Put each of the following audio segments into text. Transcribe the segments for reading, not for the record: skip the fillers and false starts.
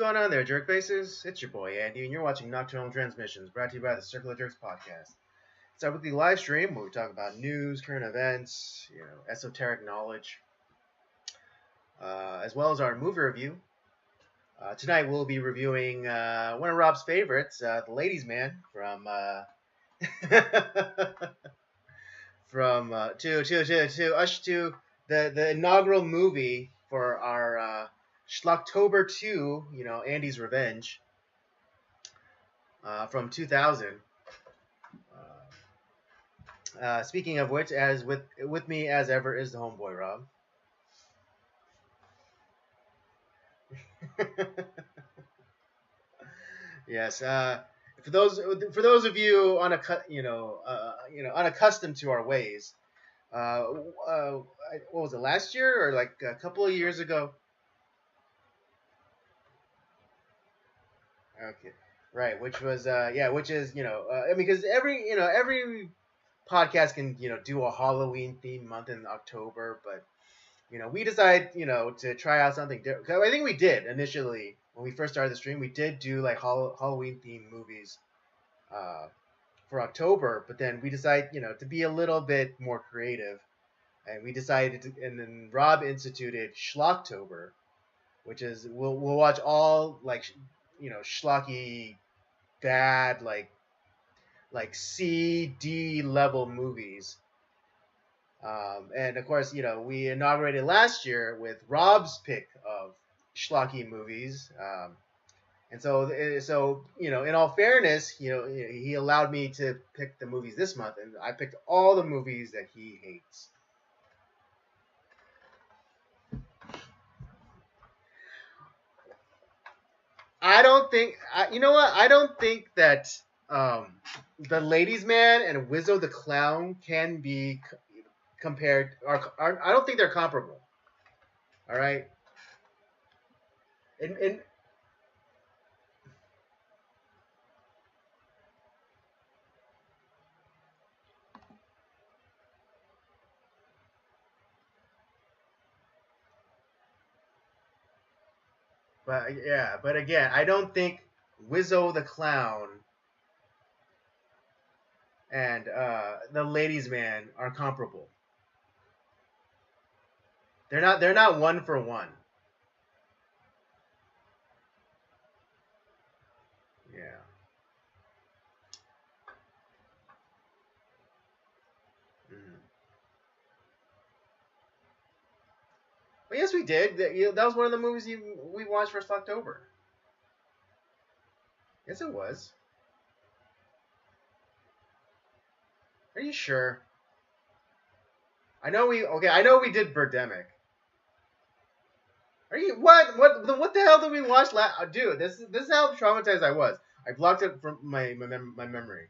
going on there, jerk faces? It's your boy Andy, and you're watching Nocturnal Transmissions, brought to you by the Circle of Jerks podcast. It's our weekly live stream where we talk about news, current events, esoteric knowledge, as well as our movie review. Tonight we'll be reviewing one of Rob's favorites, The Ladies' Man, from the inaugural movie for our Schlocktober 2, Andy's Revenge, from 2000. Speaking of which, as with me as ever is the homeboy Rob. Yes. For those of you unaccustomed to our ways, what was it, last year or like a couple of years ago? Okay, right. Which was because every podcast can do a Halloween themed month in October, but we decided to try out something different. I think we did initially when we first started the stream. We did do like Halloween themed movies for October, but then we decided to be a little bit more creative, and we decided and then Rob instituted Schlocktober, which is we'll watch all like schlocky, bad like C, D level movies. And of course, we inaugurated last year with Rob's pick of schlocky movies. And so in all fairness, he allowed me to pick the movies this month, and I picked all the movies that he hates. I don't think that The Ladies' Man and Wizzo the Clown can be compared. I don't think they're comparable. All right. But again, I don't think Wizzo the Clown and The Ladies' Man are comparable. They're not one for one. Yeah. Mm-hmm. Well, yes, we did. That was one of the movies we watched for October. Yes, it was. Are you sure? I know we did Birdemic. Are you what the hell did we watch last? Dude, this is how traumatized I was. I blocked it from my memory.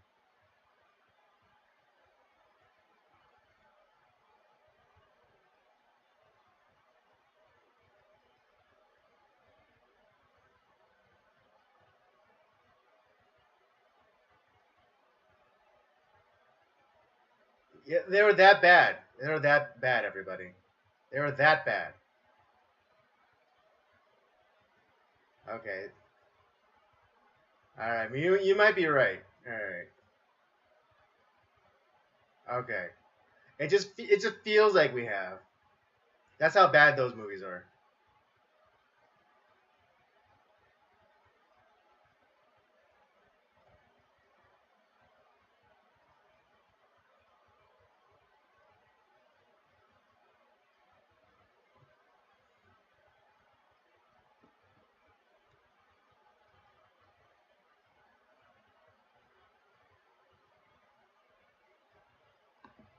Yeah, they were that bad. They were that bad, everybody. They were that bad. Okay. All right. You might be right. All right. Okay. It just feels like we have. That's how bad those movies are.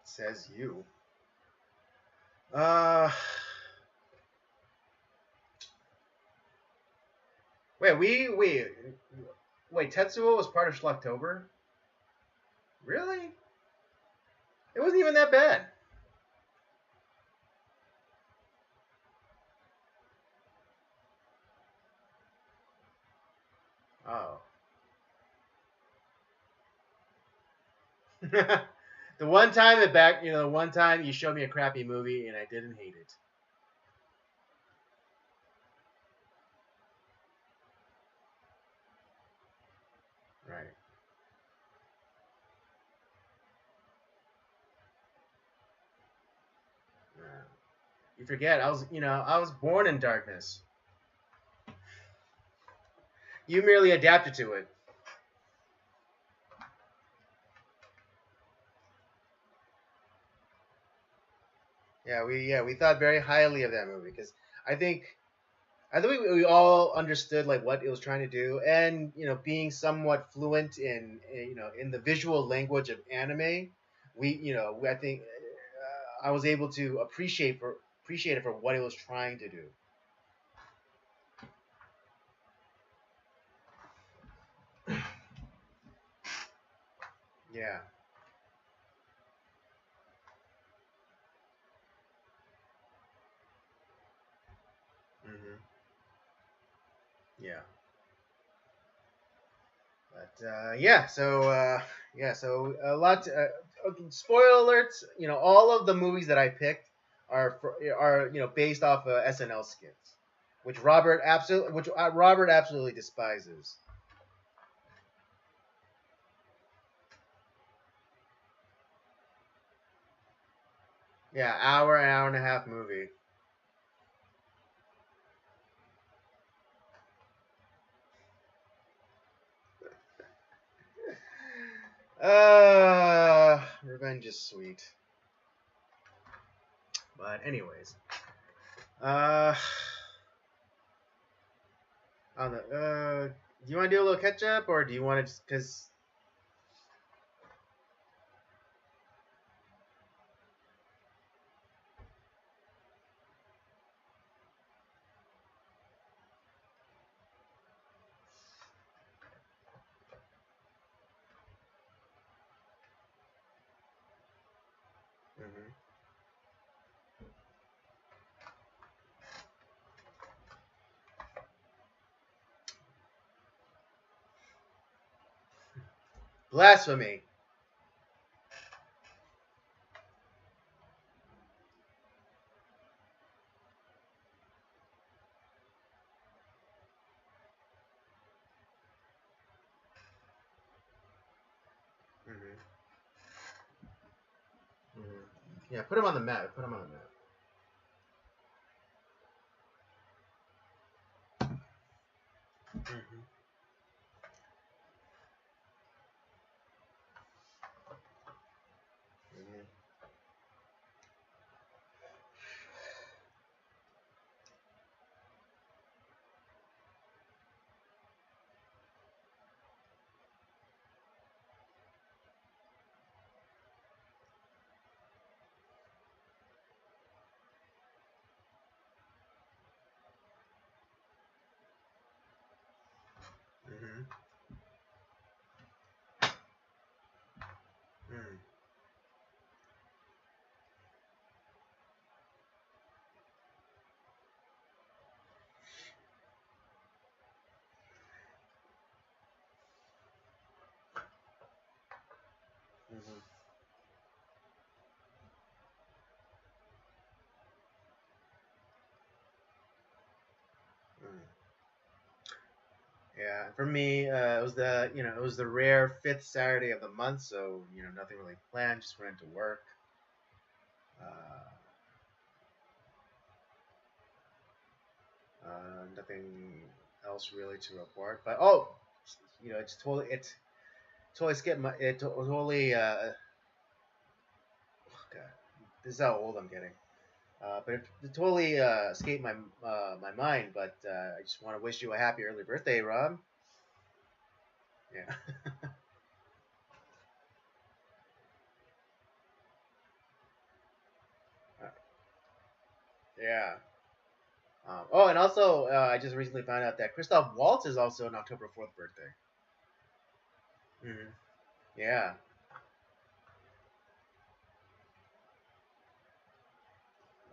Says you. Wait. Tetsuo was part of Schlocktober? Really? It wasn't even that bad. Oh. The one time you showed me a crappy movie and I didn't hate it. Right. Yeah. You forget I was born in darkness. You merely adapted to it. Yeah, we thought very highly of that movie because I think I think we all understood like what it was trying to do, and being somewhat fluent in the visual language of anime, I think I was able to appreciate it for what it was trying to do. Yeah. Hmm. Yeah. But so a lot. Okay, spoiler alerts. All of the movies that I picked are based off SNL skits, which Robert absolutely despises. Yeah, hour and a half movie. Revenge is sweet. But anyways, uh, I don't know. Do you want to do a little catch up, or do you want to just because? Mhm. Blasphemy. Hmm. Hmm. Yeah, put him on the map. Put him on the map. Hmm. Hmm. Hmm. Hmm. Hmm. Hmm. Yeah, for me, it was the rare fifth Saturday of the month, so nothing really planned. Just went into work. Uh, nothing else really to report. But it's totally skipped my it totally. God, this is how old I'm getting. But it totally escaped my mind. But I just want to wish you a happy early birthday, Rob. Yeah. Yeah. And also, I just recently found out that Christoph Waltz is also an October 4th birthday. Hmm. Yeah,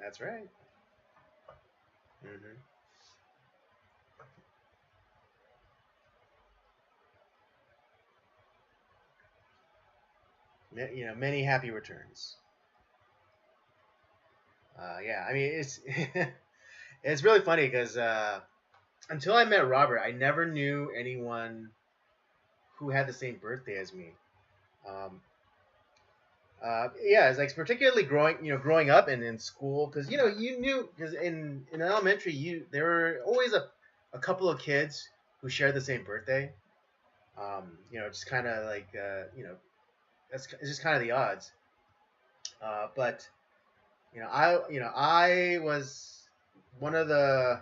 that's right. Hmm. Many happy returns. Yeah, I mean it's really funny because until I met Robert, I never knew anyone who had the same birthday as me. Um, yeah, it's like particularly growing up and in school, because you knew, because in elementary there were always a couple of kids who shared the same birthday. Just kind of like that's it's just kind of the odds. But I was one of the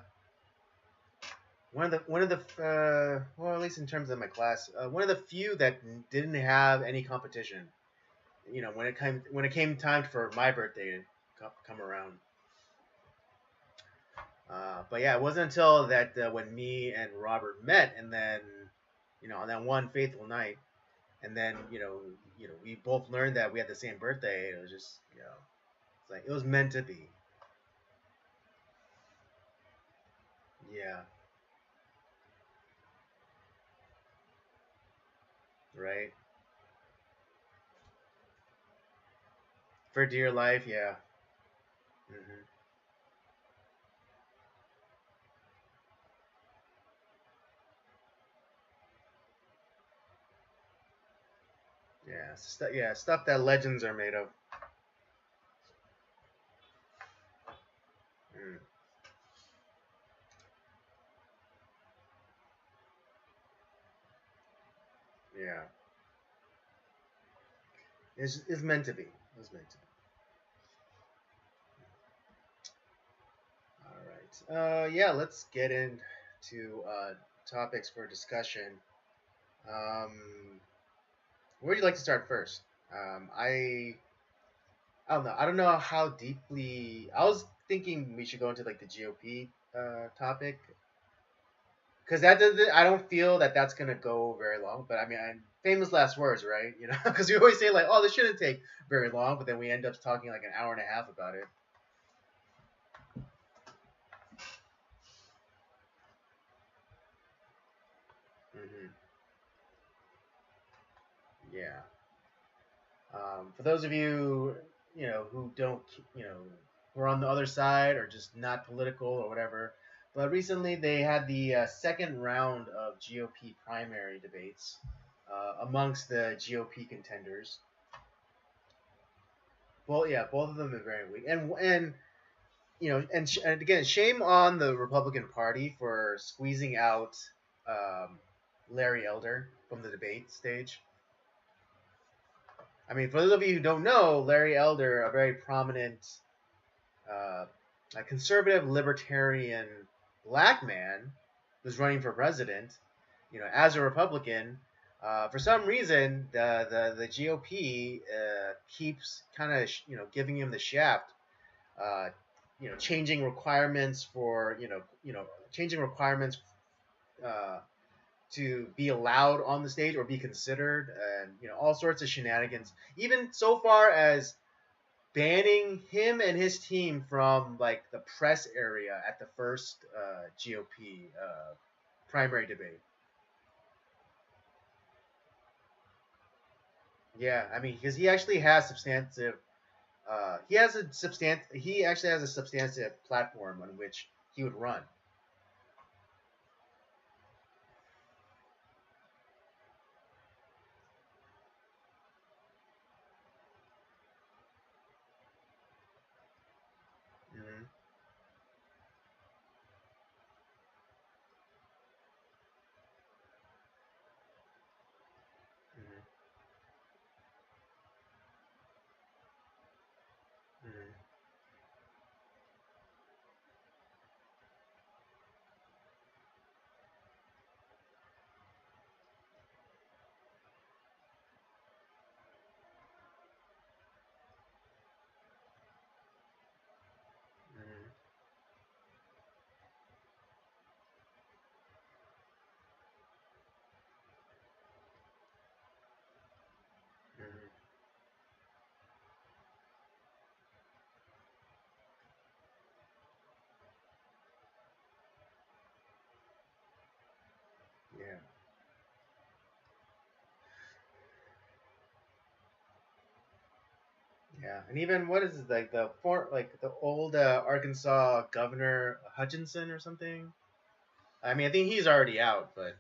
well, at least in terms of my class, one of the few that didn't have any competition. When it came time for my birthday to come around. But yeah, it wasn't until that when me and Robert met, and then on that one fateful night, and then we both learned that we had the same birthday. It was just it's like it was meant to be. Yeah, right. For dear life, yeah. Hmm. Yeah, stuff that legends are made of. Mm, yeah, it's meant to be. It's meant to be. All right. Yeah, let's get into topics for discussion. Um, where would you like to start first? I don't know. I don't know how deeply. I was thinking we should go into like the GOP topic, because that doesn't. I don't feel that that's gonna go very long. But I mean, famous last words, right? Because we always say like, oh, this shouldn't take very long, but then we end up talking like an hour and a half about it. Hmm. Yeah. For those of you, who don't, you know, who are on the other side or just not political or whatever, but recently they had the second round of GOP primary debates amongst the GOP contenders. Well, yeah, both of them are very weak, and again, shame on the Republican Party for squeezing out um, Larry Elder from the debate stage. I mean, for those of you who don't know, Larry Elder, a very prominent uh, a conservative libertarian black man who's running for president, as a Republican. For some reason, the GOP keeps kind of giving him the shaft. Uh, changing requirements for changing requirements uh, to be allowed on the stage or be considered, and all sorts of shenanigans. Even so far as banning him and his team from like the press area at the first GOP primary debate. Yeah, I mean, because he actually has substantive. He actually has a substantive platform on which he would run. Hmm. Hmm. Hmm. Hmm. Hmm. Yeah, yeah, and even what is it, like the old Arkansas governor Hutchinson or something. I mean, I think he's already out, but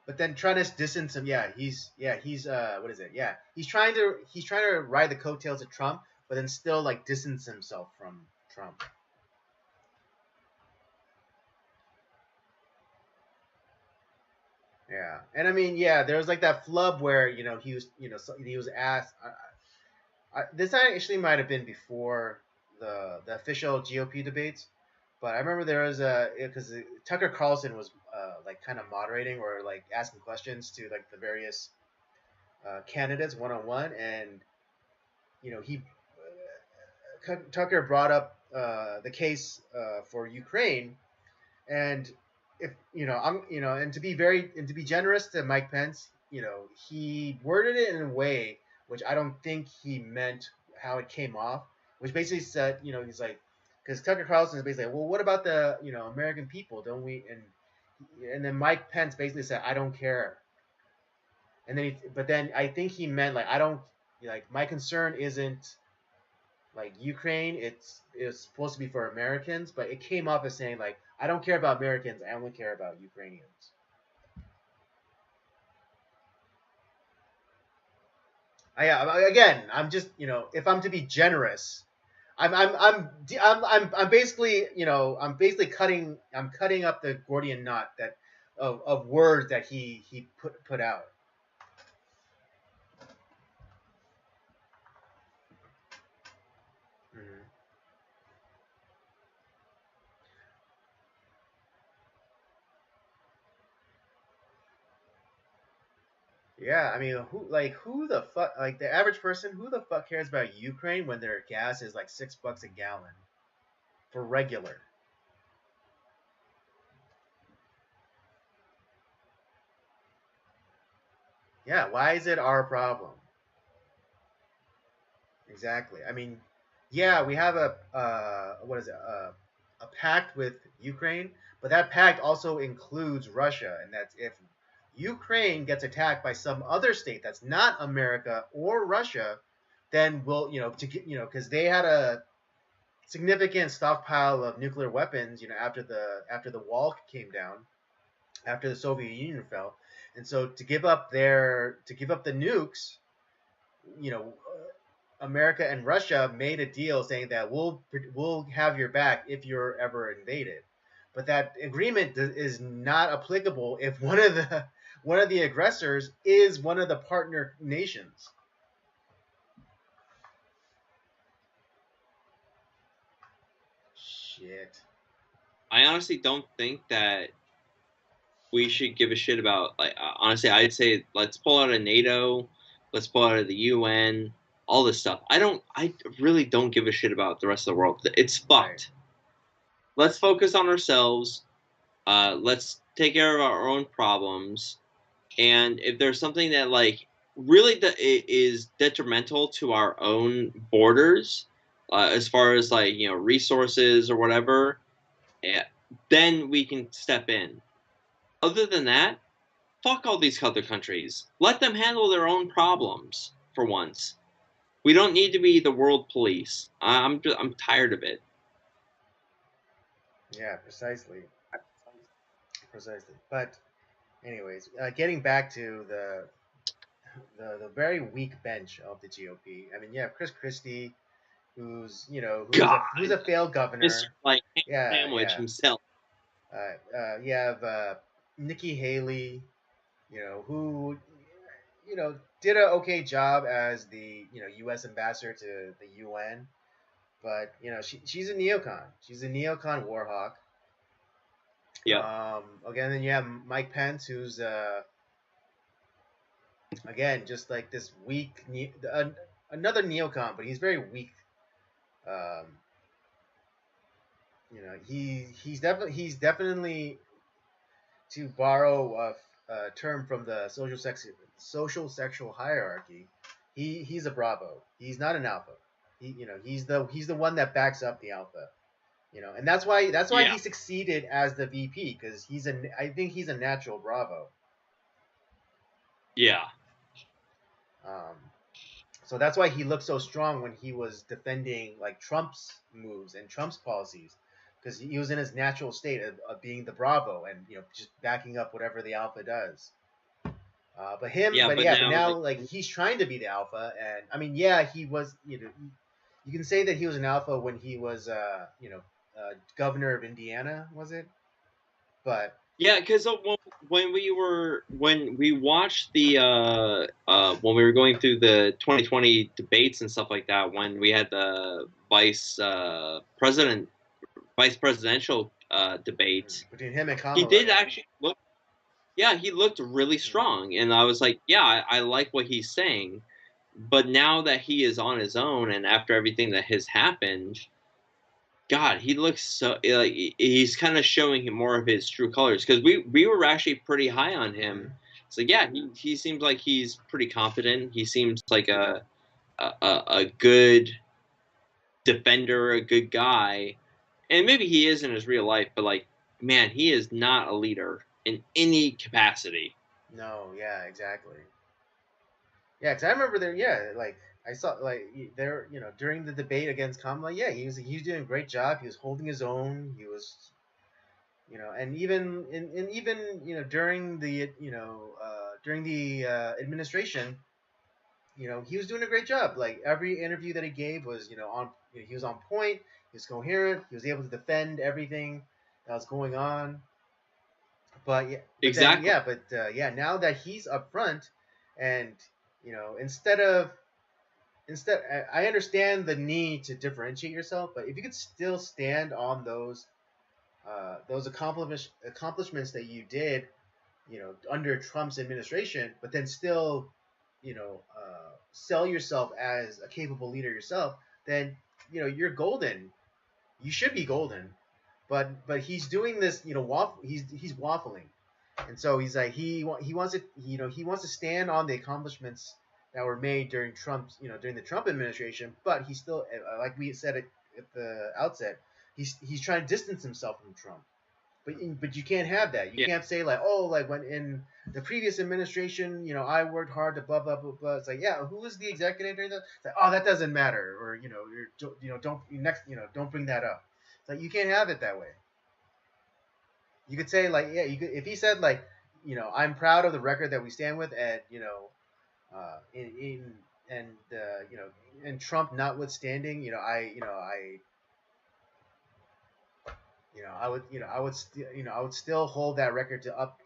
but then trying to distance him. He's what is it? Yeah, he's trying to ride the coattails of Trump, but then still like distance himself from Trump. Yeah, and I mean, yeah, there was like that flub where he was asked. This actually might have been before the official GOP debates, but I remember there was a because Tucker Carlson was like kind of moderating or like asking questions to like the various candidates one on one, and he Tucker brought up the case for Ukraine, and if I'm and to be generous to Mike Pence, he worded it in a way which I don't think he meant how it came off, which basically said, he's like, because Tucker Carlson is basically like, well, what about the American people? Don't we? And then Mike Pence basically said, I don't care. And then but then I think he meant like I don't like my concern isn't like Ukraine. It's supposed to be for Americans, but it came off as saying like I don't care about Americans. I only care about Ukrainians. Again, I'm just if I'm to be generous, I'm basically I'm cutting up the Gordian knot that of words that he put out. Mhm. Yeah, I mean, who the fuck, like the average person, who the fuck cares about Ukraine when their gas is like $6 a gallon for regular? Yeah, why is it our problem? Exactly. I mean, yeah, we have a what is it? A pact with Ukraine, but that pact also includes Russia, and that's if Ukraine gets attacked by some other state that's not America or Russia, then we'll to get because they had a significant stockpile of nuclear weapons, after the wall came down, after the Soviet Union fell, and so to give up the nukes, you know, America and Russia made a deal saying that we'll have your back if you're ever invaded. But that agreement is not applicable if one of the aggressors is one of the partner nations. Shit. I honestly don't think that we should give a shit about, like, honestly, I'd say let's pull out of NATO, let's pull out of the UN, all this stuff. I really don't give a shit about the rest of the world. It's Right. fucked. Let's focus on ourselves. Let's take care of our own problems. And if there's something that like really is detrimental to our own borders, as far as like resources or whatever, yeah, then we can step in. Other than that, fuck all these other countries. Let them handle their own problems for once. We don't need to be the world police. I'm tired of it. Yeah, precisely. Precisely. But anyways, getting back to the very weak bench of the GOP. I mean, you have Chris Christie, who's God, a failed Mr. governor. Like Yeah, Sandwich yeah. himself. You have Nikki Haley, who did an okay job as the U.S. ambassador to the UN, but she's a neocon. She's a neocon war hawk. Yep. Again, then you have Mike Pence, who's again just like this weak, another neocon, but he's very weak. Um, he's definitely to borrow a term from the social sexual hierarchy. He's a Bravo. He's not an alpha. He's the one that backs up the alpha. And that's why Yeah. he succeeded as the VP because I think he's a natural Bravo. Yeah. Um, so that's why he looked so strong when he was defending like Trump's moves and Trump's policies, because he was in his natural state of being the Bravo and just backing up whatever the Alpha does. Yeah, but But now now like like he's trying to be the alpha, and I mean, yeah, he was. You can say that he was an alpha when he was, governor of Indiana, was it? But yeah, because when we watched the when we were going through the 2020 debates and stuff like that, when we had the vice presidential debate, between him and he Kamala, did yeah. actually look. Yeah, he looked really strong, and I was like, yeah, I like what he's saying. But now that he is on his own, and after everything that has happened, God, he looks so like he's kind of showing him more of his true colors. Because we were actually pretty high on him. Mm-hmm. So yeah, he seems like he's pretty competent. He seems like a good defender, a good guy, and maybe he is in his real life. But like, man, he is not a leader in any capacity. No, yeah, exactly. Yeah, because I remember there. Yeah, like I saw like there. During the debate against Kamala, yeah, he was doing a great job. He was holding his own. He was, and even during the administration, he was doing a great job. Like every interview that he gave was, he was on point. He was coherent. He was able to defend everything that was going on. But yeah, but then Exactly. yeah, but yeah, now that he's up front, and instead, I understand the need to differentiate yourself, but if you could still stand on those accomplishments that you did, under Trump's administration, but then still, sell yourself as a capable leader yourself, then you're golden. You should be golden, but he's doing this, he's waffling, and so he's like he wants to he wants to stand on the accomplishments that were made during during the Trump administration, but he's still, like we said at the outset, he's trying to distance himself from Trump. But you can't have that. You Yeah. can't say like, oh, like when in the previous administration, I worked hard to blah blah blah blah. It's like, yeah, who was the executive during that? It's like, oh, that doesn't matter, or don't don't bring that up. It's like you can't have it that way. You could say like, yeah, you could if he said like, I'm proud of the record that we stand with, and in and and Trump notwithstanding, I would still hold that record to up,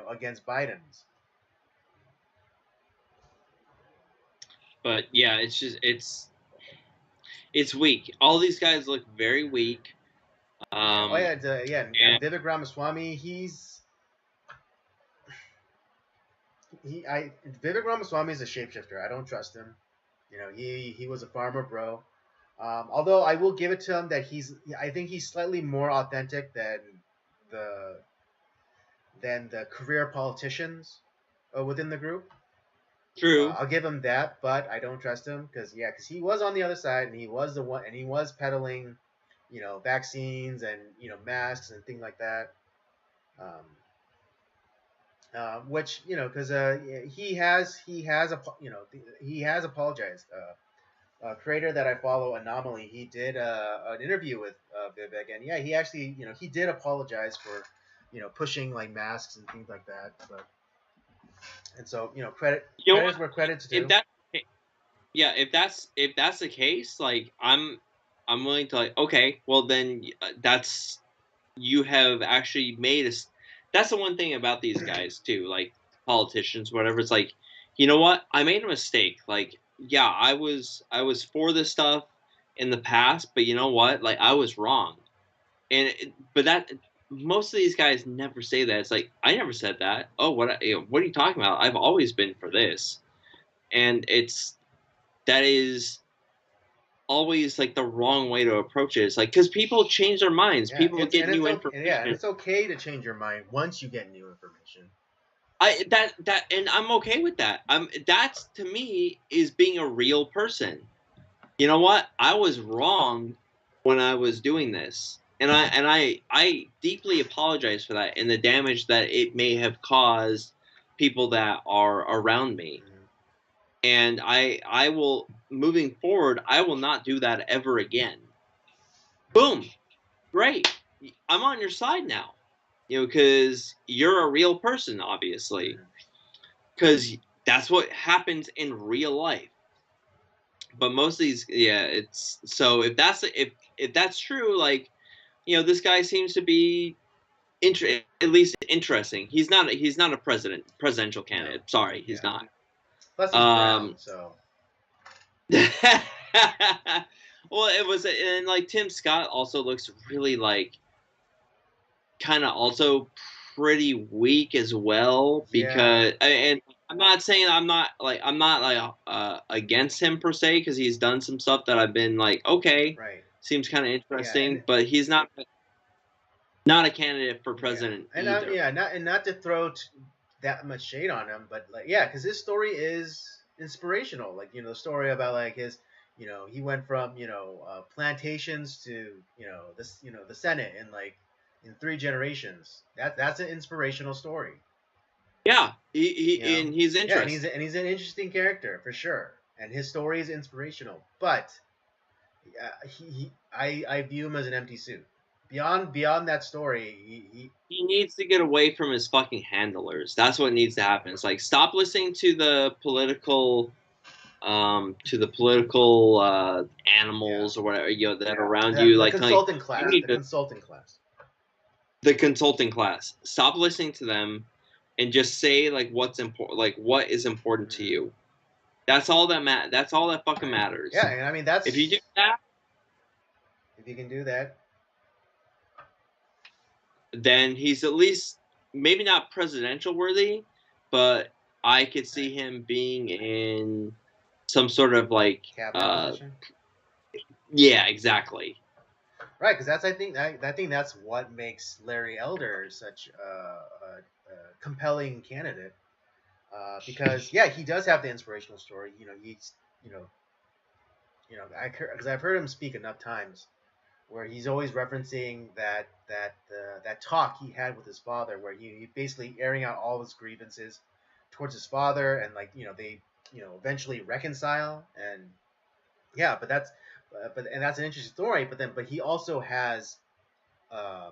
against Biden's. But yeah, it's just it's weak. All these guys look very weak. Yeah. Oh Um, yeah. Yeah. and Vivek Ramaswamy. Vivek Ramaswamy is a shapeshifter. I don't trust him. He was a farmer bro. Although I will give it to him that I think he's slightly more authentic the than the career politicians within the group. true. I'll give him that, but I don't trust him because he was on the other side, and he was the one, and he was peddling, vaccines and masks and things like that. Um, which because he has apologized. A creator that I follow, Anomaly, he did an interview with Vivek, and yeah, he actually he did apologize for pushing like masks and things like that. But and so You know what? credits where credits If due. that yeah, if that's the case, like I'm willing to like okay, well then that's you have actually made us. That's the one thing about these guys too, like politicians, whatever. It's like, you know what? I made a mistake. Like, yeah, I was for this stuff in the past, but you know what? Like, I was wrong. But that most of these guys never say that. It's like I never said that. Oh, what are you talking about? I've always been for this, and that is always like the wrong way to approach it. It's like because people change their minds, Yeah, people get new and information. it's okay to change your mind once you get new information. And I'm okay with that. That's to me is being a real person. You know what? I was wrong when I was doing this. And I deeply apologize for that and the damage that it may have caused people that are around me. Mhm. And I will moving forward, I will not do that ever again. Boom. Great. I'm on your side now. Because you're a real person, obviously. Mhm. because that's what happens in real life. But most of these, yeah, it's so if that's true, like, this guy seems to be at least interesting. He's not a presidential No. candidate. Sorry, he's Yeah. not. Plus he's brown, so. Well, it was, and like Tim Scott also looks really like kind of also pretty weak as well, because and I'm not saying I'm not like against him per se, because he's done some stuff that I've been like, okay, Right. seems kind of interesting, Yeah, but he's not a candidate for president either. not to throw that much shade on him, but like, yeah, because his story is inspirational. Like, the story about like his, he went from plantations to the Senate in like in 3 generations. That's an inspirational story. Yeah, and he's Yeah, interesting. and he's an interesting character for sure, and his story is inspirational. But I view him as an empty suit. Beyond that story, He needs to get away from his fucking handlers. That's what needs to happen. It's like, stop listening to the political animals or whatever, that are around you, the like, consulting class, the consulting class. Stop listening to them and just say like what's important, like what is important to you. That's all that that's all that fucking matters. Yeah, and I mean, that's if you do that, if you can do that, then he's at least maybe not presidential worthy, but I could see him being in some sort of like cabinet position. Yeah, exactly. Right, because I think that's what makes Larry Elder such a compelling candidate. Because yeah, he does have the inspirational story. He's because I've heard him speak enough times where he's always referencing that talk he had with his father, where he basically airing out all of his grievances towards his father, and like they eventually reconcile, and yeah, and that's an interesting story. But he also has uh,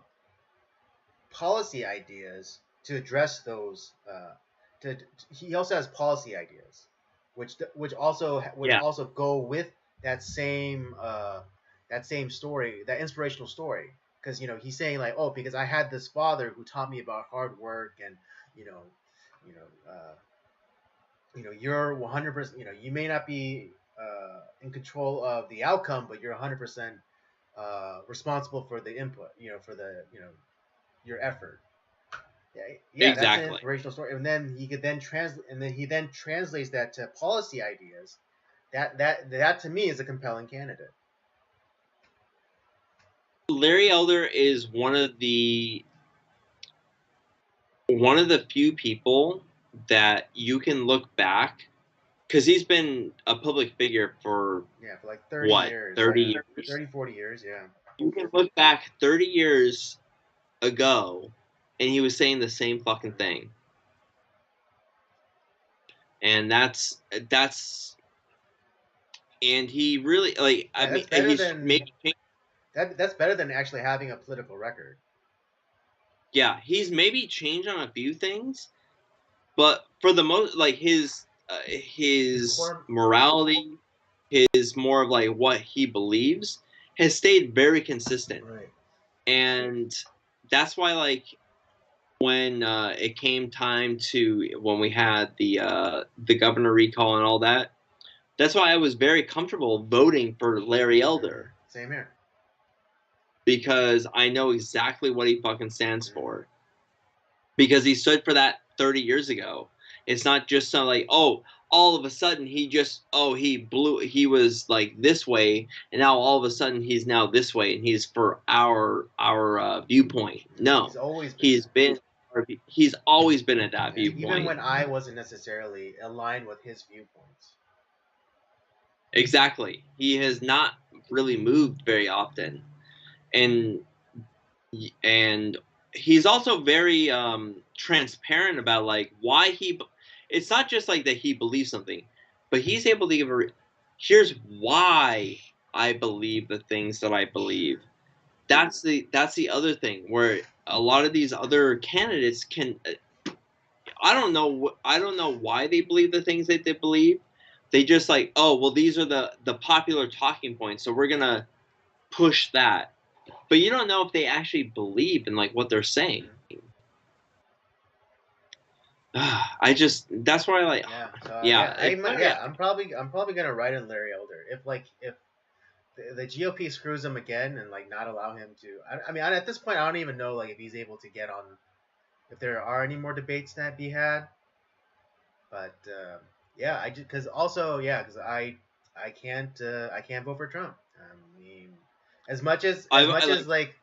policy ideas to address those. He also has policy ideas, which also go with that same story, that inspirational story. Because he's saying like, oh, because I had this father who taught me about hard work, and you know, you know, uh, you're 100%. You may not be in control of the outcome, but you're 100% responsible for the input. For the your effort. Yeah, that's an Exactly. inspirational story. And then he then translates that to policy ideas. That to me is a compelling candidate. Larry Elder is one of the few people that you can look back, because he's been a public figure for like 30 years. 30 years. 30, 40 years, yeah. You can look back 30 years ago and he was saying the same fucking thing. And that's and he really like, I mean, that's better than actually having a political record. Yeah, he's maybe changed on a few things, but for the most, like his morality, his more of like what he believes has stayed very consistent. Right. And that's why, like, when it came time to when we had the governor recall and all that, that's why I was very comfortable voting for Larry Elder. Same here. Because I know exactly what he fucking stands for. Because he stood for that 30 years ago. It's not just some like, oh, all of a sudden he was like this way, and now all of a sudden he's now this way, and he's for our viewpoint. No, he's always been at that viewpoint. Even when I wasn't necessarily aligned with his viewpoints. Exactly. He has not really moved very often. And he's also very transparent about like why it's not just like that he believes something, but he's able to give here's why I believe the things that I believe. That's the other thing, where a lot of these other candidates can I don't know. I don't know why they believe the things that they believe. They just like, oh, well, these are the popular talking points, so we're gonna push that. But you don't know if they actually believe in like what they're saying. Mhm. I just that's why I like, Yeah. So yeah, I'm probably gonna write in Larry Elder if the GOP screws him again and like not allow him to. I mean, at this point, I don't even know like if he's able to get on, if there are any more debates that be had. But yeah, I just because also yeah, because I can't vote for Trump. I mean, I, as I much like as like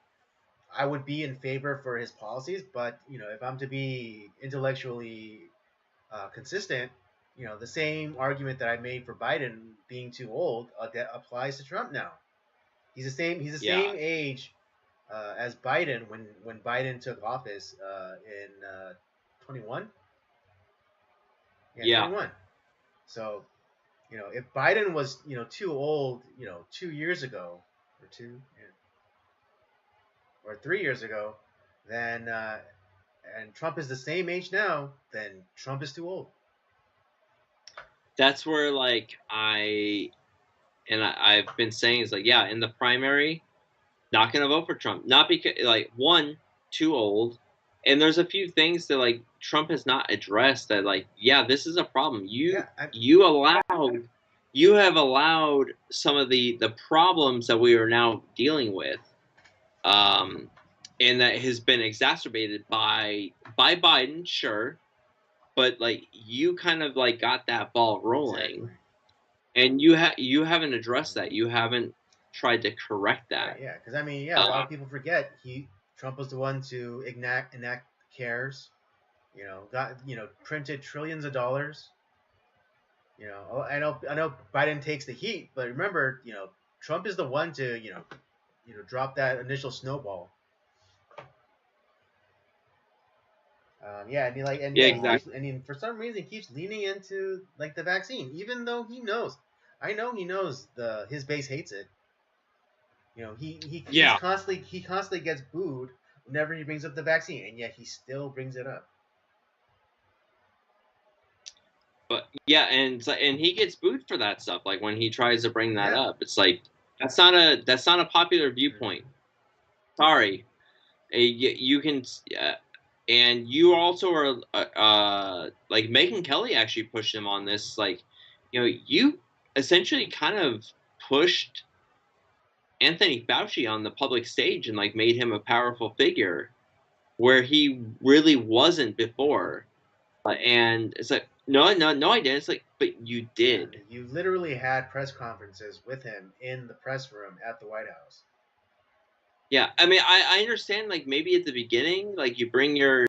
I would be in favor for his policies, but you know, if I'm to be intellectually consistent, you know, the same argument that I made for Biden being too old that applies to Trump now. He's the yeah same age as Biden when Biden took office in 21. Yeah, yeah 21. So you know, if Biden was you know too old, you know, 2 years ago or two yeah, or 3 years ago, then and Trump is the same age now, then Trump is too old. that's where like I've been saying is like yeah in the primary not gonna vote for Trump. Not because like one, too old, and there's a few things that like Trump has not addressed that like yeah this is a problem. Yeah, You have allowed some of the problems that we are now dealing with, um, and that has been exacerbated by Biden, sure, but like you kind of like got that ball exactly. rolling, and you haven't addressed that. Mhm. You haven't tried to correct Right, that. yeah, because I mean, yeah, a lot Uh, of people forget Trump was the one to enact CARES. You know, got you know printed trillions of dollars. You know, I know Biden takes the heat, but remember, you know, Trump is the one to you know drop that initial snowball. Yeah, and he like and yeah, yeah, he keeps exactly. and he, for some reason he keeps leaning into like the vaccine, even though he knows. I know he knows the his base hates it. You know, Yeah, he constantly gets booed whenever he brings up the vaccine, and yet he still brings it up. but yeah, and he gets booed for that stuff. Like when he tries to bring that Yeah. up, it's like that's not a popular viewpoint. Hmm. Sorry, you can, and you also are like Megyn Kelly actually pushed him on this. Like, you know, you essentially kind of pushed Anthony Fauci on the public stage and like made him a powerful figure where he really wasn't before. And it's like, no, no, no, I didn't. It's like, but you Yeah, did. you literally had press conferences with him in the press room at the White House. Yeah, I mean, I understand like maybe at the beginning, like you bring your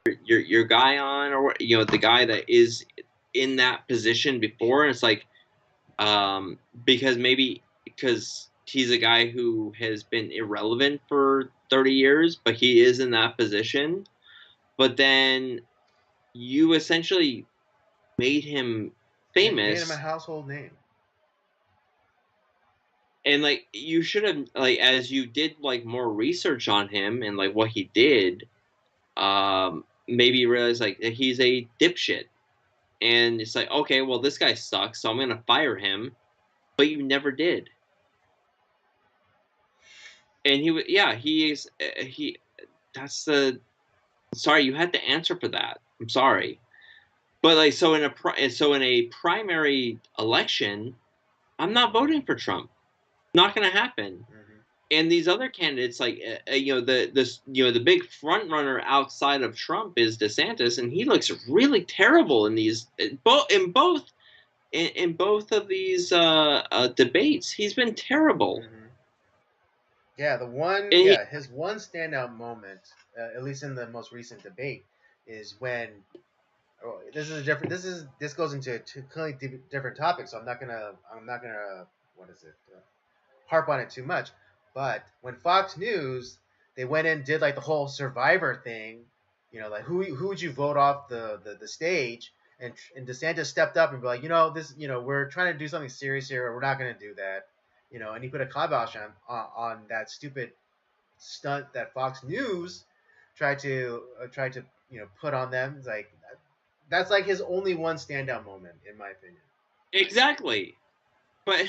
guy on or you know the guy that is in that position before, and it's like because maybe because he's a guy who has been irrelevant for 30 years, but he is in that position. But then you essentially made him Made him a famous, household name. and like you should have like as you did like more research on him and like what he did, maybe you realize like that he's a dipshit, and it's like okay, well this guy sucks, so I'm gonna fire him, but you never did. And yeah, he is he. That's the sorry you had to answer for that. I'm sorry, but like so in a primary election, I'm not voting for Trump. Not gonna happen. Hmm. And these other candidates like you know the big front runner outside of Trump is DeSantis, and he looks really terrible in these in both of these debates. He's been terrible, Hmm. Yeah, and he his one standout moment, at least in the most recent debate, is when oh, this goes into two completely different topics. So I'm not gonna what is it harp on it too much. But when Fox News they went and did like the whole Survivor thing, you know, like who would you vote off the stage? And DeSantis stepped up and be like, you know, this, you know, we're trying to do something serious here. We're not going to do that, you know. And he put a kibosh on that stupid stunt that Fox News tried to you know put on them. It's like that's like his only one standout moment, in my opinion. Exactly. But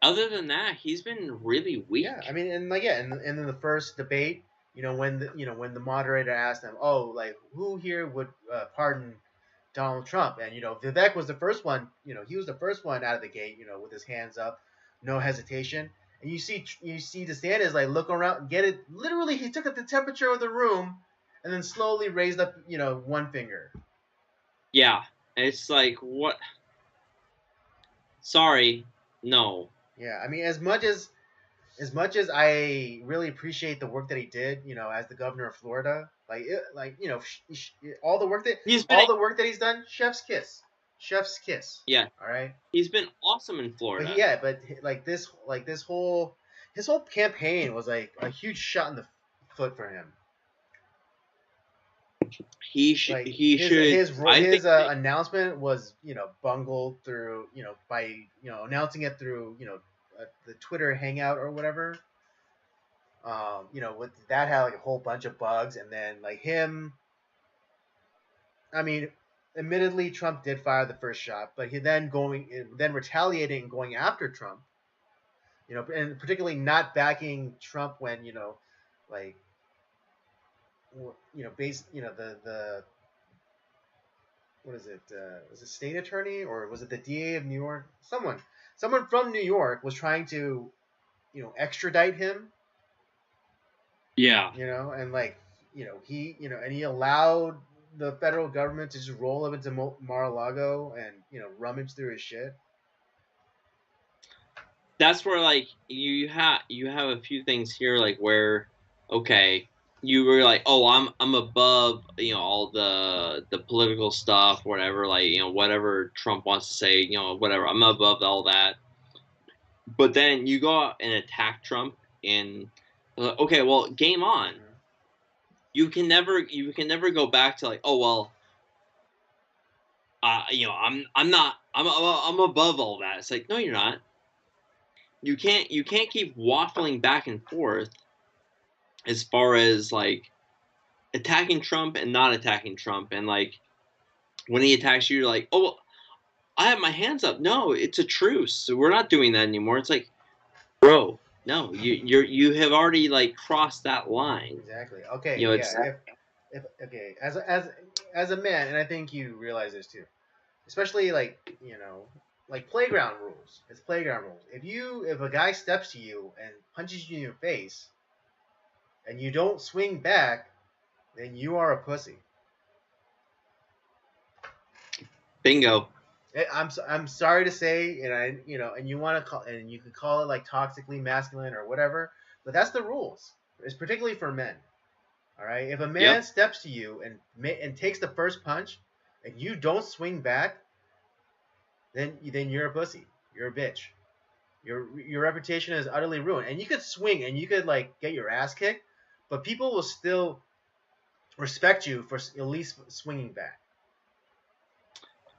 other than that, he's been really Yeah, I weak. mean, and like yeah, and in the first debate, when the moderator asked him, oh, like who here would pardon Donald Trump, and Vivek was the first one, he was the first one out of the gate, with his hands up, no hesitation, and you see DeSantis like look around and get it. Literally, he took up the temperature of the room, and then slowly raised up, one finger. Yeah, it's like what? Sorry, no. Yeah, I mean, as much as I really appreciate the work that he did, as the governor of Florida, all the work that He's been all the work that he's done, chef's kiss. yeah, All right, he's been awesome in but Florida. yeah, but this whole his whole campaign was like a huge shot in the foot for him. Like He his should. his I think his announcement was bungled through by announcing it through the Twitter Hangout or whatever. With that had like a whole bunch of bugs, and then like him. I mean, admittedly, Trump did fire the first shot, but he then retaliating and going after Trump. And particularly not backing Trump when like base the what is it? Was it state attorney or was it the DA of New York? Someone from New York was trying to extradite him. yeah. And like and he allowed the federal government to just roll up into Mar-a-Lago and rummage through his shit. That's where like you have a few things here like where okay you were like oh I'm above all the political stuff whatever like whatever Trump wants to say whatever I'm above all that but then you go out and attack Trump and okay well game on you can never go back to like oh well I'm not I'm above all that it's like no you're not you can't keep waffling back and forth as far as like attacking Trump and not attacking Trump and like when he attacks you you're like oh well, I have my hands up no it's a truce so we're not doing that anymore it's like bro no you have already like crossed that line Exactly. Okay. Yeah. it's If okay, as a man, and I think you realize this too, especially like like playground rules. It's playground rules. If a guy steps to you and punches you in your face, and you don't swing back, then you are a pussy. bingo I'm sorry to say, and and you want to call, and you could call it like toxically masculine or whatever, but that's the rules. It's particularly for men. All right, if a man yep steps to you and takes the first punch, and you don't swing back, then you're a pussy. You're a bitch. Your reputation is utterly ruined. And you could swing and you could like get your ass kicked, but people will still respect you for at least swinging back.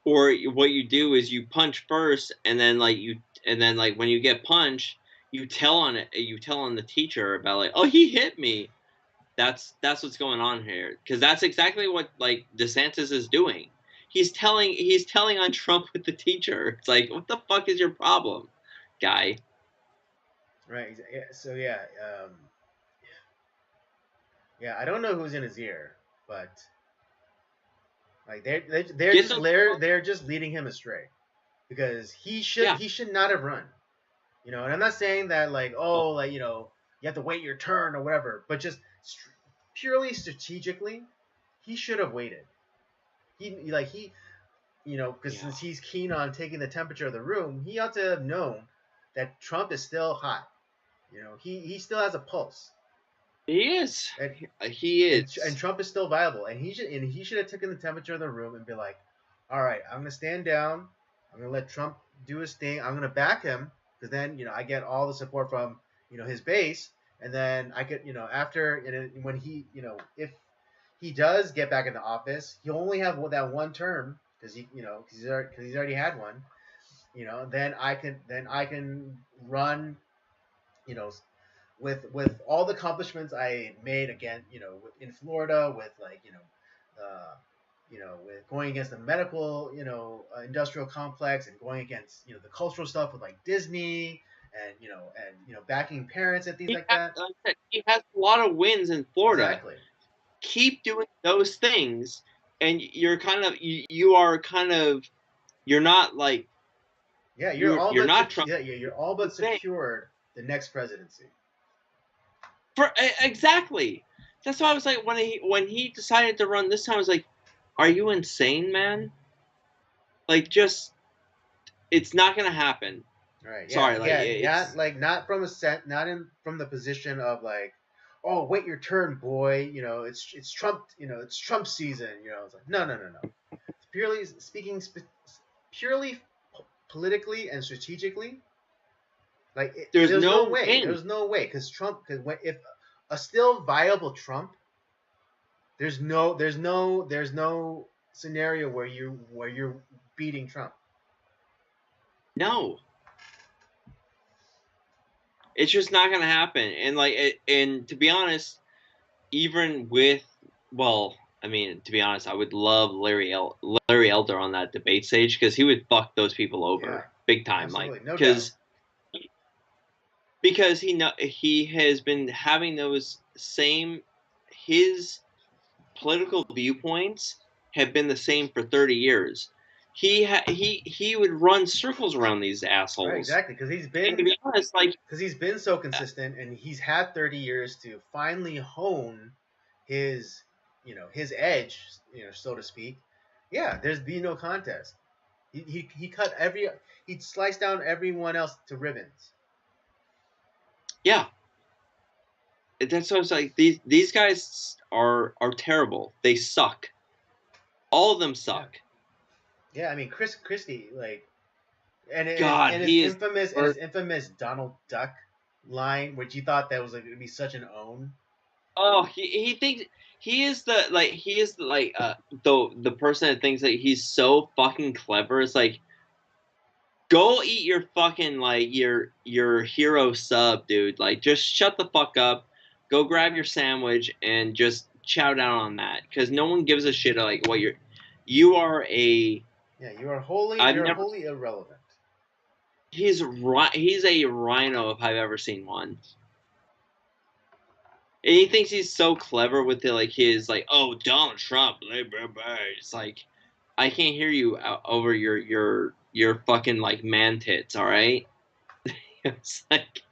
or what you do is you punch first and then like when you get punched you tell on the teacher about like oh he hit me that's what's going on here because that's exactly what like DeSantis is doing. He's telling on Trump with the teacher. It's like what the fuck is your problem, guy? Right. So yeah, yeah. I don't know who's in his ear, but like Get those. they're just leading him astray because Yeah. he should not have run. And I'm not saying that like Oh, like you have to wait your turn or whatever, but just purely strategically, he should have waited. He because yeah. since he's keen on taking the temperature of the room, he ought to have known that Trump is still hot. He still has a pulse, He is. and He and is. Trump is still viable, and he should have taken the temperature of the room and be like, all right, I'm gonna stand down, I'm gonna let Trump do his thing, I'm gonna back him because then I get all the support from his base, and then I could after when he if he does get back in the office, he'll only have that one term because he's already had one. Then I can run you know with all the accomplishments I made again in Florida with like with going against the medical, industrial complex, and going against, the cultural stuff with like Disney, and backing parents and things He like has, that. like I said, he has a lot of wins in Florida. Exactly. Keep doing those things, and you are kind of you're not like Yeah, you're not Trump. you're all but secured the next presidency. Exactly. That's why I was like when he decided to run this time, I was like, "Are you insane, man? Like, just it's not gonna happen." Right. Yeah. Sorry, like Yeah. it's Not from from the position of like, oh, wait your turn, boy. It's Trump. It's Trump season. It's like no. It's purely speaking, purely politically and strategically. Like there's there's no no way. win. There's no way because Trump. Because if a still viable Trump, there's no scenario where you're beating Trump. No, it's just not gonna happen. And to be honest, even with well, I mean, to be honest, I would love Larry Elder on that debate stage because he would fuck those people Yeah. over big time, like Absolutely. No doubt. because he has been having those same his political viewpoints have been the same for 30 years. He would run circles around these Right. assholes. Exactly. Because And to be honest, like he's been so consistent, and he's had 30 years to finally hone his edge, so to speak. Yeah, there's be no contest. He cut he sliced down everyone else to ribbons. yeah, that's what I was like. These guys are terrible. They suck. All of them Yeah. suck. Yeah, I mean Chris Christie, like, and God, and his he is. infamous Donald Duck line, which you thought that was like gonna be such an own. Oh, he thinks he is like the person that thinks that he's so fucking clever. It's like go eat your fucking like your hero sub, dude. Like just shut the fuck up. Go grab your sandwich and just chow down on that because no one gives a shit like what you are a. Yeah, I've you're never. wholly irrelevant. He's a rhino if I've ever seen one. And he thinks he's so clever with his like, oh, Donald Trump, blah, blah, blah. It's like I can't hear you over your fucking like man tits, all right? It's like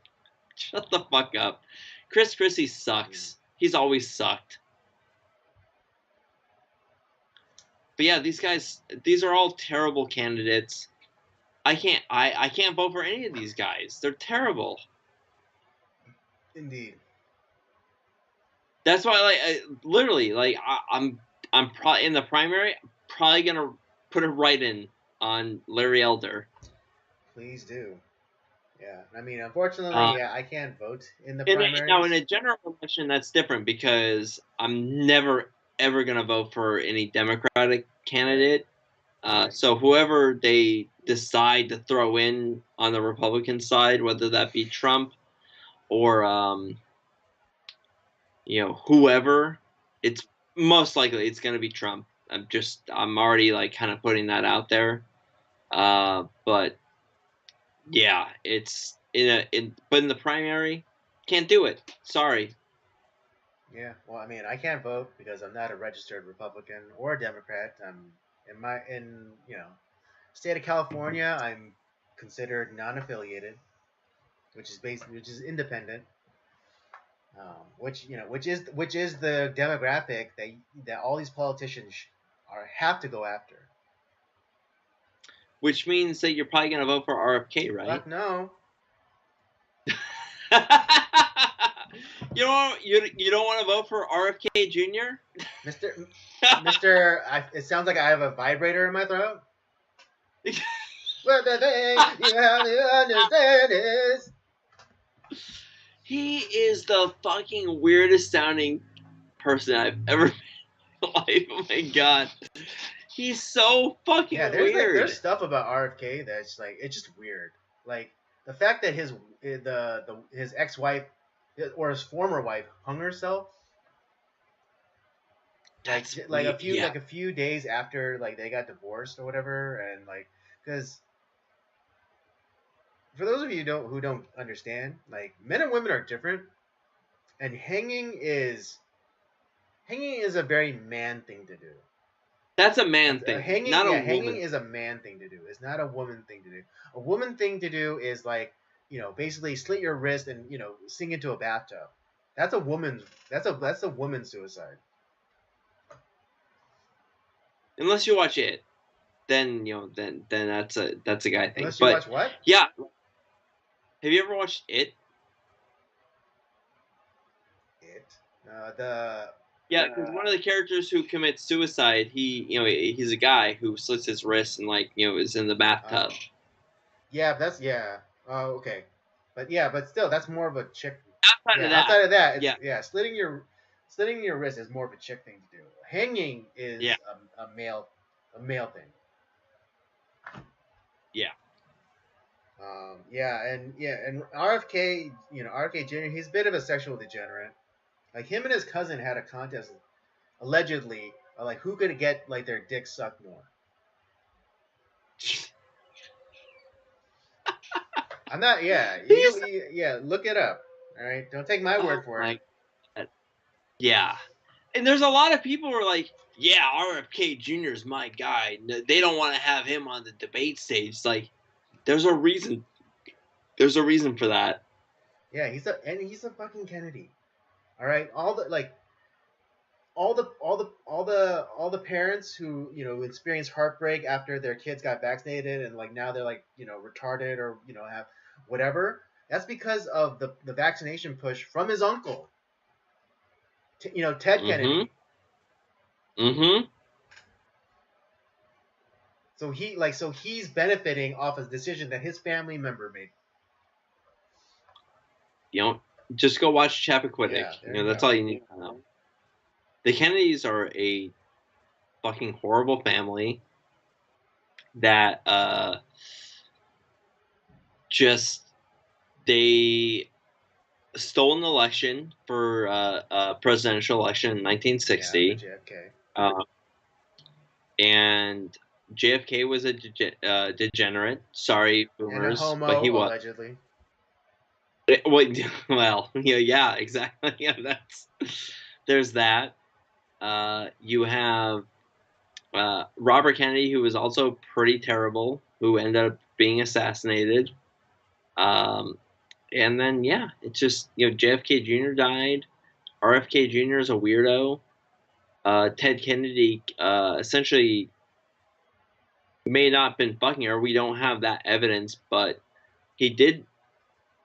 shut the fuck up. Chris Christie sucks. He's always sucked. But yeah, these are all terrible candidates. I can't vote for any of these guys. They're terrible. Indeed. That's why literally I'm probably in the primary probably gonna put a write-in on Larry Elder. Please do. Yeah, I mean, unfortunately, yeah, I can't vote in the Now in primaries. a general election, that's different because I'm never ever gonna vote for any Democratic Right. candidate. Right. So whoever they decide to throw in on the Republican side, whether that be Trump or whoever, it's most likely it's gonna be Trump. I'm already like kind of putting that out there. But yeah, it's but in the primary, can't do it. Sorry. Yeah. Well, I mean, I can't vote because I'm not a registered Republican or a Democrat. I'm in state of California. I'm considered non-affiliated, which is independent. Which is the demographic that all these politicians have to go after. Which means that you're probably gonna vote for RFK, right? Fuck no. You don't want to vote for RFK Jr. Mister. It sounds like I have a vibrator in my throat. But the thing you have to understand is, He is the fucking weirdest sounding person I've ever met in my life. Oh my god. He's so fucking yeah. weird. There's stuff about RFK that's like it's just weird. Like the fact that his ex-wife or his former wife hung herself. That's like weird. Yeah. a few days after like they got divorced or whatever, and like because for those of you who don't understand, like men and women are different, and hanging is a very man thing to do. That's a man thing, Hanging, not a yeah, hanging woman. is a man thing to do. It's not a woman thing to do. A woman thing to do is like, basically slit your wrist and sink into a bathtub. That's a woman. That's a woman suicide. Unless you watch it, then then that's a guy thing. Unless you But watch what? yeah, have you ever watched It? It. The Yeah, because one of the characters who commits suicide, he's a guy who slits his wrist and is in the bathtub. Yeah, yeah. Oh, okay. But yeah, but still, that's more of a chick. Outside Outside of that, yeah, slitting your wrist is more of a chick thing to do. Hanging is yeah, a male thing. yeah. And RFK, RFK Jr. He's a bit of a sexual degenerate. Like him and his cousin had a contest, allegedly, like who could get like their dick sucked more. I'm not. Yeah, look it up. All right, don't take my word for it. God. Yeah, and there's a lot of people who are like, yeah, RFK Jr. is my guy. They don't want to have him on the debate stage. It's like, there's a reason. There's a reason for that. Yeah, he's a fucking Kennedy. All right, all the parents who experience heartbreak after their kids got vaccinated and like now they're like retarded or have whatever. That's because of the vaccination push from his uncle. Ted Kennedy. Mm-hmm. So he's benefiting off a decision that his family member made. Just go watch Chappaquiddick. Yeah, That's all you need to know. The Kennedys are a fucking horrible family that just they stole an election for a presidential election in 1960. Yeah, JFK. And JFK was a degenerate. Sorry, boomers, and a homo, but he was allegedly. Well, yeah, exactly. Yeah, there's that. You have Robert Kennedy, who was also pretty terrible, who ended up being assassinated. And then it's just JFK Jr. died. RFK Jr. is a weirdo. Ted Kennedy essentially may not have been fucking her. We don't have that evidence, but he did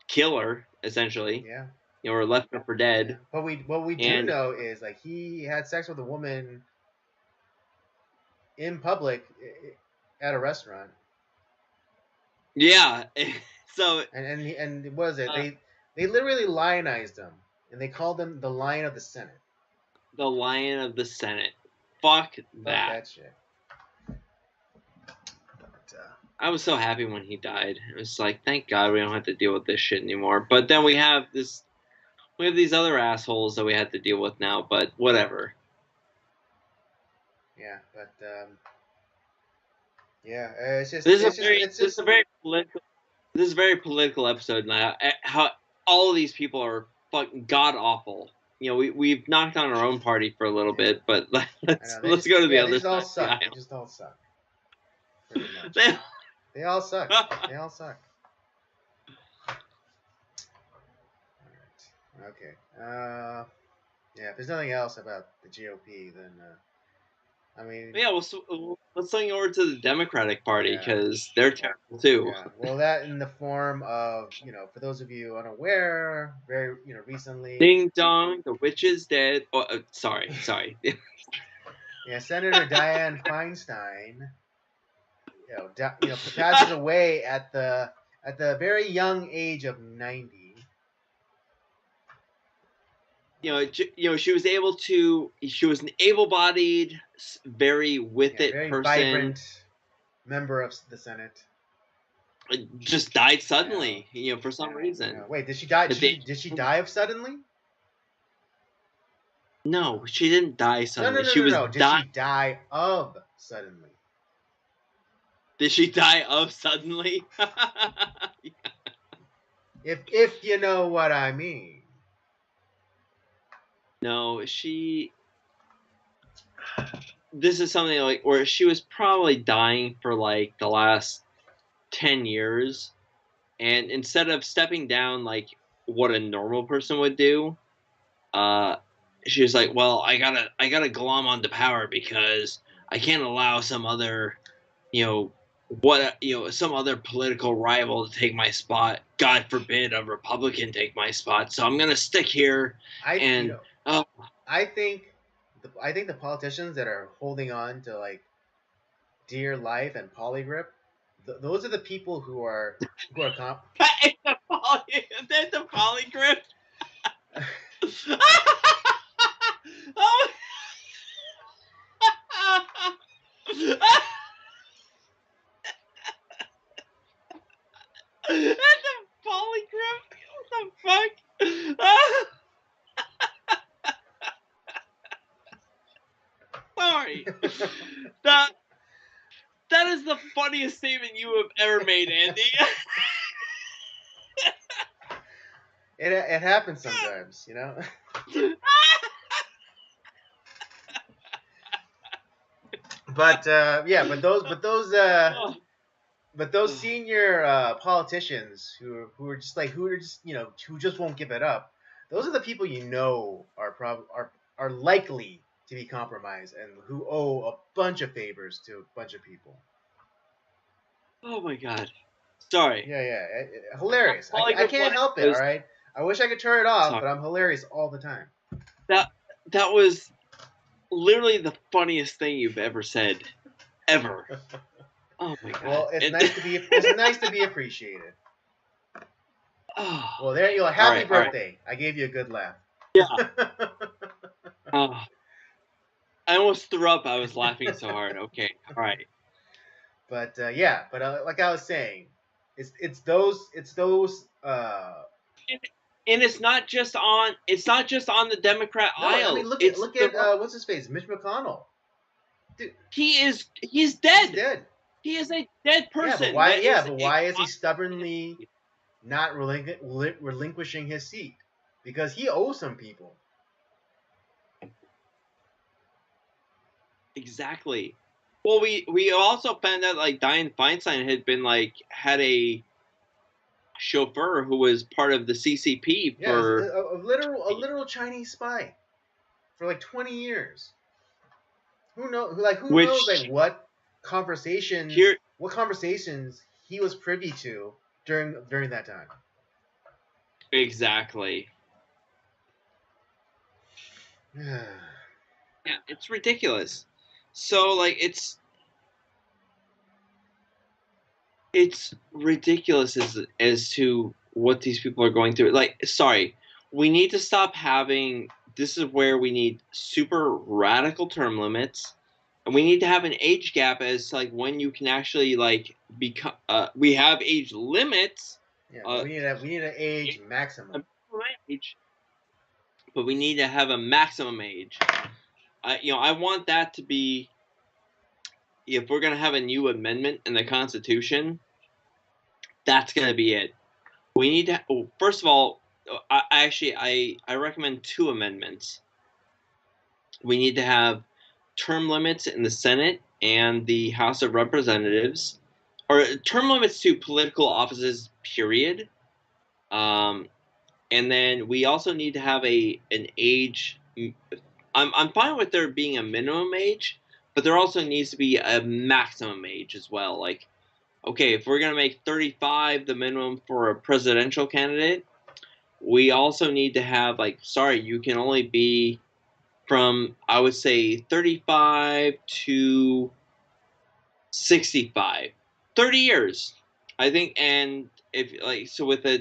kill her essentially. Yeah. Or left her for dead. Yeah. But what we do know is like he had sex with a woman in public at a restaurant. Yeah. So and what is it? They literally lionized him and they called him the Lion of the Senate. The Lion of the Senate. Fuck that shit. I was so happy when he died. It was like, thank God we don't have to deal with this shit anymore. But then we have these other assholes that we have to deal with now. But whatever. Yeah, but it's just this is a very political episode now. How all of these people are fucking god awful. We've knocked on our own party for a little bit, but let's go to the other side. They just all suck. Pretty much. They all suck. They all suck. All right. Okay. Yeah. If there's nothing else about the GOP, then I mean. Yeah. Let's swing over to the Democratic Party because they're terrible too. Yeah. Well, that in the form of for those of you unaware, very recently. Ding dong, the witch is dead. Oh, sorry. Yeah, Senator Dianne Feinstein. Passes away at the very young age of 90. She was an able-bodied, very very person, vibrant member of the Senate. Just died suddenly, for some reason. Wait, did she die? Did she die of suddenly? No, she didn't die No, suddenly. She was no. Did dying. she die of suddenly? Did she die of suddenly? If you know what I mean. No, she. This is something like where she was probably dying for like the last 10 years, and instead of stepping down like what a normal person would do, uh, she was like, "Well, I gotta glom onto power because I can't allow some other, some other political rival to take my spot. God forbid a Republican take my spot. So I'm gonna stick here I you and know oh, I think the politicians that are holding on to like dear life and polygrip, those are the people who are the polygraph. Oh. That's a polygraph. What the fuck? Sorry. That that is the funniest statement you have ever made, Andy. it happens sometimes, you know. But yeah, Oh. but those senior politicians who are just like who are just who just won't give it up. Those are the people are likely to be compromised and who owe a bunch of favors to a bunch of people. Oh my god. Sorry. Hilarious. I Polygraph can't one help it. All was right. I wish I could turn it off, sorry. but I'm hilarious all the time. That that was literally the funniest thing you've ever said. Ever. Oh my god. Well, it's nice to be appreciated. Oh. Well, there you go. All Happy right, all right. birthday. I gave you a good laugh. Yeah. Oh. I almost threw up. I was laughing so hard. Okay. All right. But yeah, but like I was saying, it's those. And it's not just on the Democrat No, I mean aisle. It's look the at what's his face, Mitch McConnell. Dude, he's he's dead. dead. He is a dead Yeah, but person why? that Yeah, is but a why is he stubbornly not relinquishing his seat? Because he owes some people. exactly. Well, we also found out like Dianne Feinstein had a chauffeur who was part of the CCP Yeah, for a literal Chinese spy for like 20 years. Who knows like which here what conversations he was privy to during that time. exactly. Yeah, it's ridiculous. So like it's ridiculous as to what these people are going through. Like, sorry, we need to stop having. This is where we need super radical term limits, and we need to have an age gap as to, like when you can actually like become. We have age limits. Yeah, but we need an age A maximum. age, but we need to have a maximum age. I want that to be if we're gonna have a new amendment in the Constitution. That's gonna be it. We need to. First of all, I recommend two amendments. We need to have term limits in the Senate and the House of Representatives, or term limits to political offices. Period. Um, and then we also need to have an age. I'm fine with there being a minimum age, but there also needs to be a maximum age as well. Like, okay, if we're gonna make 35 the minimum for a presidential candidate, we also need to have like, sorry, you can only be from I would say 35 to 65, 30 years, I think. And if like so with a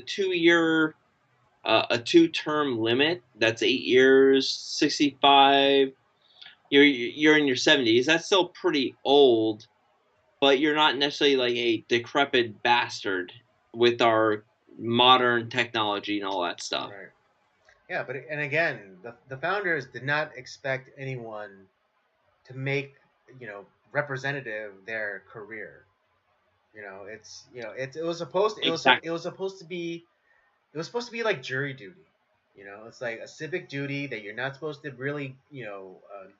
2-term limit, that's 8 years, 65. You're in your 70s. That's still pretty old, but you're not necessarily like a decrepit bastard with our modern technology and all that stuff. Right. Yeah, but and again, the founders did not expect anyone to make representative their career. It was supposed Exactly. it was supposed to be like jury duty. It's like a civic duty that you're not supposed to really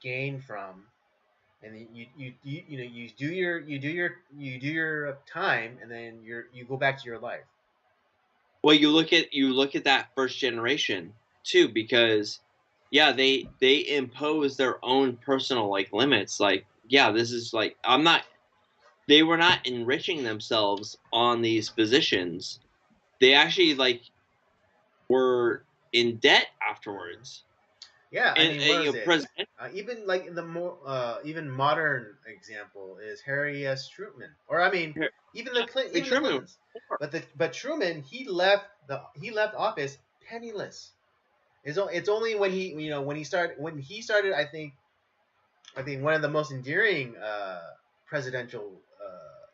gain from, and then you do your time, and then you go back to your life. Well, you look at that first generation too, because yeah, they impose their own personal like limits. Like, yeah, this is like I'm not. They were not enriching themselves on these positions. They actually like were in debt Hmm. afterwards. Yeah, I And, mean, what is it? president Even like in the more even modern example is Harry S. Truman, or I mean, Harry even the Truman. Clintons. But Truman, he left office penniless. It's only when he started, I think one of the most endearing presidential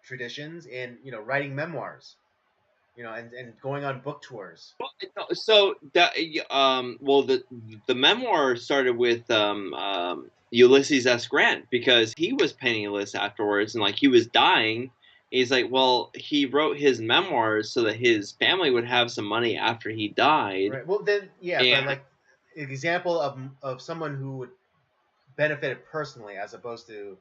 traditions in writing memoirs, and going on book tours. So that well the memoir started with Ulysses S. Grant because he was penniless afterwards and like he was dying. He's like, well, he wrote his memoirs so that his family would have some money after he died. Right. Well, then, yeah, And but like an example of someone who would benefit personally, as opposed to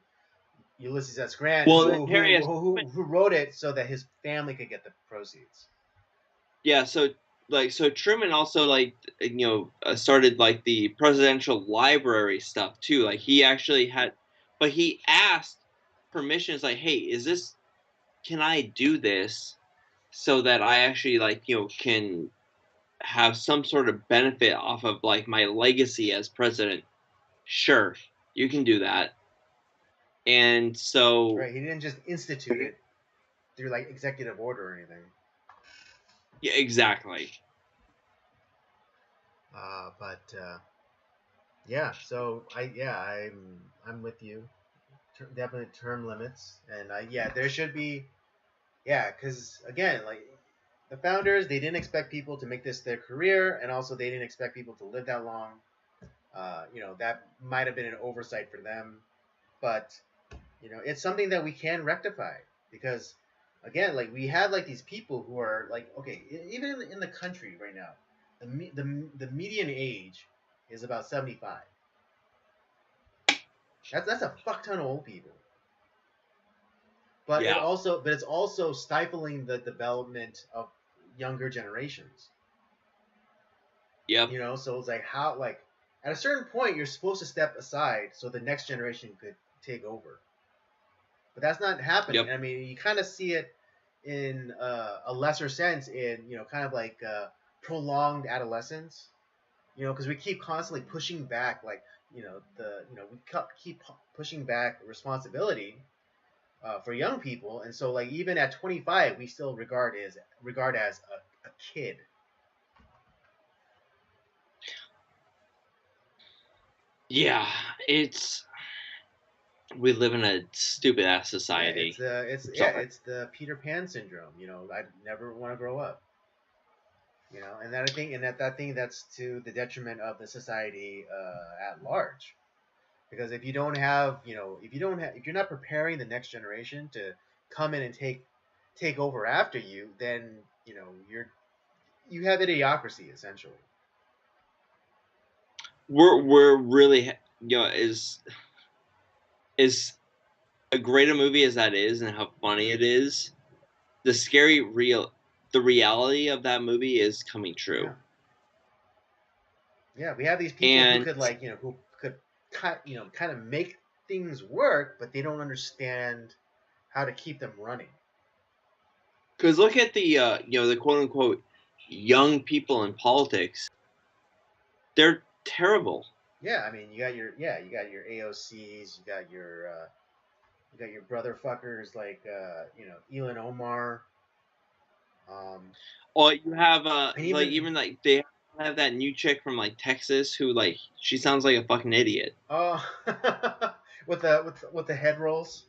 Ulysses S. Grant, well, then Harry S. who wrote it so that his family could get the proceeds. Yeah, so Truman also like started like the presidential library stuff too. Like he actually had, but he asked permissions like, hey, can I do this so that I actually like can have some sort of benefit off of like my legacy as president? Sure, you can do that. And so Right. He didn't just institute it through like executive order or anything. yeah, exactly. But yeah. So I'm with you. Definitely term limits, and yeah, there should be. Yeah, because again, like the founders, they didn't expect people to make this their career, and also they didn't expect people to live that long. That might have been an oversight for them, but it's something that we can rectify because, again, like we have like these people who are like, okay, even in the country right now, the median age is about 75. That's a fuck ton of old people. But Yeah. it's also stifling the development of younger generations. Yep. So it's like how like at a certain point you're supposed to step aside so the next generation could take over, but that's not happening. Yep. I mean, you kind of see it in a lesser sense in kind of like prolonged adolescence. Because we keep constantly pushing back, like we keep pushing back responsibility for young people, and so like even at 25, we still regard as a kid. Yeah. It's we live in a stupid ass Yeah, society. Sorry. it's the Peter Pan syndrome. I never want to grow up. And that I think, and that thing that's to the detriment of the society at large. Because if you don't have, if you're not preparing the next generation to come in and take over after you, then you have idiocracy essentially. We're really is a great a movie as that is and how funny it is. The scary the reality of that movie is coming Yeah, true. yeah. We have these people who And could who could kind of make things work, but they don't understand how to keep them running. because look at the the quote unquote young people in politics. They're terrible. Yeah, I mean, you got your AOCs, you got your brother fuckers like Elon Omar, Or you have and like even even like they have that new chick from like Texas who like she sounds like a fucking idiot. oh with the head rolls.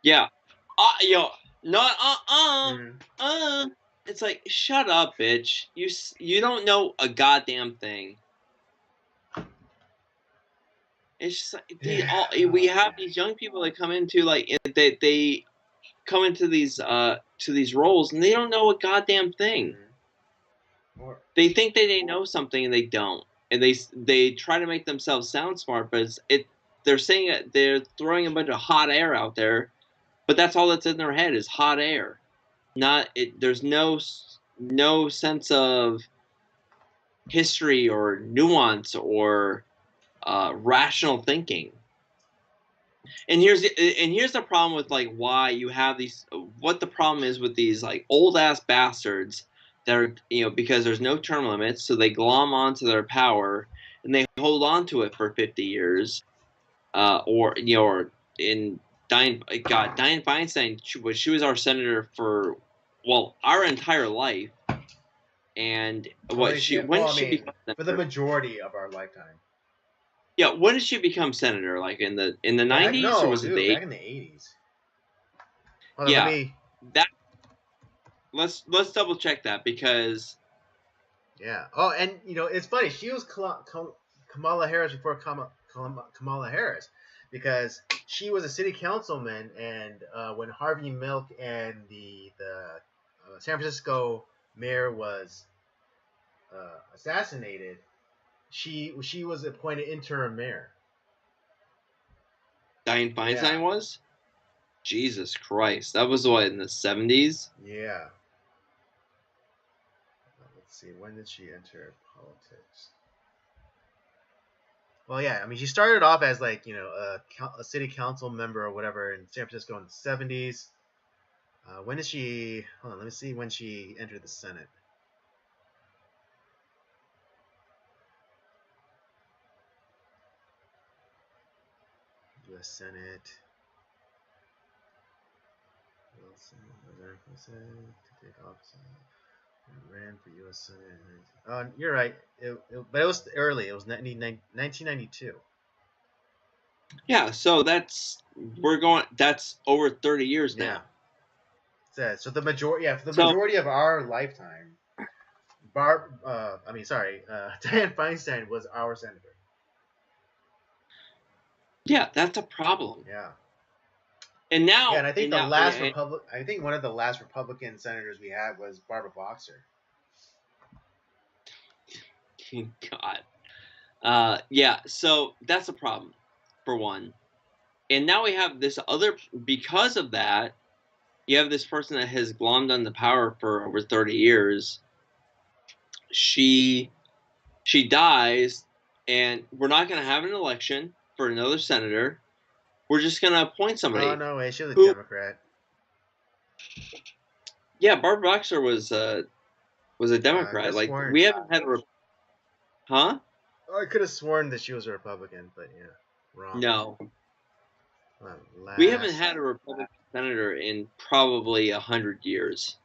Yeah. Yo, not Mm. uh. It's like, shut up, bitch. You don't know a goddamn thing. It's just like, we have these young people that come into like they come into these to these roles and they don't know a goddamn thing. They think that they know something and they don't, and they try to make themselves sound smart, but they're saying that they're throwing a bunch of hot air out there, but that's all that's in their head is hot air. Not it. There's no sense of history or nuance or rational thinking. And here's the problem with like why you have these. What the problem is with these like old ass bastards that are because there's no term limits, so they glom onto their power and they hold on to it for 50 years, or in Dianne Feinstein, she was our senator for our entire life. And when did she become senator? For the majority of our lifetime. Yeah, when did she become senator? Like in the 90s, or was it the 80s? Back in the 80s. Yeah, that. Let's double check that because. Yeah. Oh, and it's funny. She was Kamala Harris before Kamala Harris, because she was a city councilman, and when Harvey Milk and the San Francisco mayor was assassinated, she was appointed interim mayor. Dianne Feinstein was? Jesus Christ. That was what, in the 70s? Yeah. Let's see, when did she enter politics? Well, yeah, I mean, she started off as like a city council member or whatever in San Francisco in the 70s. When did she? Hold on, let me see when she entered the Senate. U.S. Senate. Wilson to take office. Ran for U.S. Senate. You're right. But it was early. It was 1992. Yeah, so that's over 30 years now. Yeah. So the majority, for the majority of our lifetime, Dianne Feinstein was our senator. Yeah, that's a problem. Yeah. And now, I think I think one of the last Republican senators we had was Barbara Boxer. God. Yeah, so that's a problem, for one. And now we have this other, because of that, you have this person that has glommed on the power for over 30 years. She dies, and we're not going to have an election for another senator. We're just going to appoint somebody. Oh, no way. She was a Democrat. Yeah, Barbara Boxer was a Democrat. Like, we haven't had a... Huh? I could have sworn that she was a Republican, but yeah, wrong. No. We haven't had a Republican senator in probably 100 years.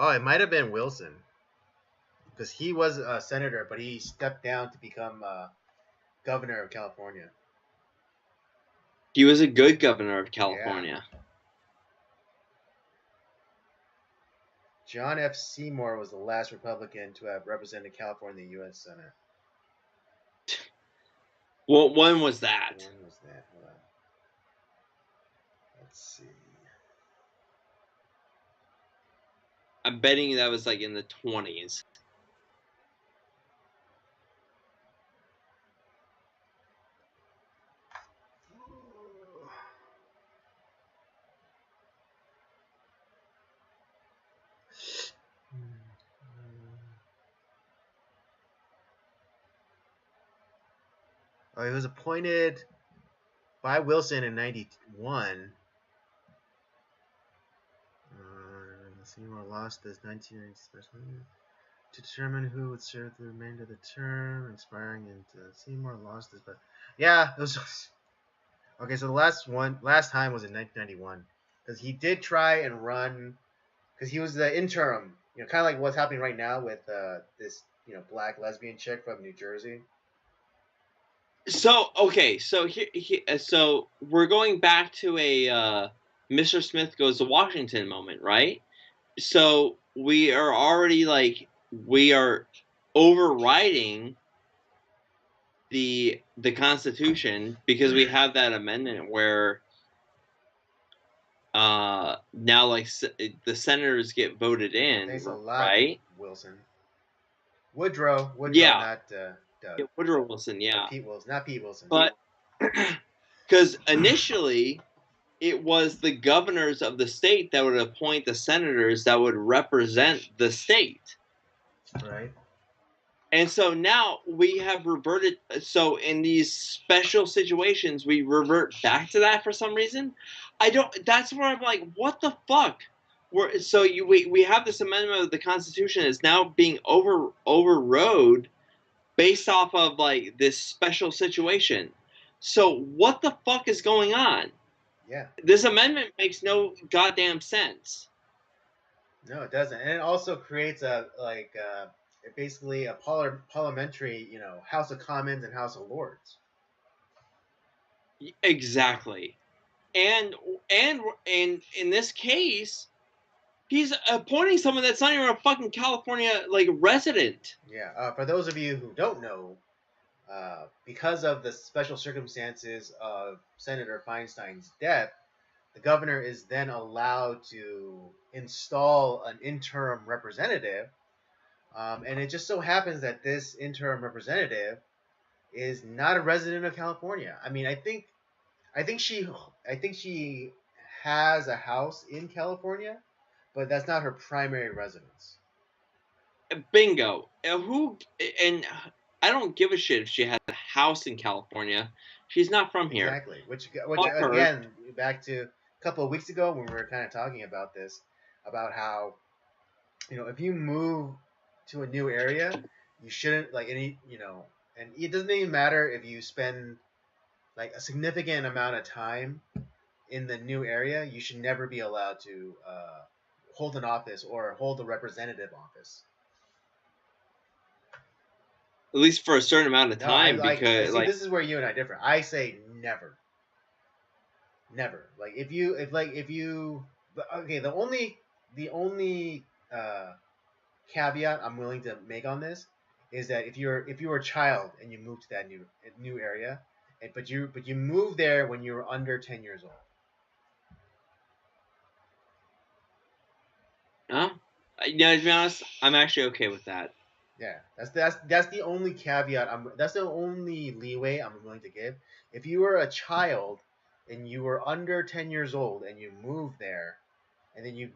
Oh, it might have been Wilson, because he was a senator, but he stepped down to become governor of California. He was a good governor of California. Yeah. John F. Seymour was the last Republican to have represented California in the U.S. Senate. Well, when was that? When was that? Hold on. Let's see. I'm betting that was like in the 20s. Oh, he was appointed by Wilson in 91. Seymour lost this 1990 special to determine who would serve the remainder of the term, expiring into Seymour lost this, but yeah, it was. Okay, so the last time was in 1991, because he did try and run, because he was the interim, kind of like what's happening right now with this, black lesbian chick from New Jersey. So okay, so we're going back to a Mr. Smith goes to Washington moment, right? So we are already we are overriding the Constitution because we have that amendment where now the senators get voted Yeah, in, thanks a lot, right? Wilson. Woodrow, Yeah, not Doug, Woodrow Wilson, or yeah, Pete Wilson, not Pete Wilson. but because initially it was the governors of the state that would appoint the senators that would represent the state. Right. And so now we have reverted. So in these special situations, we revert back to that for some reason. I don't. That's where I'm like, what the fuck? We have this amendment of the Constitution is now being overrode based off of like this special situation. So what the fuck is going on? Yeah. This amendment makes no goddamn sense. No, it doesn't, and it also creates basically a parliamentary, House of Commons and House of Lords. Exactly. And and in this case, he's appointing someone that's not even a fucking California resident. Yeah. For those of you who don't know, because of the special circumstances of Senator Feinstein's death, the governor is then allowed to install an interim representative. And it just so happens that this interim representative is not a resident of California. I mean, I think she, I think she has a house in California, but that's not her primary residence. Bingo. Who and I don't give a shit if she has a house in California. She's not from here. Exactly. Which Fuck her. again, back to a couple of weeks ago when we were kind of talking about this, about how if you move to a new area, you shouldn't and it doesn't even matter if you spend like a significant amount of time in the new area, you should never be allowed to hold an office or hold a representative office. At least for a certain amount of No, I time, like. I because see. This is where you and I differ. I say never, never. Like if you. Okay, the only caveat I'm willing to make on this is that if you were a child and you moved to that new area, but you moved there when you were under 10 years old. huh? To be honest, I'm actually okay with that. Yeah, that's the only caveat. That's the only leeway I'm willing to give. If you were a child and you were under 10 years old and you moved there, and then you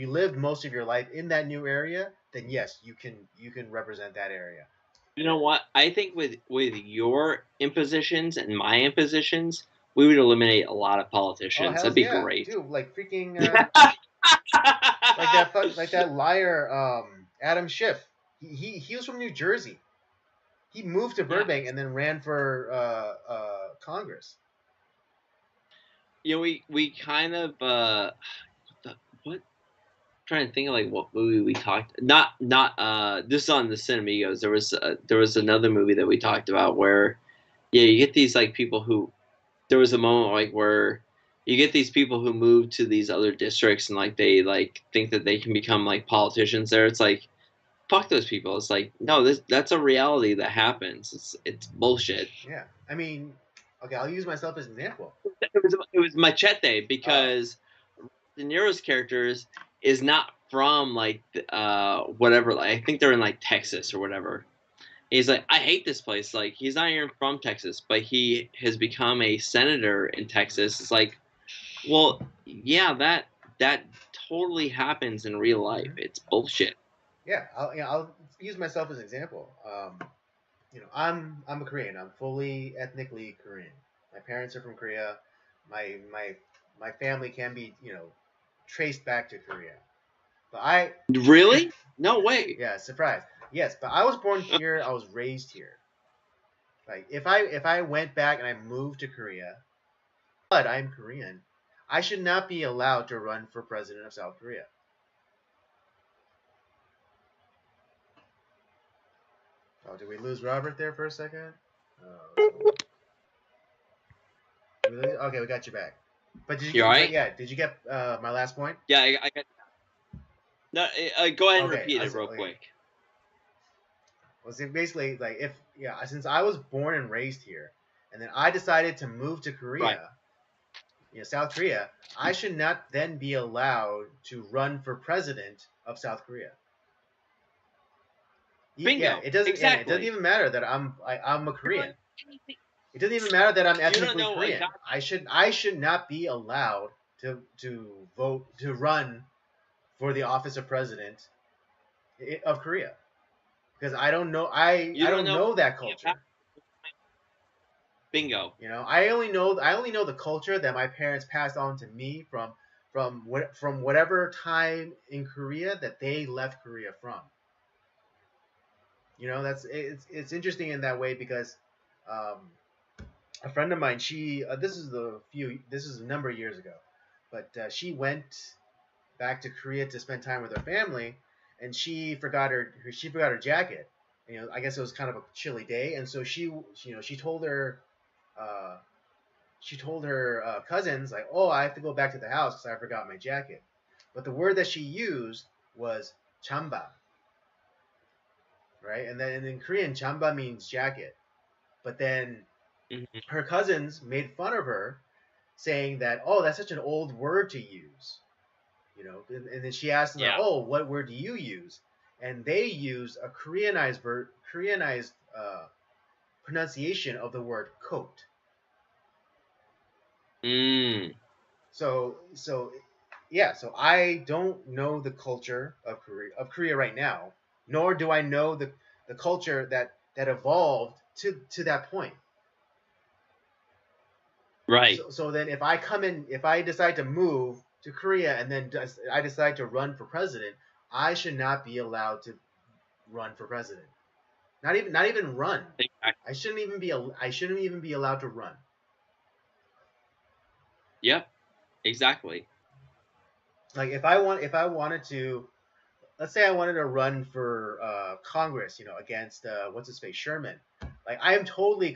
lived most of your life in that new area, then yes, you can represent that area. You know what? I think with your impositions and my impositions, we would eliminate a lot of Oh politicians. That'd hell's be yeah, great. dude! Like freaking like that liar Adam Schiff. He was from New Jersey. He moved to Yeah. Burbank and then ran for Congress. We kind of what trying to think of like what movie we talked not this is on the Cinemigos. There was another movie that we talked about where you get these like people who there was a moment like where you get these people who move to these other districts and like they like think that they can become like politicians there. It's like fuck those people. It's like no, that's a reality that happens. It's bullshit. Yeah, I mean, okay, I'll use myself as an example. It was Machete Oh, because De Niro's characters is not from like whatever. Like, I think they're in like Texas or whatever. He's like, I hate this place. Like he's not even from Texas, but he has become a senator in Texas. It's like, well, yeah, that totally happens in real life. mhm. It's bullshit. Yeah, I'll use myself as an example. I'm a Korean. I'm fully ethnically Korean. My parents are from Korea. My family can be traced back to Korea. But Really? No way. yeah, surprise. Yes, but I was born here. I was raised here. Like if I went back and I moved to Korea, but I'm Korean, I should not be allowed to run for president of South Korea. Oh, did we lose Robert there for a second? Oh, Okay, we got you back. But did you You all right? yeah, did you get my last point? Yeah, I got. No, go ahead and Okay, repeat it real quick. Well, see, basically, like since I was born and raised here, and then I decided to move to Korea, Right. South Korea, I should not then be allowed to run for president of South Korea. Yeah, Bingo. it doesn't, and it doesn't Exactly. even matter that I'm a Korean. It doesn't even matter that I'm You don't ethnically know a Korean. God. I should not be allowed to vote to run for the office of president of Korea because I don't know You I don't don't know. know that culture. Bingo. You know, I only know the culture that my parents passed on to me from whatever time in Korea that they left Korea from. You know, it's interesting in that way because um, a friend of mine, she this is a number of years ago, but she went back to Korea to spend time with her family, and she forgot her jacket. You know, I guess it was kind of a chilly day, and so she told her uh, cousins like, "Oh, I have to go back to the house because I forgot my jacket." But the word that she used was chamba, right? And then in Korean, chamba means jacket. But then Mm-hmm. her cousins made fun of her, saying that, "Oh, that's such an old word to use." You know, and then she asked them, like, Yeah. "Oh, what word do you use?" And they used a Koreanized pronunciation of the word coat. Mm. So yeah, so I don't know the culture of Korea right now, nor do I know the culture that evolved to that point. Right. So then if I decide to move to Korea and then I decide to run for president, I should not be allowed to run for president. Not even run. Exactly. I shouldn't even be allowed to run. Yep. Exactly. Like if I wanted to, let's say I wanted to run for Congress, you know, against what's his face, Sherman. Like I'm totally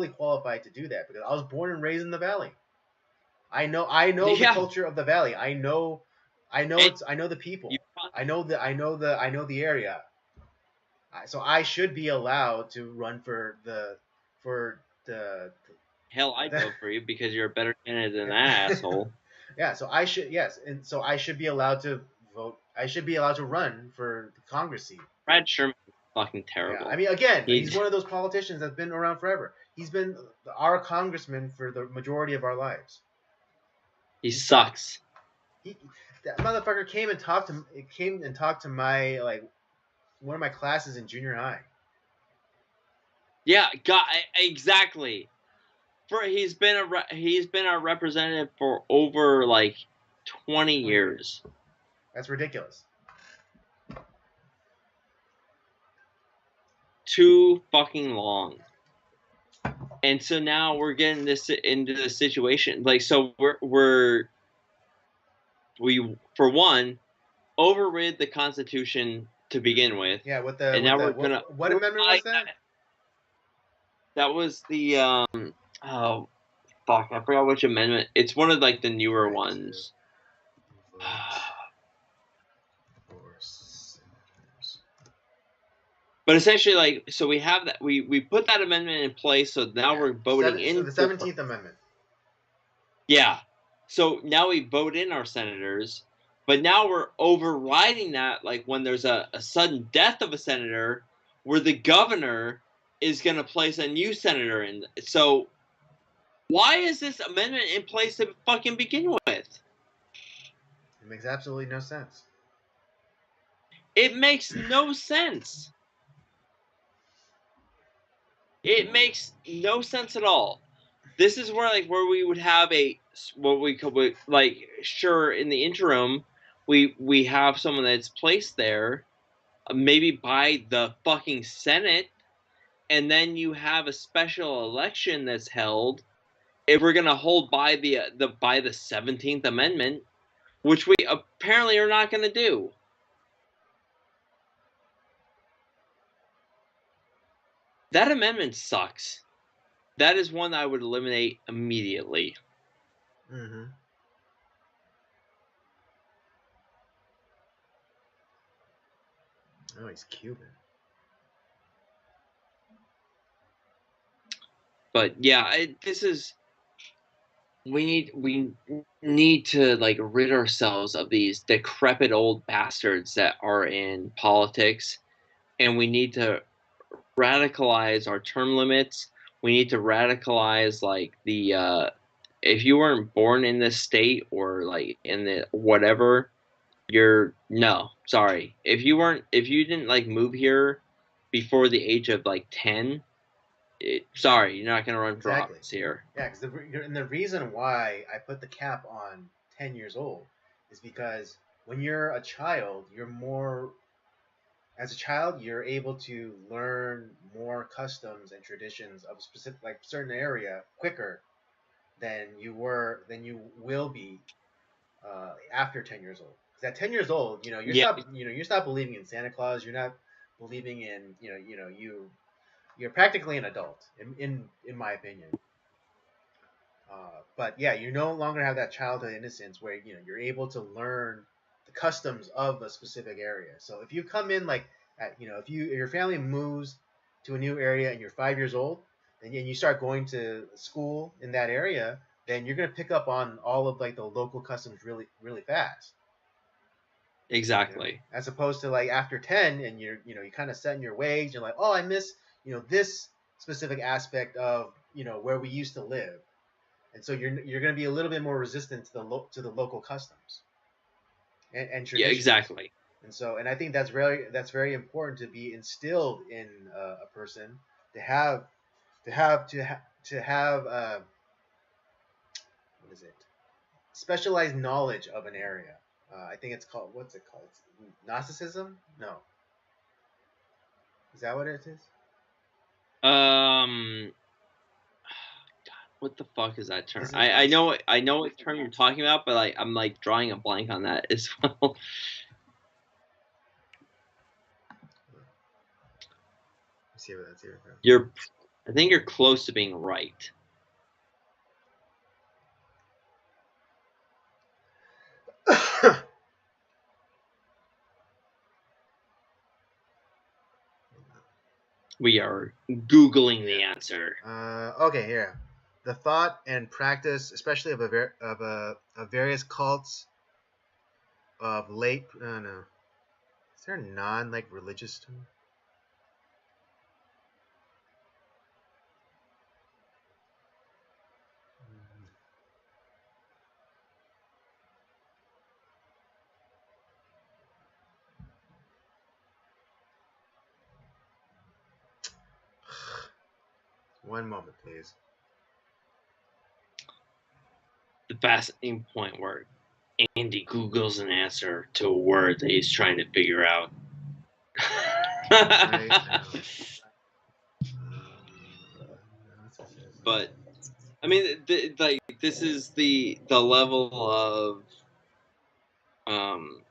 qualified to do that because I was born and raised in the Valley. I know the Yeah. culture of the Valley. And I know the you people. I know the area. So I should be allowed to run for hell, I'd the vote for you because you're a better candidate than that asshole. yeah. So I should yes, and so I should be allowed to vote. I should be allowed to run for the Congress seat. Brad Sherman is fucking Yeah, I terrible. mean, again, he's He one of those politicians that's been around forever. He's been our congressman for the majority of our lives. he He sucked. sucks. He that motherfucker came and talked to my like one of my classes in junior high. Yeah. God. Exactly. He's been our representative for over like 20 years. That's ridiculous. Too fucking long. And so now we're getting this into the situation. Like, so we for one overrid the Constitution to begin with, Yeah, and now we're gonna what amendment was override that? that. That was the oh fuck, I forgot which amendment. It's one of like the newer Right to ones. vote for senators. But essentially, like, so we have that we put that amendment in place. So now Yeah, we're voting so in. the 17th Amendment. Yeah. So now we vote in our senators, but now we're overriding that, like when there's a sudden death of a senator, where the governor is going to place a new senator in. So why is this amendment in place to fucking begin with? It makes absolutely no sense. It makes no sense. It makes no sense at all. This is where we would have what we could like, sure, in the interim we have someone that's placed there, maybe by the fucking Senate, and then you have a special election that's held if we're gonna hold by the 17th Amendment, which we apparently are not gonna do. That amendment sucks. That is one I would eliminate immediately. Mm-hmm. Oh, he's Cuban. But yeah, we need to like rid ourselves of these decrepit old bastards that are in politics, and we need to radicalize our term limits. We need to radicalize like the if you weren't born in this state or like in the whatever, you're no, sorry. If you didn't like move here before the age of like 10, sorry, you're not going to run for Exactly. office here. Yeah, because the reason why I put the cap on 10 years old is because when you're a child, you're more as a child, you're able to learn more customs and traditions of a specific, like certain area quicker than you will be after 10 years old. Because at 10 years old, Yeah, you stop believing in Santa Claus. You're not believing in, you're practically an adult, in my opinion. But yeah, you no longer have that childhood innocence where you're able to learn the customs of a specific area. So if you come in like if your family moves to a new area and you're 5 years old, and you start going to school in that area, then you're gonna pick up on all of like the local customs really fast. exactly. As opposed to like after 10 and you kind of set in your ways. You're like, oh, I miss this specific aspect of where we used to live, and so you're going to be a little bit more resistant to the local customs and Yeah, traditions. exactly. And I think that's very important to be instilled in a person to have to have what is it, specialized knowledge of an area. I think it's called, what's it called? It's Gnosticism? No, is that what it is? Um, what the fuck is that term? Is it? I know what term you're talking about, but like I'm like drawing a blank on that as well. Let's see what that's here. You're, I think you're close to being right. We are googling the Yeah. answer. Okay, here. The thought and practice, especially of various cults of late. No. Is there a non like religious term? One moment, please. The fascinating point where Andy Googles an answer to a word that he's trying to figure out. Right now. But I mean, like this is the level of um.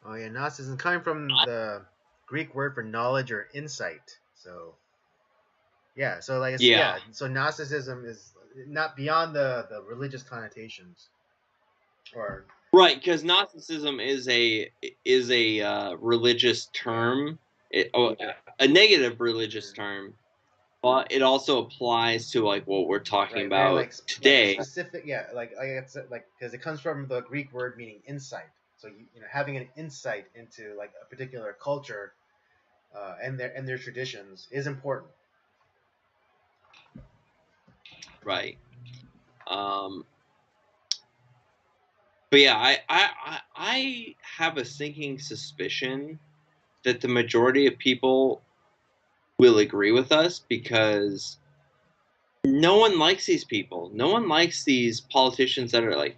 Oh yeah, Gnosticism coming from the Greek word for knowledge or insight. So yeah, so like it's, Yeah, yeah, so Gnosticism is not beyond the religious connotations or right. Because Gnosticism is a religious yeah. term, a negative religious Mhm. term, but it also applies to like what we're talking Right, very about like today. specific, yeah, like it's like because it comes from the Greek word meaning insight. So having an insight into like a particular culture and their traditions is important. Right. Um, but yeah, I have a sinking suspicion that the majority of people will agree with us because no one likes these people. No one likes these politicians that are like,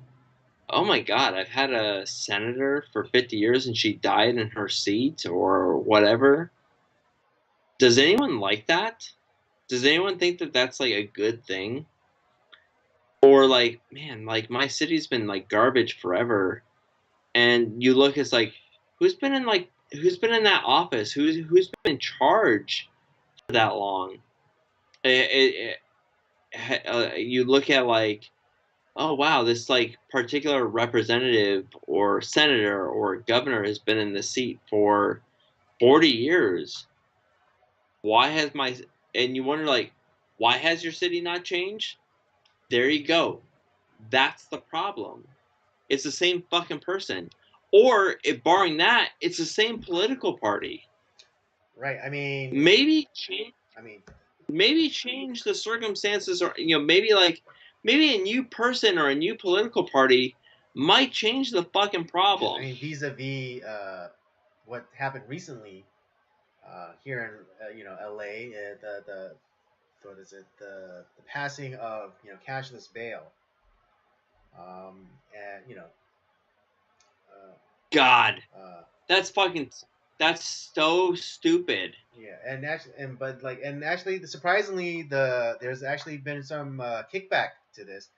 oh my God, I've had a senator for 50 years and she died in her seat or whatever. Does anyone like that? Does anyone think that that's like a good thing? Or like, man, like my city's been like garbage forever. And you look, it's like, who's been in that office? Who's been in charge for that long? You look at like, oh wow, this like particular representative or senator or governor has been in the seat for 40 years. Why has my and you wonder like, why has your city not changed? There you go. That's the problem. It's the same fucking person. Or if barring that, it's the same political party. Right. I mean, Maybe change I mean, maybe change the circumstances, or maybe like maybe a new person or a new political party might change the fucking because I problem. mean, vis-a-vis what happened recently here in L.A. The what is it the passing of cashless bail. And uh, God, uh, that's fucking that's so stupid. yeah, and actually, and surprisingly, there's actually been some kickback to this,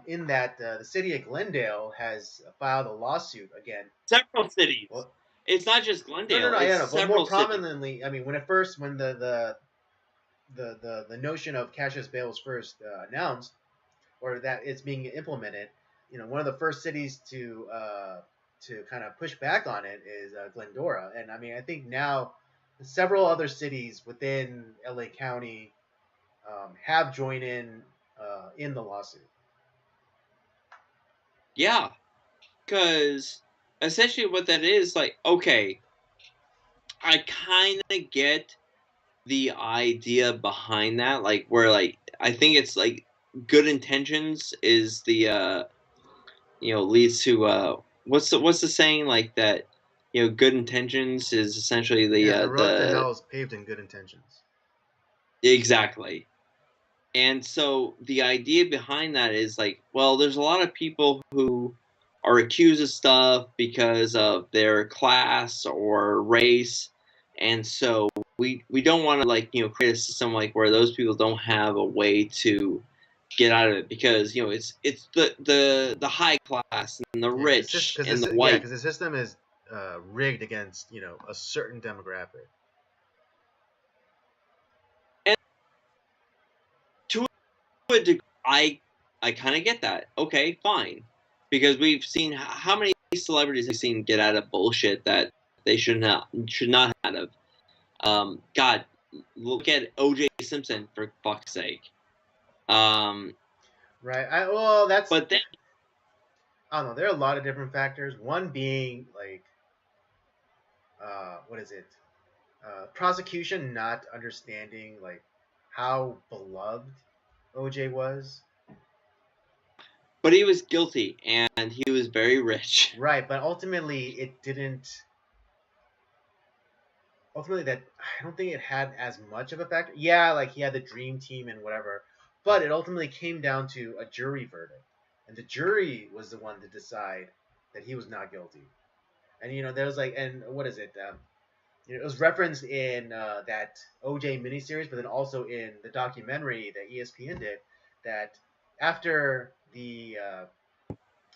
in that the city of Glendale has filed a lawsuit again. Several cities. Well, It's not just no, no, Glendale, no, I it's don't know, but more several cities. prominently, I mean, when the notion of cashless bail was first announced, or that it's being implemented, one of the first cities to kind of push back on it is Glendora, and I mean, I think now several other cities within LA County have joined in the lawsuit. Yeah, because essentially what that is like, okay, I kind of get the idea behind that, like where like I think it's like good intentions is the leads to what's the saying like that, good intentions is essentially Yeah, the road to the hell is paved in good intentions. exactly. And so the idea behind that is like, well, there's a lot of people who are accused of stuff because of their class or race, and so we don't want to like create a system like where those people don't have a way to get out of it, because it's the high class and the Yeah, rich and the white. because the system is rigged against a certain demographic. And to a degree, I kind of get that. Okay, fine, because we've seen how many celebrities have seen get out of bullshit that they should not have. God, look at O.J. Simpson for fuck's sake. Um, Right. Well, that's but then, I don't know. There are a lot of different factors. One being like, what is it? Prosecution not understanding like how beloved OJ was. but he was guilty and he was very rich. Right, but ultimately it didn't. Ultimately, that I don't think it had as much of a factor. Yeah, like he had the dream team and whatever, but it ultimately came down to a jury verdict, and the jury was the one to decide that he was not guilty. And there was like, and what is it? It was referenced in that OJ miniseries, but then also in the documentary that ESPN did. That after the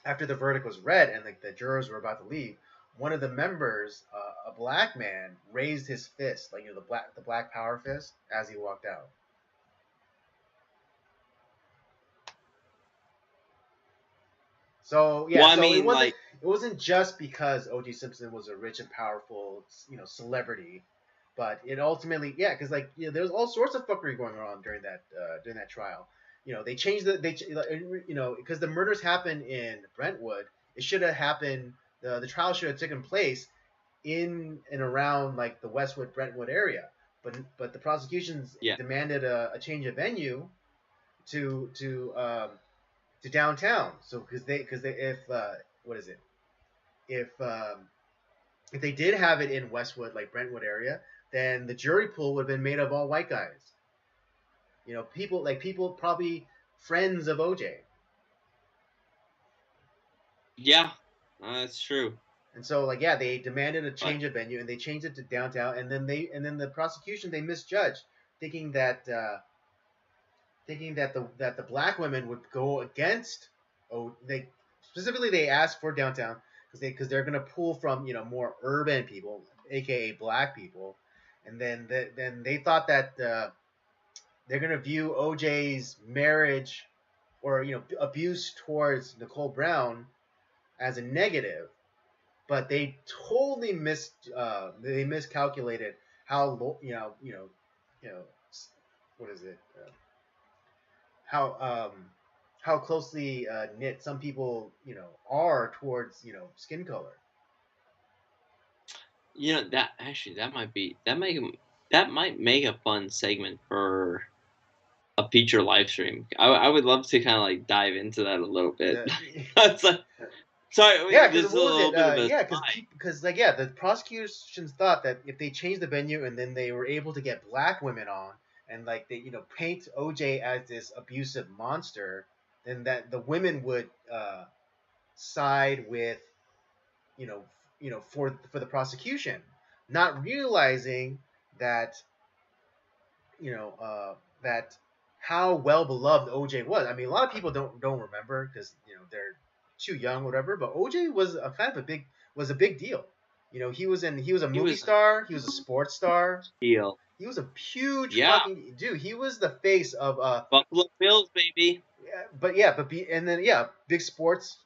verdict was read and like the jurors were about to leave, one of the members, a black man, raised his fist, like the black power fist, as he walked out. So Well, yeah, I so mean, like, it wasn't just because O.J. Simpson was a rich and powerful celebrity, but it ultimately, yeah, because like there was all sorts of fuckery going on during that trial. They changed because the murders happened in Brentwood. It should have happened. The trial should have taken place in and around like the Westwood Brentwood area, but the prosecutions yeah, demanded a change of venue to downtown. So because they if what is it if they did have it in Westwood, like Brentwood area, then the jury pool would have been made of all white guys. People probably friends of OJ. yeah, that's true. And so like yeah, they demanded a But change of venue and they changed it to downtown. And then the prosecution, they misjudged, thinking that the black women would go against. They specifically they asked for downtown because they're gonna pull from more urban people, aka black people, and then they thought that they're gonna view OJ's marriage or abuse towards Nicole Brown as a negative, but they totally they miscalculated how you know what is it how how closely knit some people are towards skin color. That actually that might make a fun segment for a feature live stream. I would love to kind of like dive into that a little bit. The, It's like, sorry, yeah, because this is a what was little it? bit of a Yeah, because the prosecution thought that if they changed the venue and then they were able to get black women on and like they paint OJ as this abusive monster, then that the women would side with you know for the prosecution, not realizing that you know that how well beloved OJ was. I mean, a lot of people don't remember because they're too young, whatever. But OJ was a kind of a big deal. He was a he movie was star. He was a sports star. deal. He was a huge Yeah, fucking dude. He was the face of Buffalo Bills, baby. and then big sports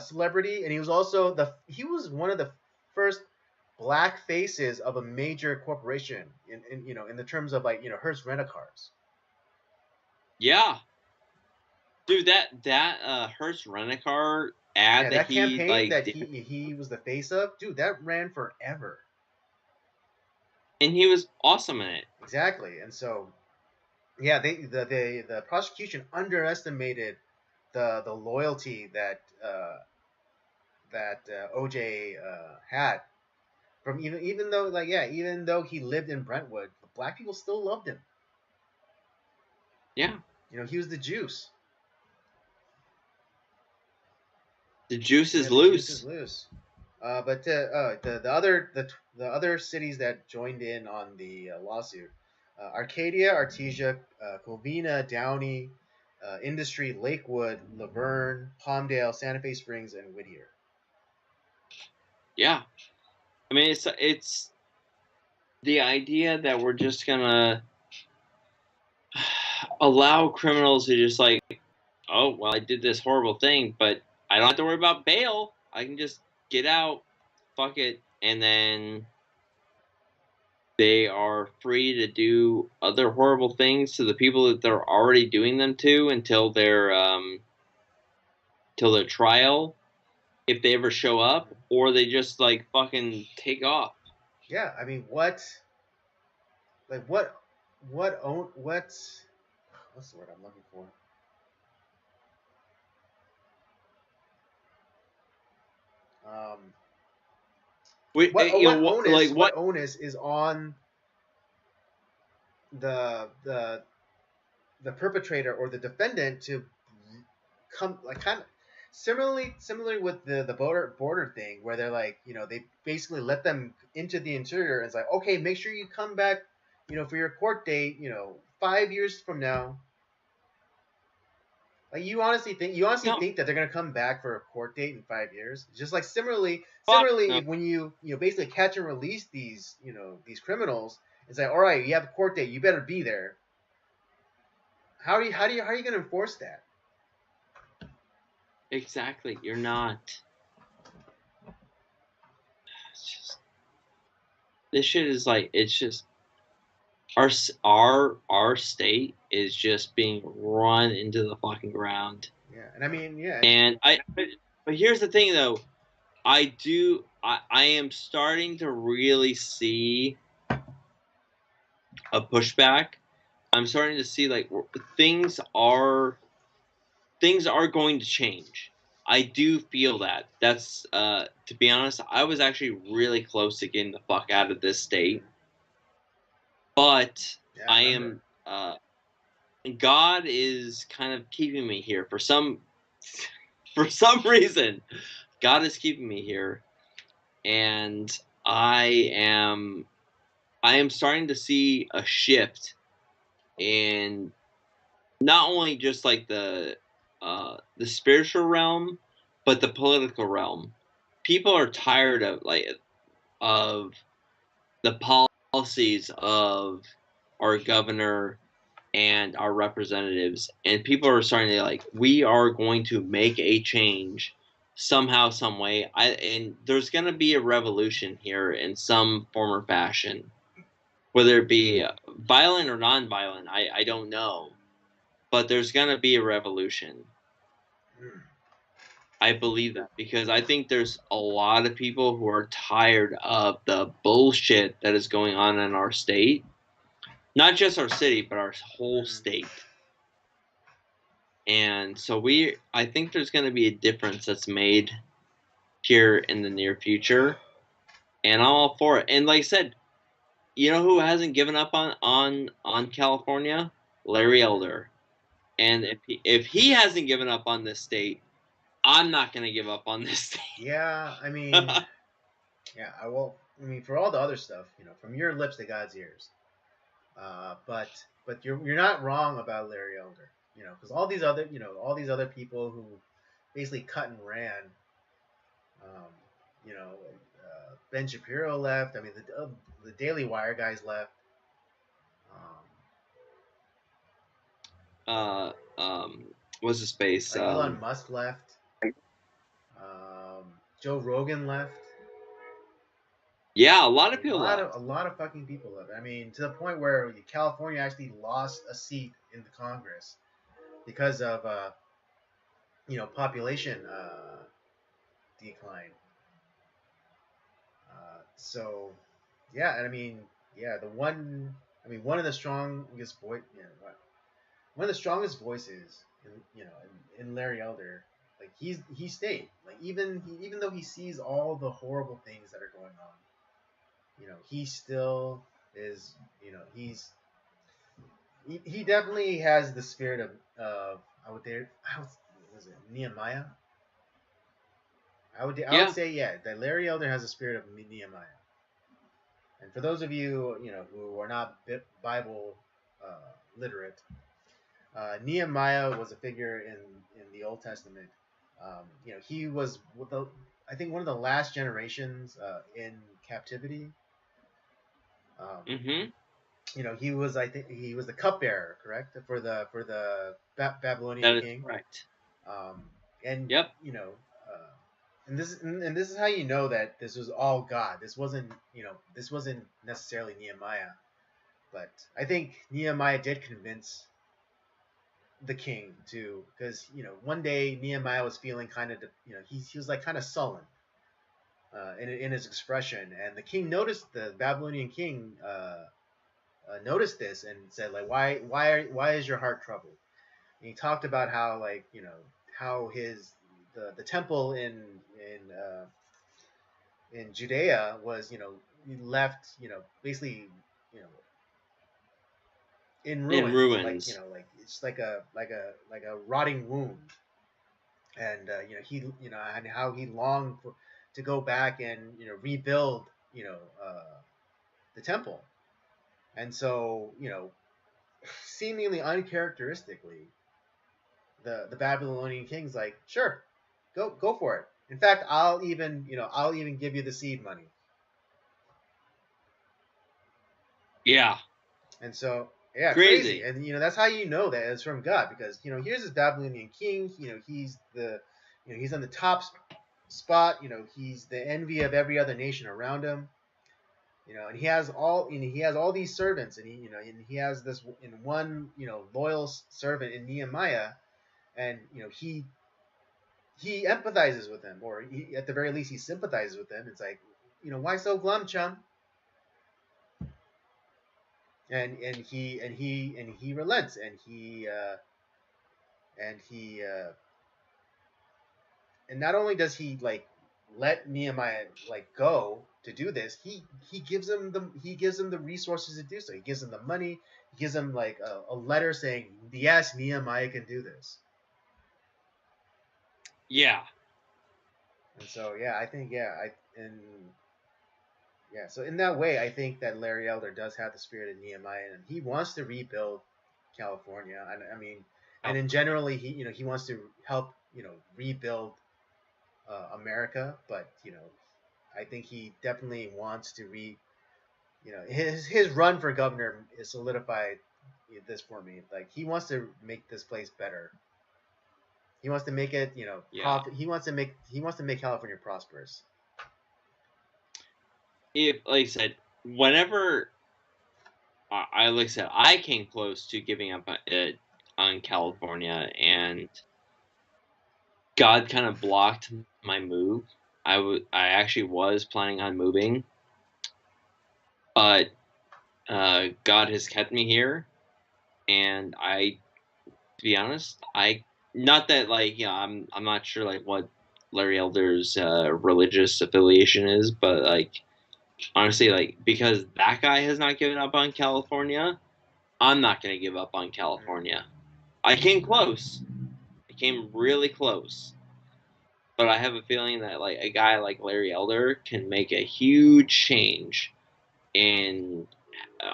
celebrity, and he was also he was one of the first black faces of a major corporation in the terms of like Hertz rent a cars. Yeah, dude, that Hertz Rent-A-Car Yeah, ad that that he campaign like that did, he was the face of, dude, that ran forever. and he was awesome in it. Exactly, and so yeah, the prosecution underestimated the loyalty that OJ had from even though even though he lived in Brentwood, black people still loved him. Yeah, He was the juice. the juice Yeah, is the juice is loose. loose. But the other cities that joined in on the lawsuit: Arcadia, Artesia, Covina, Downey, Industry, Lakewood, Laverne, Palmdale, Santa Fe Springs, and Whittier. Yeah, I mean it's the idea that we're just gonna allow criminals to just like, oh well, I did this horrible thing, but I don't have to worry about bail. I can just get out, fuck it, and then they are free to do other horrible things to the people that they're already doing them to until their trial, if they ever show up, or they just like fucking take off. Yeah, I mean, like what's the word I'm looking for? Um, what What? onus is on the the perpetrator or the defendant to come like kind of similarly with the border thing where they're like they basically let them into the interior and it's like, okay, make sure you come back for your court date 5 years from now. Like you honestly No, think that they're gonna come back for a court date in 5 years? Just like fuck similarly, no. if when you basically catch and release these criminals, it's like, all right, you have a court date, you better be there. How are you gonna enforce that? Exactly, you're not. It's just, this shit is like, it's just our state is just being run into the fucking ground. Yeah, and I mean, yeah, And but here's the thing though, I am starting to really see a pushback. I'm starting to see like things are things are going to change. I do feel that. That's to be honest, I was actually really close to getting the fuck out of this state, but yeah, I I remember. am God is kind of keeping me here for some reason. God is keeping me here, and I am starting to see a shift in not only just like the spiritual realm, but the political realm. People are tired of the policies of our governor and our representatives, and people are starting to like, we are going to make a change somehow, some way. And there's going to be a revolution here in some form or fashion, whether it be violent or non-violent. I don't know, but there's going to be a revolution. I believe that because I think there's a lot of people who are tired of the bullshit that is going on in our state, not just our city, but our whole state. And so I think there's going to be a difference that's made here in the near future, and I'm all for it. And like I said, you know who hasn't given up on California? Larry Elder. And if he hasn't given up on this state, I'm not going to give up on this state. Yeah, I mean, yeah, I mean, for all the other stuff, from your lips to God's ears. But you're not wrong about Larry Elder, because all these other people who basically cut and ran. Um, Ben Shapiro left. I mean, the Daily Wire guys left. Um, uh, what's the space? Elon Musk left. Joe Rogan left. Yeah, a lot of people left. A lot of fucking people left. I mean, to the point where California actually lost a seat in the Congress because of population decline. So yeah, and I mean, yeah, one of the strongest one of the strongest voices in Larry Elder, like he stayed, like even though he sees all the horrible things that are going on, he still is, he definitely has the spirit of I would dare was it Nehemiah? I would say, yeah, that Larry Elder has the spirit of Nehemiah. And for those of you who are not Bible literate, Nehemiah was a figure in the Old Testament. He was I think one of the last generations in captivity. Mm-hmm. He was, I think he was the cupbearer, correct, for the Babylonian That is king. correct. Um, and Yep. and this is how you know that this was all God. This wasn't necessarily Nehemiah, but I think Nehemiah did convince the king to, because one day Nehemiah was feeling kind of, he was like kind of sullen in his expression, and the king noticed, the Babylonian king noticed this and said, like, why is your heart troubled? And he talked about how, like, how the temple in Judea was, left, basically, you know in In ruins, like, ruins. like it's like a rotting wound. And and how he longed to go back and rebuild, the temple. And so, seemingly uncharacteristically, the Babylonian king's like, sure, go for it. In fact, I'll even give you the seed money. Yeah. And so, yeah, Crazy. And that's how you know that it's from God, because here's this Babylonian king. He's on the top spot. He's the envy of every other nation around him. And he has all these servants, and he has this in one loyal servant in Nehemiah, and he empathizes with him, or at the very least he sympathizes with him. It's like, why so glum, chum? And he relents, and and not only does he, like, let Nehemiah, like, go to do this, he gives him the resources to do so. He gives him the money. He gives him, like, a letter saying, yes, Nehemiah can do this. Yeah. And so, yeah, I think, so in that way, I think that Larry Elder does have the spirit of Nehemiah, and he wants to rebuild California. And I mean, and in generally, he wants to help rebuild America. But I think he definitely wants to his run for governor is solidified. this for me. Like he wants to make this place better. He wants to make it, Yeah. he wants to make California prosperous. If like I said, whenever like I said, I came close to giving up on California, and God kind of blocked my move. I actually was planning on moving, but God has kept me here, and to be honest, not that like I'm not sure like what Larry Elder's religious affiliation is, but like honestly, like because that guy has not given up on California, I'm not gonna give up on California. I came close. I came really close. But I have a feeling that like a guy like Larry Elder can make a huge change in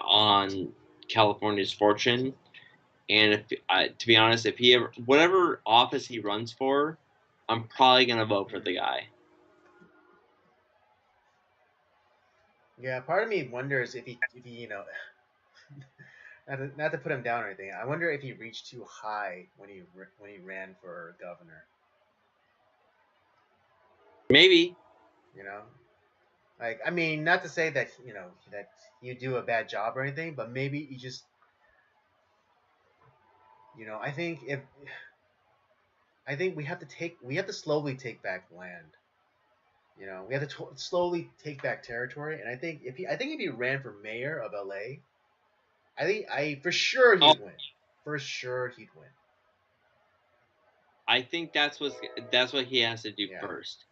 on California's fortune. And to be honest, if he ever whatever office he runs for, I'm probably gonna vote for the guy. Yeah, part of me wonders if he not to put him down or anything. I wonder if he reached too high when he ran for governor. Maybe. You know, like I mean, not to say that that you do a bad job or anything, but maybe you just I think if I think we have to slowly take back land. We have to slowly take back territory, and I think if he ran for mayor of LA, I for sure Oh, he'd win. For sure he'd win. I think that's what he has to do Yeah. first.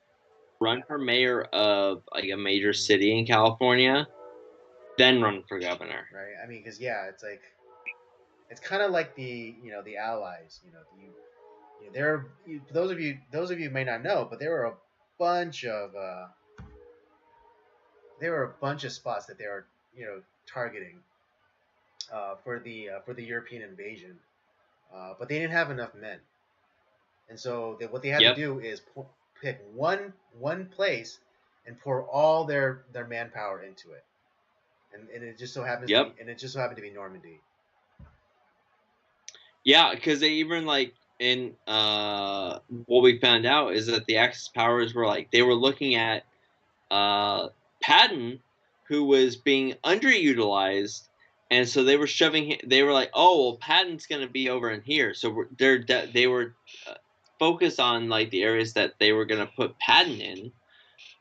Run for mayor of like a major city in California, then run for governor. Right. I mean, because yeah, it's kind of like the Allies. There. Those of you may not know, but bunch of there were a bunch of spots that they were targeting for the European invasion, but they didn't have enough men, and so what they had to Yep. do is pick one place and pour all their manpower into it, and it just so happens to Yep. be and it just so happened to be Normandy. Yeah, because they even like in what we found out is that the Axis powers were like they were looking at Patton, who was being underutilized, and so they were shoving. They were like, "Oh, well, Patton's going to be over in here." So they were focused on like the areas that they were going to put Patton in,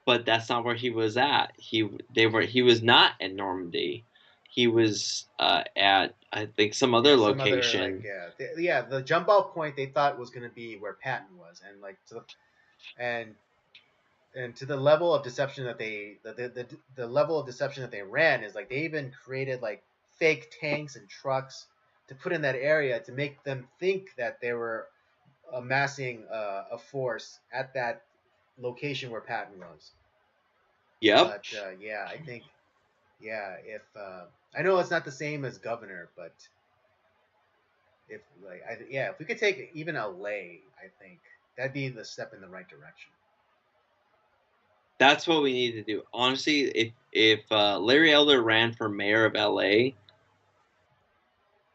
but that's not where he was at. He was not at Normandy. He was at I think some other Yeah, some other like location. the jump off point they thought was going to be where Patton was, and like and to the level of deception that the level of deception that they ran is like they even created like fake tanks and trucks to put in that area to make them think that they were amassing a force at that location where Patton was. Yep, But yeah, I think if I know it's not the same as governor, but if if we could take even LA, I think that'd be the step in the right direction. that's what we need to do. Honestly, if Larry Elder ran for mayor of LA,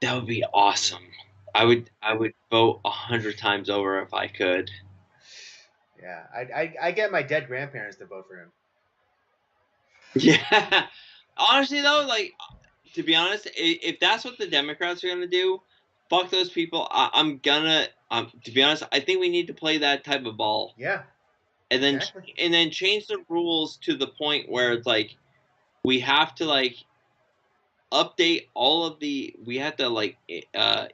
that would be awesome. I would vote 100 times over if I could. Yeah, I get my dead grandparents to vote for him. Yeah. Honestly though, like to be honest, if that's what the Democrats are gonna do, fuck those people. I'm gonna to be honest, I think we need to play that type of ball, Yeah, and then exactly. change the rules to the point where it's like we have to like update all of the we have to like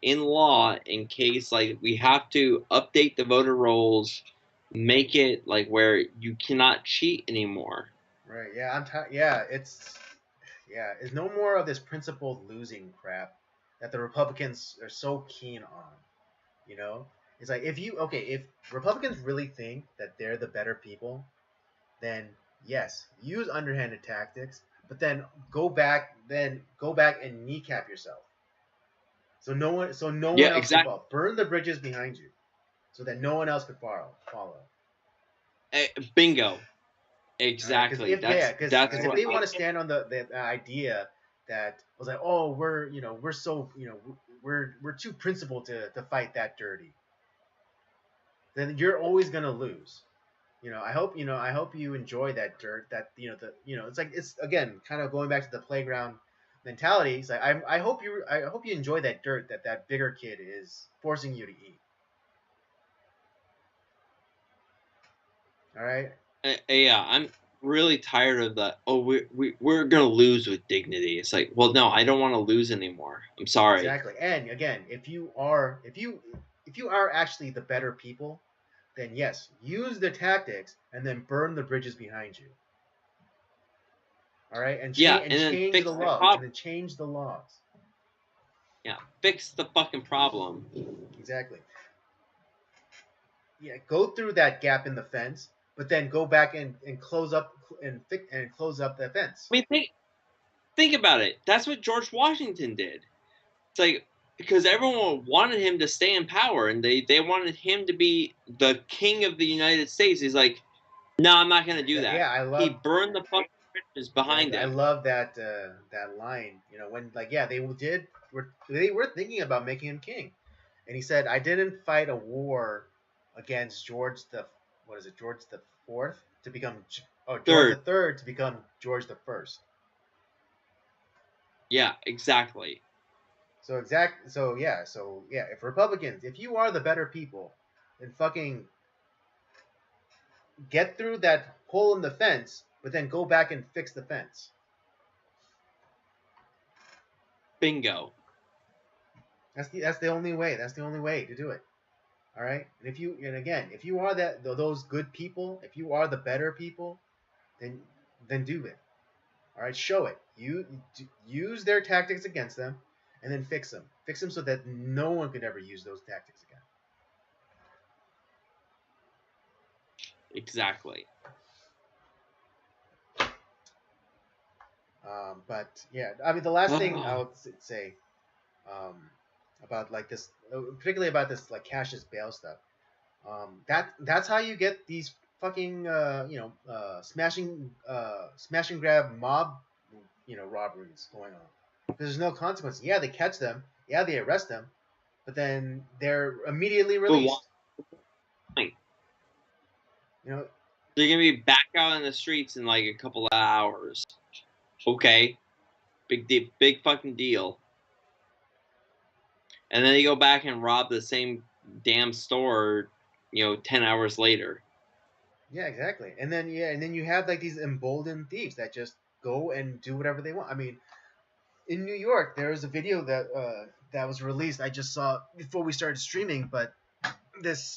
in law in case like we have to update the voter rolls, make it like where you cannot cheat anymore. Right. Yeah, I'm tired. Yeah, it's no more of this principled losing crap that the Republicans are so keen on. You know, it's like if Republicans really think that they're the better people, then yes, use underhanded tactics, but then go back and kneecap yourself. So no Yeah, one else can exactly. follow. Burn the bridges behind you, so that no one else could follow. Bingo. Right? Because Exactly. That's if what they want to stand on the idea that was like, oh, we're so we're too principled to fight that dirty, then you're always gonna lose. I hope you enjoy that dirt. That it's like it's again kind of going back to the playground mentality. It's like I hope you enjoy that dirt that bigger kid is forcing you to eat. All right. Yeah, I'm really tired of that. Oh, we're gonna lose with dignity. It's like, well, no, I don't want to lose anymore. I'm sorry. Exactly. And again, if you are actually the better people, then yes, use the tactics and then burn the bridges behind you. All right, and Yeah, change and and then change the fix the laws, and problem. then change the laws. Yeah, fix the fucking problem. Exactly. Yeah, go through that gap in the fence, but then go back and close up and close up the fence. I mean, think about it. That's what George Washington did. It's like because everyone wanted him to stay in power, and they wanted him to be the king of the United States. He's like, no, I'm not gonna do that. Yeah, I He love burned the fucking bridges behind exactly. I him. love that line. When like yeah, they were thinking about making him king, and he said, "I didn't fight a war against George the Fourth to become George the Third, Third to become George the First." yeah, exactly. So if Republicans, if you are the better people, then fucking get through that hole in the fence, but then go back and fix the fence. Bingo. That's the only way. That's the only way to do it. All right. If you are those good people, if you are the better people, then do it. All right. Show it. Use their tactics against them, and then fix them. Fix them so that no one could ever use those tactics again. Exactly. But yeah, I mean, the last thing I would say um, about like this, particularly about this like Cassius bail stuff. That's how you get these fucking smash and grab mob robberies going on. There's no consequence. Yeah, they catch them. Yeah, they arrest them, but then they're immediately But why? released. You know, They're gonna be back out in the streets in like a couple of hours. Okay, big fucking deal. And then they go back and rob the same damn store, 10 hours later. yeah, exactly. And then you have like these emboldened thieves that just go and do whatever they want. I mean, in New York, there was a video that was released. I just saw before we started streaming, but this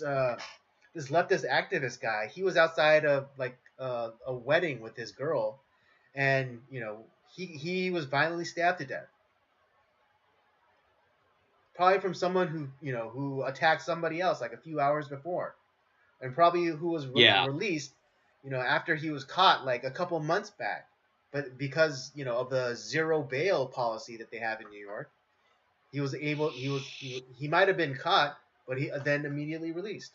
this leftist activist guy, he was outside of like a wedding with his girl, and he was violently stabbed to death, probably from someone who attacked somebody else like a few hours before, and probably who was Yeah, released, after he was caught like a couple months back, but because of the zero bail policy that they have in New York, he might have been caught, but he then immediately released.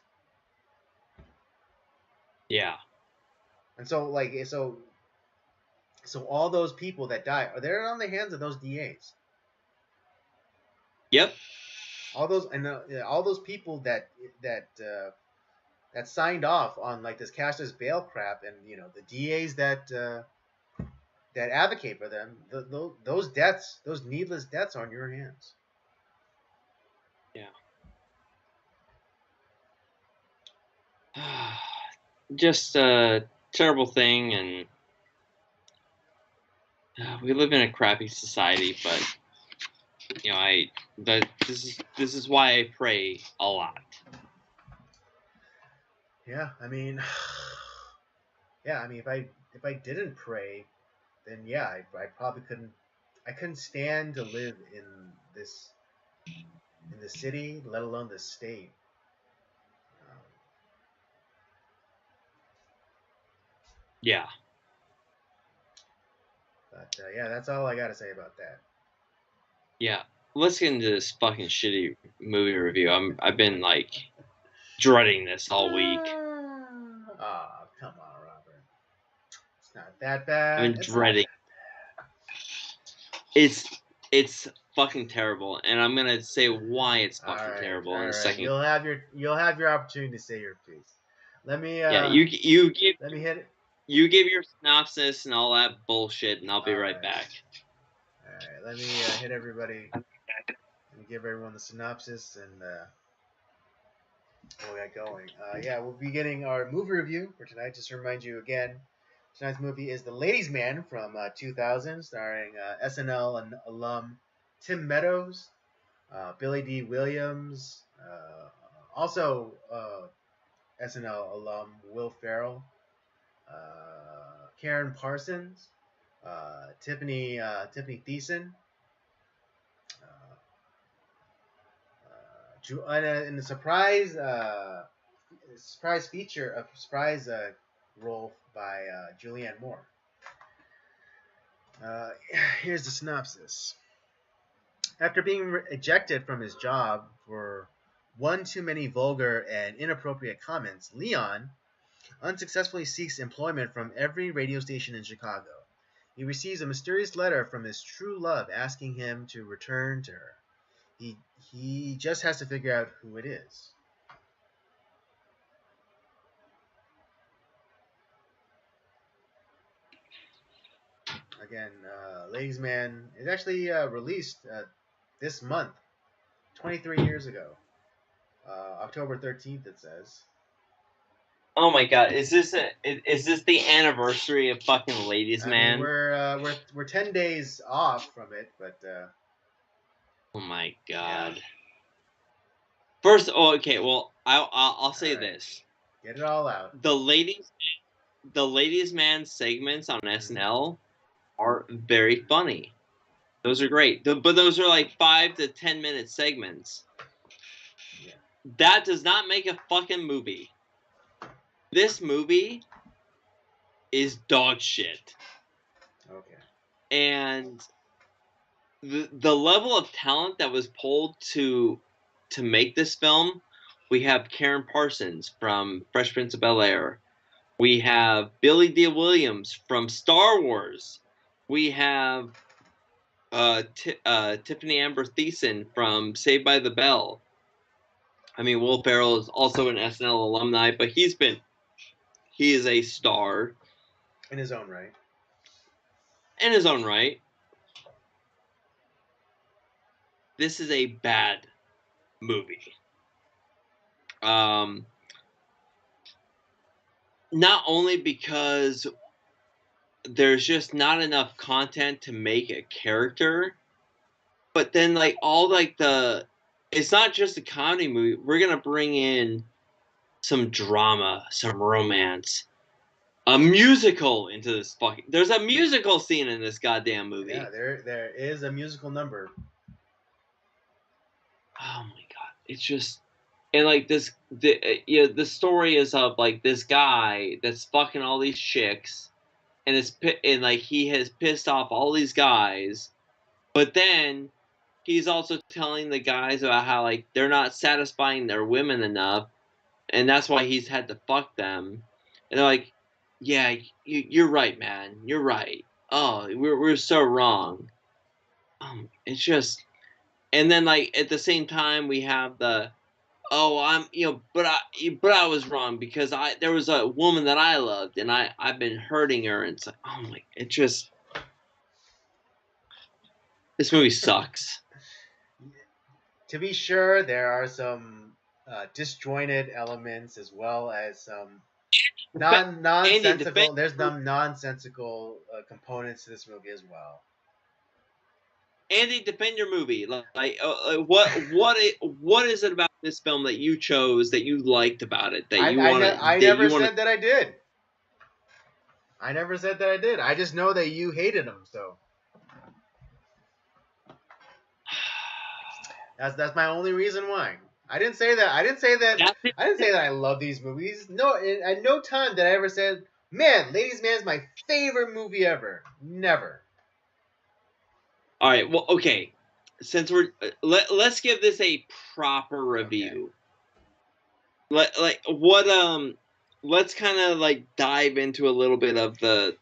yeah, And so all those people that die they're on the hands of those DAs. yep, All those people that signed off on like this cashless bail crap, and the DAs that advocate for them, those needless deaths are on your hands. yeah. Just a terrible thing, and we live in a crappy society. But this is why I pray a lot. Yeah, I mean, if I didn't pray, then yeah, I probably couldn't stand to live this in the city, let alone the state. Um, Yeah, but yeah, that's all I got to say about that. yeah. Let's get into this fucking shitty movie review. I've been like dreading this all week. Ah, come on, Robert. It's not that I've bad. been It's not dreading. that. It's fucking terrible, and I'm gonna say why it's fucking terrible in a second. You'll have your opportunity to say your piece. Let me Yeah, you give let me hit it. you give your synopsis and all that bullshit, and I'll be right back. All right, let me hit everybody. Let me give everyone the synopsis and what we got going. Yeah, we'll be getting our movie review for tonight. Just to remind you again, tonight's movie is The Ladies' Man from 2000, starring SNL alum Tim Meadows, Billy D. Williams, also SNL alum Will Ferrell, Karen Parsons, Tiffany Thiessen, and a surprise feature, a surprise role by Julianne Moore. Here's the synopsis. After being ejected from his job for one too many vulgar and inappropriate comments, Leon unsuccessfully seeks employment from every radio station in Chicago. He receives a mysterious letter from his true love asking him to return to her. He just has to figure out who it is. Again, Ladies' Man is actually released this month, 23 years ago. October 13th, it says. Oh my god, is this the anniversary of fucking Ladies' Man? I mean, we're 10 days off from it, but oh my god. Yeah. First, okay, well, I'll say this. Get it all out. The Ladies' Man segments on SNL are very funny. Those are great. But those are like 5 to 10 minute segments. Yeah. That does not make a fucking movie. This movie is dog shit. Okay. And the level of talent that was pulled to make this film, we have Karen Parsons from Fresh Prince of Bel-Air. We have Billy D. Williams from Star Wars. We have Tiffany Amber Thiessen from Saved by the Bell. I mean, Will Ferrell is also an SNL alumni, but he is a star. In his own right. This is a bad movie. Not only because there's just not enough content to make a character, but then like all like it's not just a comedy movie. We're gonna bring in some drama, some romance, a musical into this fucking. There's a musical scene in this goddamn movie. Yeah, there is a musical number. Oh my god, it's just. And like the story is of like this guy that's fucking all these chicks, and like he has pissed off all these guys, but then he's also telling the guys about how like they're not satisfying their women enough, and that's why he's had to fuck them. And they're like, "Yeah, you're right, man. You're right. Oh, we're so wrong." It's just, and then like at the same time we have the. Oh, but I was wrong because there was a woman that I loved and I've been hurting her, and it's like, oh my, it just, this movie sucks. To be sure, there are some disjointed elements as well as some nonsensical. There's some nonsensical components to this movie as well. Andy, defend your movie. What is it about this film that you chose, that you liked about it, that you want to? I never said that I did. I never said that I did. I just know that you hated him, so that's my only reason why. I didn't say that. I didn't say that I love these movies. No, at no time did I ever say, "Man, Ladies' Man is my favorite movie ever." Never. All right. Well, okay. Since let's give this a proper review. Okay. Let's kind of like dive into a little bit of the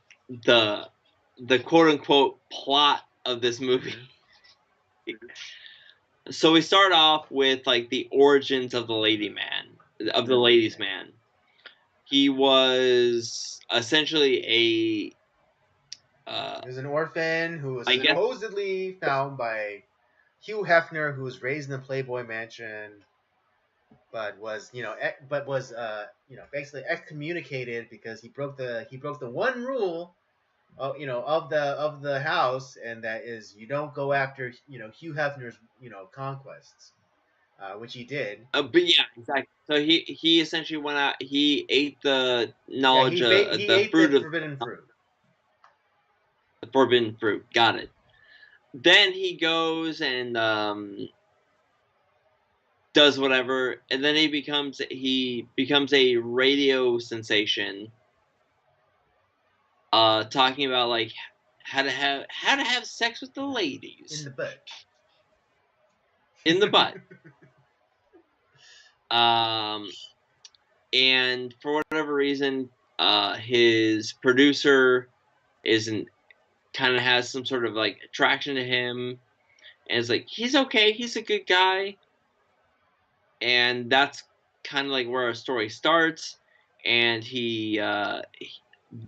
quote unquote plot of this movie. So we start off with like the origins of the ladies' man. He was essentially He was an orphan who was supposedly found by Hugh Hefner, who was raised in the Playboy Mansion, but was basically excommunicated because he broke the one rule of the house, and that is you don't go after Hugh Hefner's conquests, which he did. But yeah, exactly. So he essentially went out. He ate the knowledge he the ate fruit the of forbidden fruit. The forbidden fruit. Got it. Then he goes and does whatever, and then he becomes a radio sensation, talking about like how to have sex with the ladies In the butt. in the butt. And for whatever reason, his producer kind of has some sort of like attraction to him, and it's like he's okay, he's a good guy, and that's kind of like where our story starts. And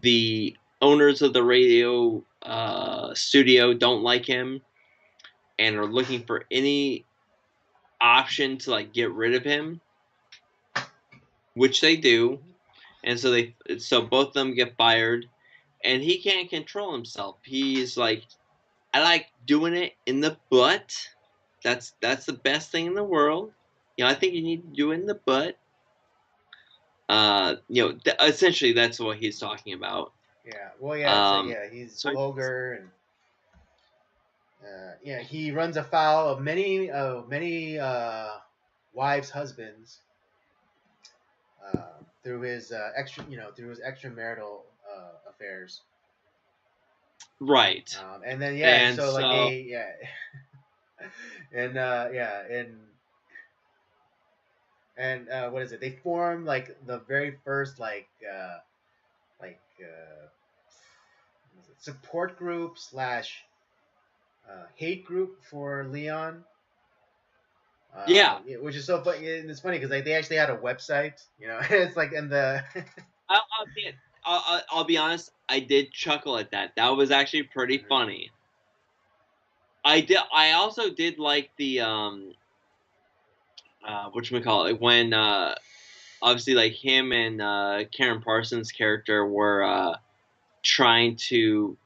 the owners of the radio studio don't like him and are looking for any option to like get rid of him, which they do. And so both of them get fired, and he can't control himself. He's like, I like doing it in the butt. That's the best thing in the world. I think you need to do it in the butt. Essentially that's what he's talking about. Yeah. Well, yeah. He's vulgar, and he runs afoul of many wives' husbands through his extramarital affairs. Right. And then and what is it? They form like the very first support group / hate group for Leon. Which is so funny. It's funny because they actually had a website. It's like in the. I'll be honest. I did chuckle at that. That was actually pretty funny. I also did like the whatchamacallit, when obviously like him and Karen Parsons' character were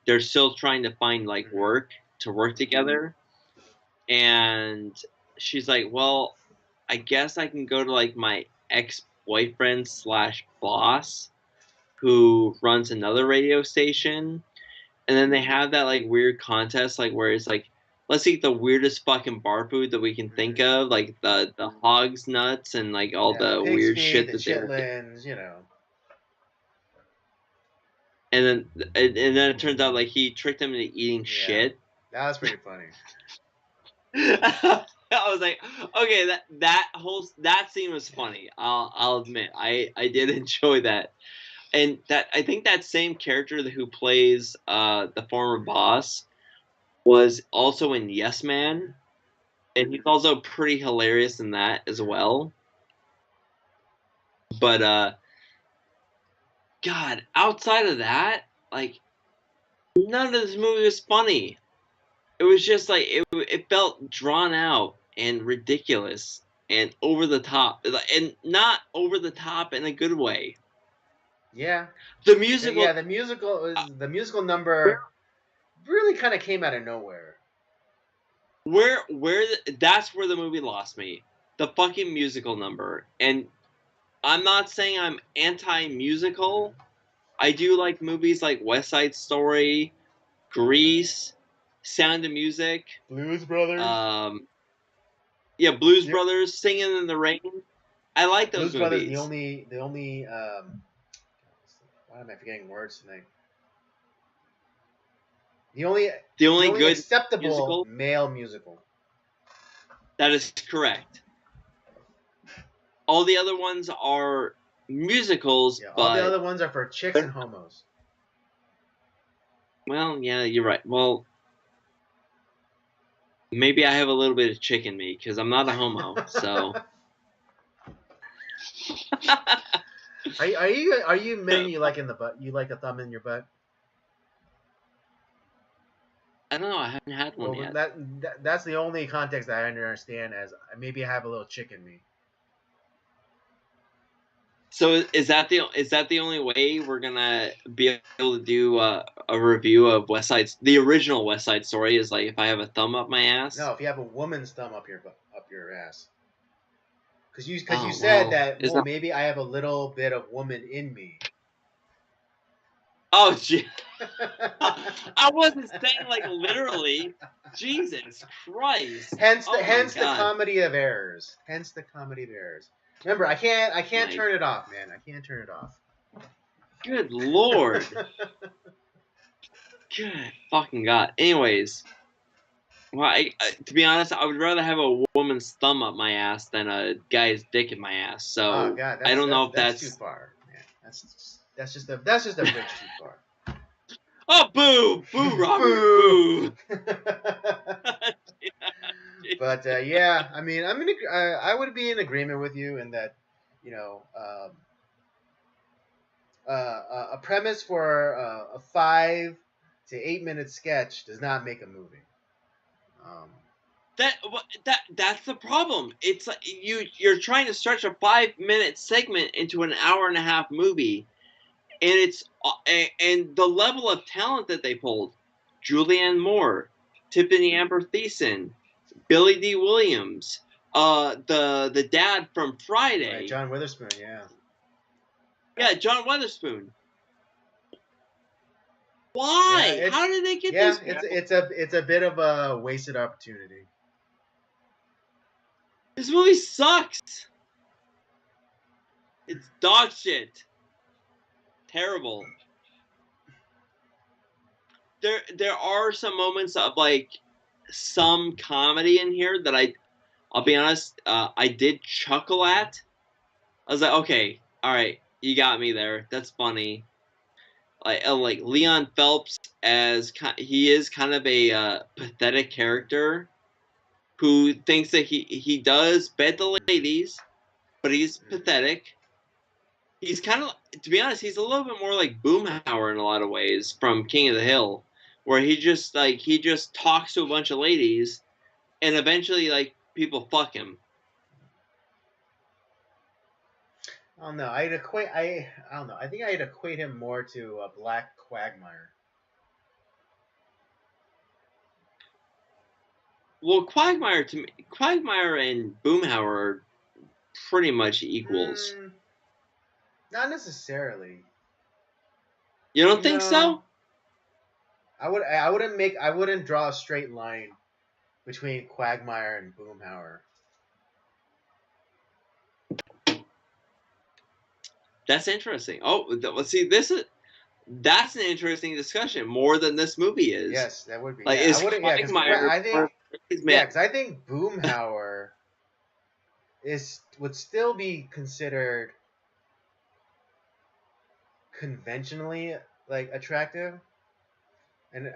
they're still trying to find like work together, and she's like, well, I guess I can go to like my ex-boyfriend / boss who runs another radio station, and then they have that like weird contest like where it's like, let's eat the weirdest fucking bar food that we can think of, like the hog's nuts and like all the weird shit that chitlins, and then it turns out like he tricked them into eating shit. That was pretty funny. I was like, okay, that scene was funny. I'll admit, I did enjoy that, and that I think that same character who plays the former boss was also in Yes Man, and he's also pretty hilarious in that as well. But God, outside of that, like none of this movie was funny. It was just like it felt drawn out and ridiculous and over the top, and not over the top in a good way. Yeah. The musical. Yeah, the musical number really kind of came out of nowhere. That's where the movie lost me. The fucking musical number. And I'm not saying I'm anti-musical. I do like movies like West Side Story, Grease, Sound of Music, Blues Brothers. Blues Brothers, Singing in the Rain. I like those Blues movies. Brothers, the only why am I forgetting words tonight? The only good acceptable male musical. That is correct. All the other ones are musicals, but all the other ones are for chicks and homos. Well, yeah, you're right. Well, maybe I have a little bit of chick in me because I'm not a homo. So Are you men you like in the butt? You like a thumb in your butt? I don't know. I haven't had one Well, yet. that's the only context that I understand as maybe I have a little chick in me. So is that the only way we're gonna be able to do a review of the original West Side Story? Is like if I have a thumb up my ass? No, if you have a woman's thumb up your ass. Because you Oh said well, that, it's well, not. maybe I have a little bit of woman in me. Oh, gee. I wasn't saying like literally. Jesus Christ! Oh my Hence the God! comedy of errors. Hence the comedy of errors. Remember, I can't My turn it off, man. I can't turn it off. good Lord! Good fucking God! Anyways, well, to be honest, I would rather have a woman's thumb up my ass than a guy's dick in my ass. Oh So God, I don't know if that's too that's. far, man. That's just a bridge too far. Oh, boo! Boo, Robert! Boo. Boo! But yeah, I mean, I would be in agreement with you in that, you know, a premise for a 5 to 8 minute sketch does not make a movie. Um, That's the problem. It's like you're trying to stretch a 5 minute segment into an hour and a half movie, and and the level of talent that they pulled: Julianne Moore, Tiffany Amber Thiessen, Billy D. Williams, the dad from right, Friday, John Witherspoon, yeah. yeah, John Weatherspoon. Yeah, Why? How did they get these people? it's a bit of a wasted opportunity. This movie sucks. It's dog shit. Terrible. There are some moments of like some comedy in here that I'll be honest, I did chuckle at. I was like, okay, all right, you got me there. That's funny. Like Leon Phelps he is kind of a pathetic character who thinks that he does bed the ladies, but he's pathetic. He's kind of, to be honest, he's a little bit more like Boomhauer in a lot of ways from King of the Hill, where he just talks to a bunch of ladies, and eventually like people fuck him. I don't know. I don't know. I think I'd equate him more to a black Quagmire. Well, Quagmire and Boomhauer are pretty much equals. Not necessarily. You don't think No, so? I wouldn't draw a straight line between Quagmire and Boomhauer. That's interesting. Oh, let's see. That's an interesting discussion more than this movie is. Yes, that would be. Like, Yeah, I is wouldn't. Yeah, because Quagmire I think. more his Yeah, man? because I think Boomhauer would still be considered conventionally like attractive, and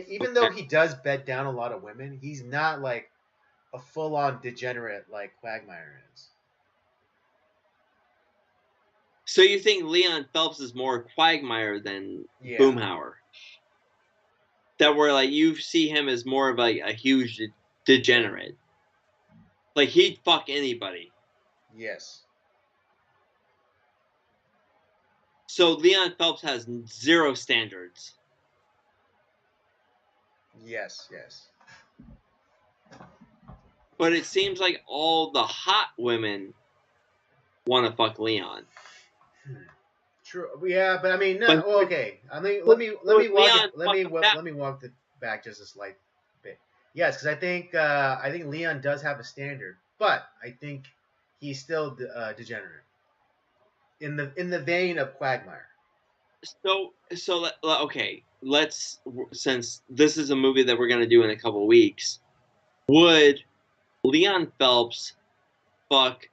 even though he does bed down a lot of women, he's not like a full on degenerate like Quagmire is. So you think Leon Phelps is more Quagmire than Yeah. Boomhauer? That where like you see him as more of like a huge degenerate. Like he'd fuck anybody. Yes. So Leon Phelps has zero standards. Yes. Yes. But it seems like all the hot women want to fuck Leon. True. Yeah, but I mean, no. But Well, okay. I mean, Leon let me walk it back just a slight bit. Yes, because I think Leon does have a standard, but I think he's still degenerate in the vein of Quagmire. So okay, let's, since this is a movie that we're gonna do in a couple weeks, would Leon Phelps fuck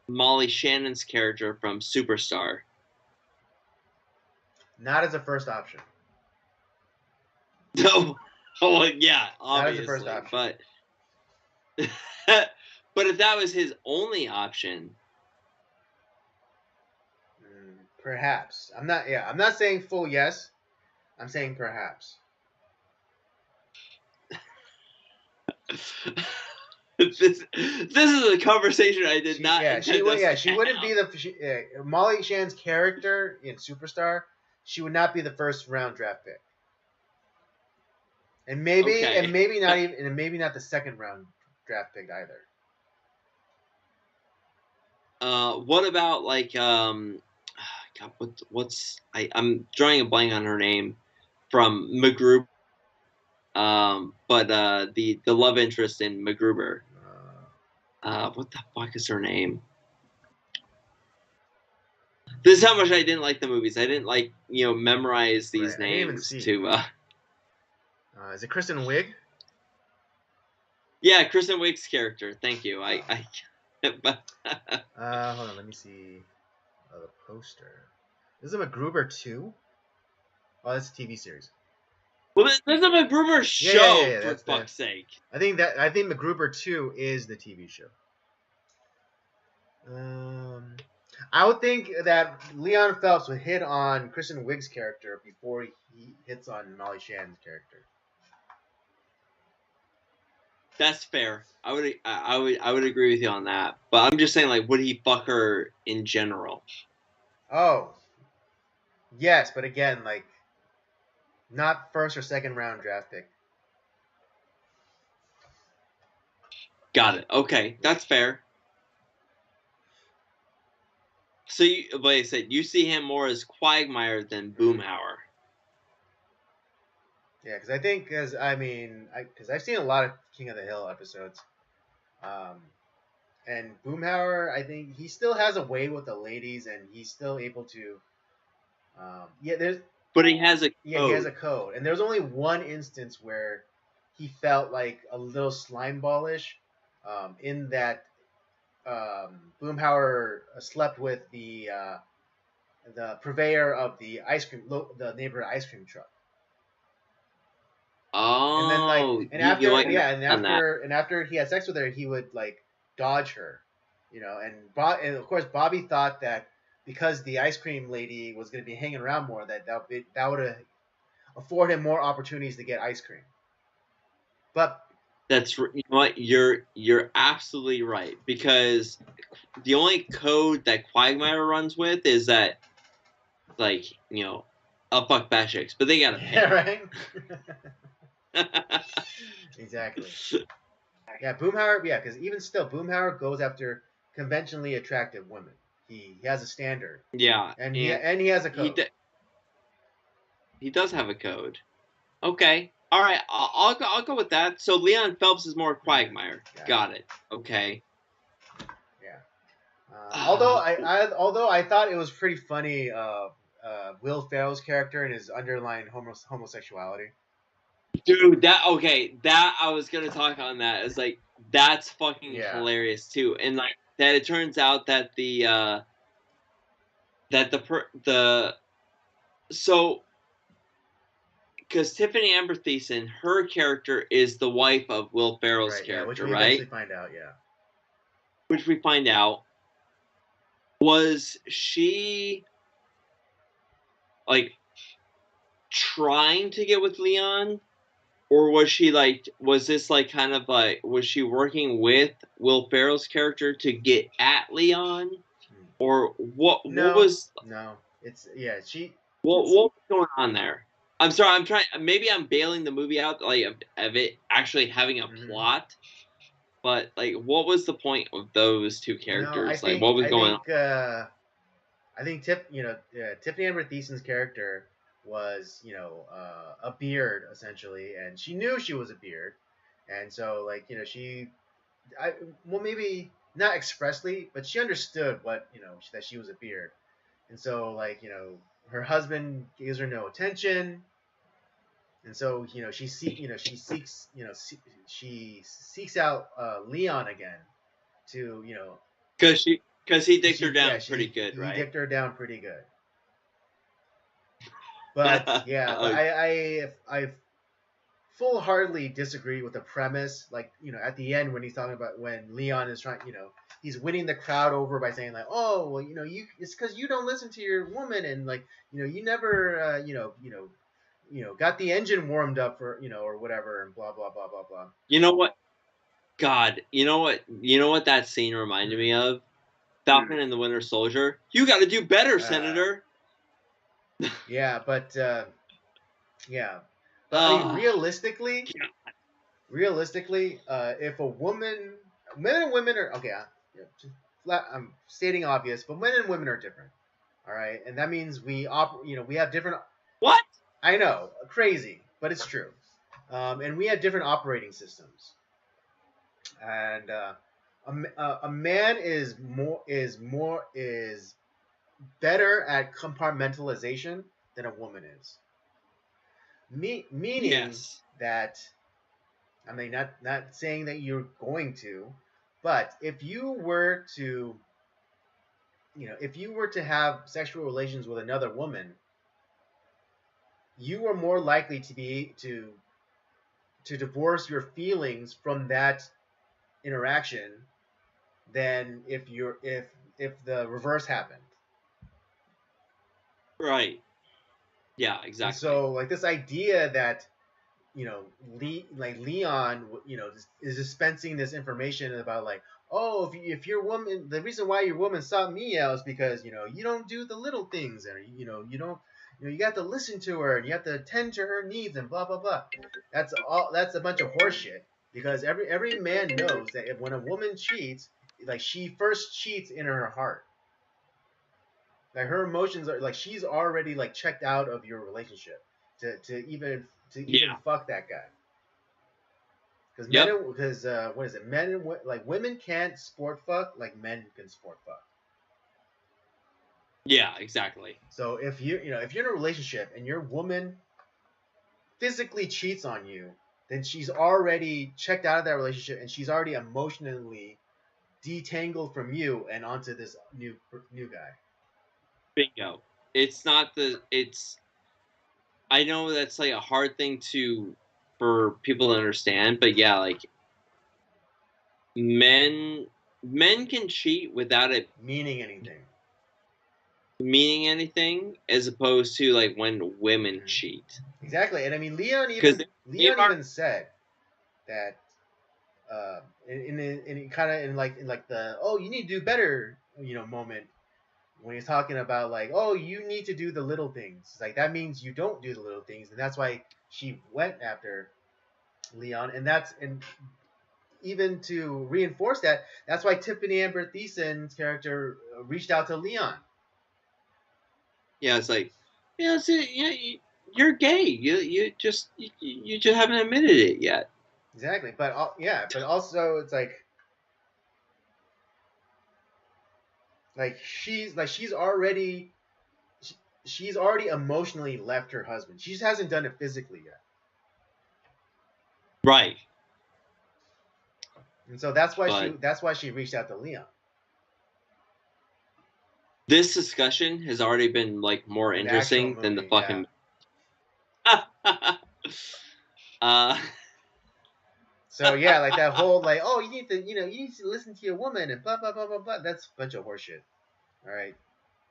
Molly Shannon's character from Superstar? Not as a first option. No. Oh yeah, That is the obviously, first option. but if that was his only option, Perhaps. I'm not. Yeah, I'm not saying full yes. I'm saying perhaps. this is a conversation I did not intend us to She wouldn't be have. Molly Shan's character in Superstar. She would not be the first round draft pick, and Okay. maybe not the second round draft pick either. What about like God, I'm drawing a blank on her name from MacGruber. But the love interest in MacGruber. What the fuck is her name? This is how much I didn't like the movies. I didn't like memorize these names to. Is it Kristen Wiig? Yeah, Kristen Wiig's character. Thank you. Hold on, let me see the poster. This is a MacGruber 2? Oh, that's a TV series. Well, this is a MacGruber show, for fuck's sake. I think MacGruber 2 is the TV show. I would think that Leon Phelps would hit on Kristen Wiig's character before he hits on Molly Shan's character. That's fair. I would agree with you on that. But I'm just saying, like, would he fuck her in general? Oh, yes, but again, like, not first or second round draft pick. Got it. Okay, that's fair. So, like I said, you see him more as Quagmire than Boomhauer. Yeah, because I think, because I've seen a lot of King of the Hill episodes, and Boomhauer, I think he still has a way with the ladies, and he's still able to. But he has a code. Yeah, he has a code, and there's only one instance where he felt like a little slimeballish, in that Boomhauer slept with the purveyor of the the neighborhood ice cream truck. Oh, and then after he had sex with her, he would like dodge her, and of course Bobby thought that because the ice cream lady was going to be hanging around more, that would afford him more opportunities to get ice cream. But that's what you're absolutely right, because the only code that Quagmire runs with is that, like, I'll fuck bad chicks, but they gotta pay. Yeah, right. Exactly. Yeah, Boomhauer. Yeah, because even still, Boomhauer goes after conventionally attractive women. He has a standard. Yeah, and he has a code. He does have a code. Okay, all right, I'll go with that. So Leon Phelps is more Quagmire. Yeah. Got it. Okay. Yeah. Although I thought it was pretty funny, Will Ferrell's character and his underlying homosexuality. Dude, that I was gonna talk on that. It's like, that's fucking hilarious too, and like that it turns out that because Tiffany Amber Thiessen, her character is the wife of Will Ferrell's character, which we eventually find out, Which we find out. Was she like trying to get with Leon? Or was she like, was this like kind of like, was she working with Will Ferrell's character to get at Leon? Or what? No, what was? No, it's she. What was going on there? I'm sorry. I'm trying. Maybe I'm bailing the movie out, like of it actually having a plot. But like, what was the point of those two characters? No, what was going on? I think Tiffany Amber Thiessen's character was, a beard essentially, and she knew she was a beard, and so like, maybe not expressly, but she understood what, that she was a beard, and so like, her husband gives her no attention, and so she seeks out Leon again to because he dicked her down pretty good, right? He dicked her down pretty good. But yeah, but I full-heartedly disagree with the premise. Like, at the end when he's talking about when Leon is trying, he's winning the crowd over by saying like, oh, well, it's because you don't listen to your woman, and like, you never, got the engine warmed up for, or whatever, and blah blah blah blah blah. You know what? God, you know what that scene reminded me of? Falcon and the Winter Soldier. You got to do better, Senator. Yeah, but yeah, but I mean, realistically, if a woman, men and women are okay. I'm stating obvious, but men and women are different. All right, and that means we have different. What? I know, crazy, but it's true. And we have different operating systems. And a man is better at compartmentalization than a woman is. Meaning that, I mean, not saying that you're going to, but if you were to have sexual relations with another woman, you are more likely to divorce your feelings from that interaction than if the reverse happened. Right. Yeah, exactly. And so, like, this idea that Leon, is dispensing this information about like, oh, if your woman, the reason why your woman sought me out is because you don't do the little things, and you don't, you have to listen to her and you have to attend to her needs and blah blah blah. That's a bunch of horseshit, because every man knows that when a woman cheats, like, she first cheats in her heart. Like, her emotions are like, she's already like checked out of your relationship to even fuck that guy. Because what is it? Men and like, women can't sport fuck like men can sport fuck. Yeah, exactly. So if you're in a relationship and your woman physically cheats on you, then she's already checked out of that relationship and she's already emotionally detangled from you and onto this new guy. Bingo. It's I know that's like a hard thing for people to understand, but yeah, like, men can cheat without it meaning anything, as opposed to like when women cheat. Exactly. And I mean, Leon even said that in kind of in like the, oh, you need to do better moment, when he's talking about like, oh, you need to do the little things. Like, that means you don't do the little things, and that's why she went after Leon. And even to reinforce that, that's why Tiffany Amber Thiessen's character reached out to Leon. Yeah, it's like, you're gay. You just haven't admitted it yet. Exactly, but also it's like she's already emotionally left her husband. She just hasn't done it physically yet. Right. And so that's why she reached out to Leon. This discussion has already been like more interesting movie, than the fucking. Yeah. So yeah, like that whole like, oh, you need to listen to your woman and blah blah blah blah blah. That's a bunch of horseshit. All right,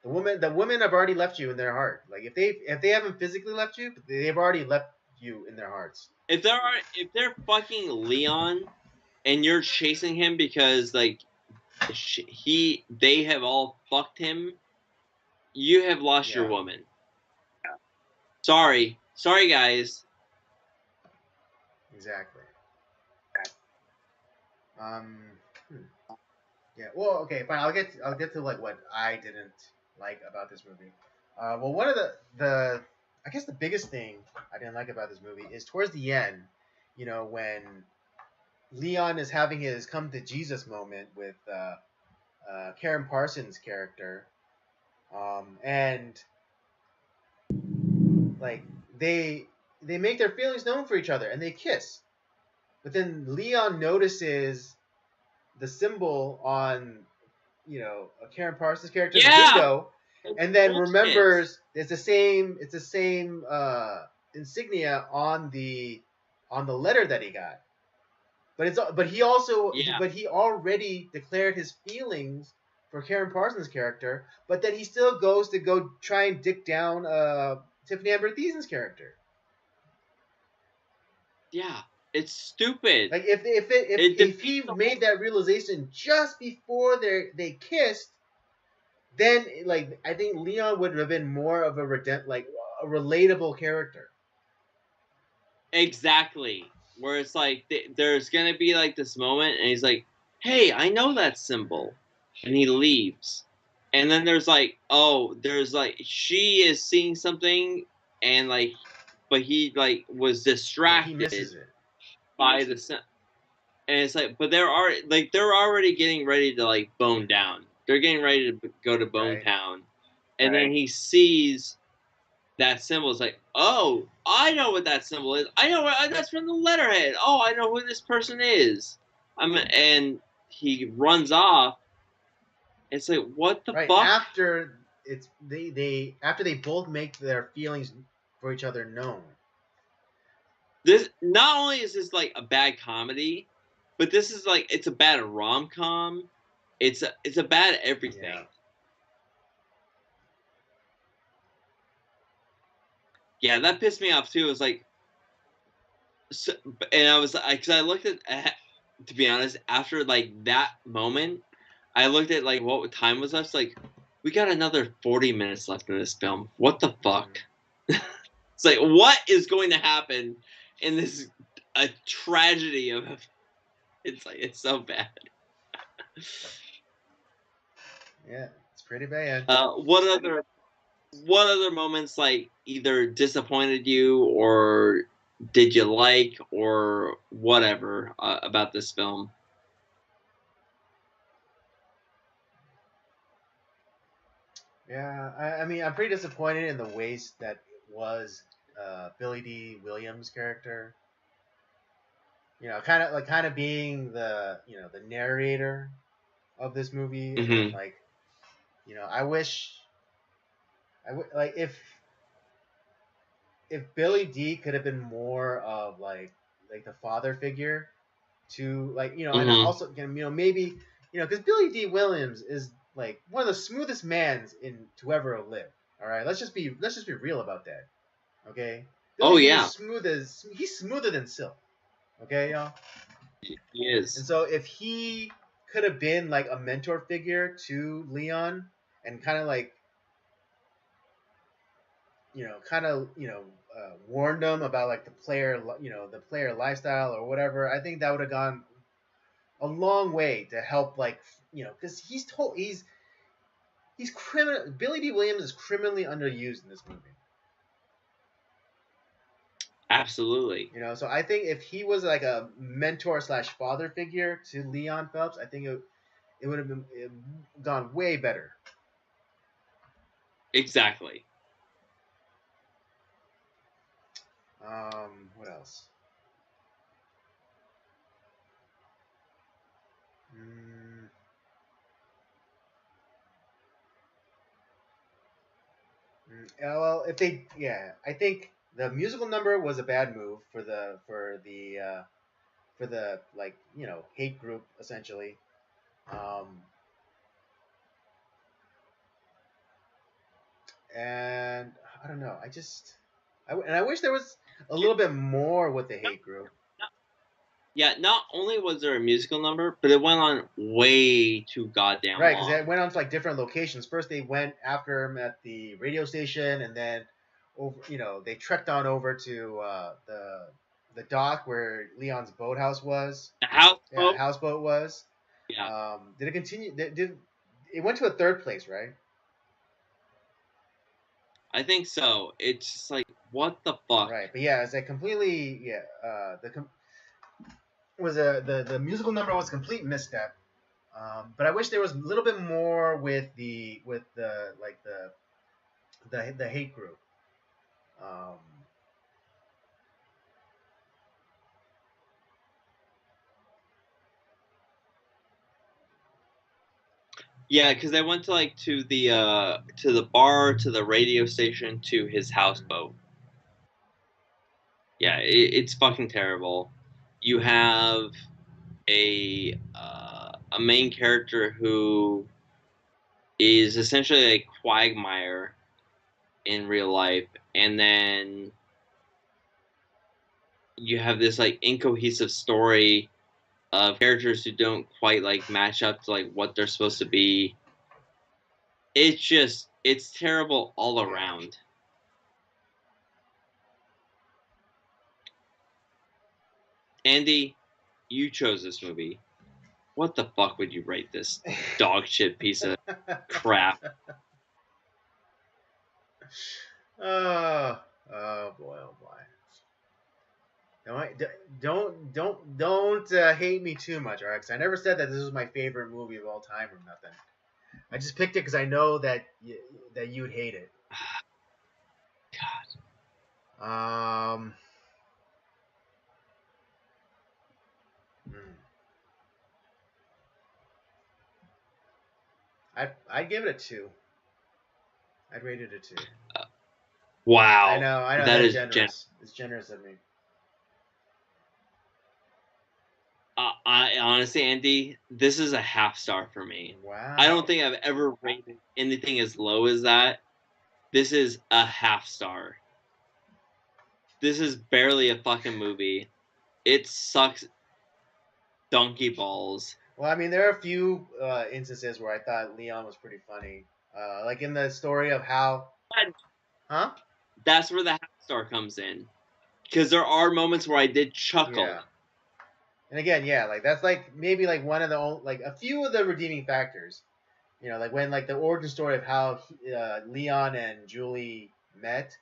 the women have already left you in their heart. Like, if they haven't physically left you, they've already left you in their hearts. If they're fucking Leon, and you're chasing him because like they have all fucked him, you have lost your woman. Sorry guys. Exactly. Yeah. Well, okay, fine. I'll get to like what I didn't like about this movie. Well, one of the I guess the biggest thing I didn't like about this movie is towards the end, when Leon is having his come to Jesus moment with Karen Parsons' character, and like they make their feelings known for each other and they kiss, but then Leon notices the symbol on Karen Parsons' character's window, and then remembers it's the same insignia on the on the letter that he got. But he already declared his feelings for Karen Parsons' character, but then he still goes to go try and dick down Tiffany Amber Thiesen's character. Yeah, it's stupid. Like if he made that realization just before they kissed, then like I think Leon would have been more of a a relatable character. Exactly. Where it's like there's gonna be like this moment, and he's like, "Hey, I know that symbol," and he leaves. And then there's like, there's like she is seeing something, and like, but he like was Yeah, distracted he misses it. by and it's like, but they're already getting ready to like bone down. They're getting ready to go to Bone Right. Town, and then he sees that symbol. Is like, oh, I know what that symbol is. I know that's from the letterhead. Oh, I know who this person is. And he runs off. It's like, what the Right fuck? after after they both make their feelings for each other known. This not only is this like a bad comedy, but this is like it's a bad rom com. It's a bad everything. Yeah. Yeah, that pissed me off too. It was like, so, and I was like, because I looked at, to be honest, after like that moment, I looked at like what time was left. Like, we got another 40 minutes left in this film. What the fuck? It's like, what is going to happen in this a tragedy of? It's like it's so bad. Yeah, it's pretty bad. What other moments like either disappointed you or did you like or whatever about this film? Yeah, I mean, I'm pretty disappointed in the ways that it was Billy D. Williams' character. You know, kind of being the narrator of this movie, and then Mm-hmm. like, I wish like if Billy D could have been more of like the father figure to like and Mm-hmm. also maybe because Billy D. Williams is like one of the smoothest mans in to ever live. All right, let's just be real about that. Okay, Oh Billy D yeah, is he's smoother than silk. Okay, y'all. he And is. so if he could have been like a mentor figure to Leon and kind of like warned him about like the player lifestyle or whatever, I think that would have gone a long way to help because he's criminal. Billy D. Williams is criminally underused in this movie. Absolutely. So I think if he was like a mentor slash father figure to Leon Phelps, I think it would have gone way better. Exactly. What else? Mm, well, I think the musical number was a bad move for the like hate group essentially. Um, and I don't know. I wish there was a little bit more with the hate group. Yeah, not only was there a musical number, but it went on way too goddamn Right, because they long. went on to like different locations. First, they went after him at the radio station, and then over, they trekked on over to the dock where Leon's boathouse was. The Yeah, houseboat. houseboat was. Yeah, Did it continue? Did it went to a third place, right? I think so. It's just like, what the fuck? Right, but yeah, it's like completely was the musical number was a complete misstep. But I wish there was a little bit more with the like the hate group. Um, Yeah, because they went to like to the bar, to the radio station, to his houseboat. Yeah, it's fucking terrible. You have a main character who is essentially a quagmire in real life, and then you have this like incohesive story of characters who don't quite like match up to like what they're supposed to be. It's terrible all Yeah. around. Andy, you chose this movie. What the fuck would you rate this dog shit piece of crap? Oh, oh boy, oh boy. Don't hate me too much, alright? Because I never said that this was my favorite movie of all time or nothing. I just picked it because I know that that you'd hate it. God. Um, I'd give it a 2. I'd rate it a 2. Wow. I know That that's is generous. It's generous of me. I honestly, Andy, this is a half star for me. Wow. I don't think I've ever rated anything as low as that. This is a half star. This is barely a fucking movie. It sucks donkey balls. Well, I mean, there are a few instances where I thought Leon was pretty funny. Like in the story of how, huh? That's where the half star comes in. Because there are moments where I did chuckle. Yeah. And again, yeah, like that's like maybe like one of the like a few of the redeeming factors. You know, like when like the origin story of how Leon and Julie met,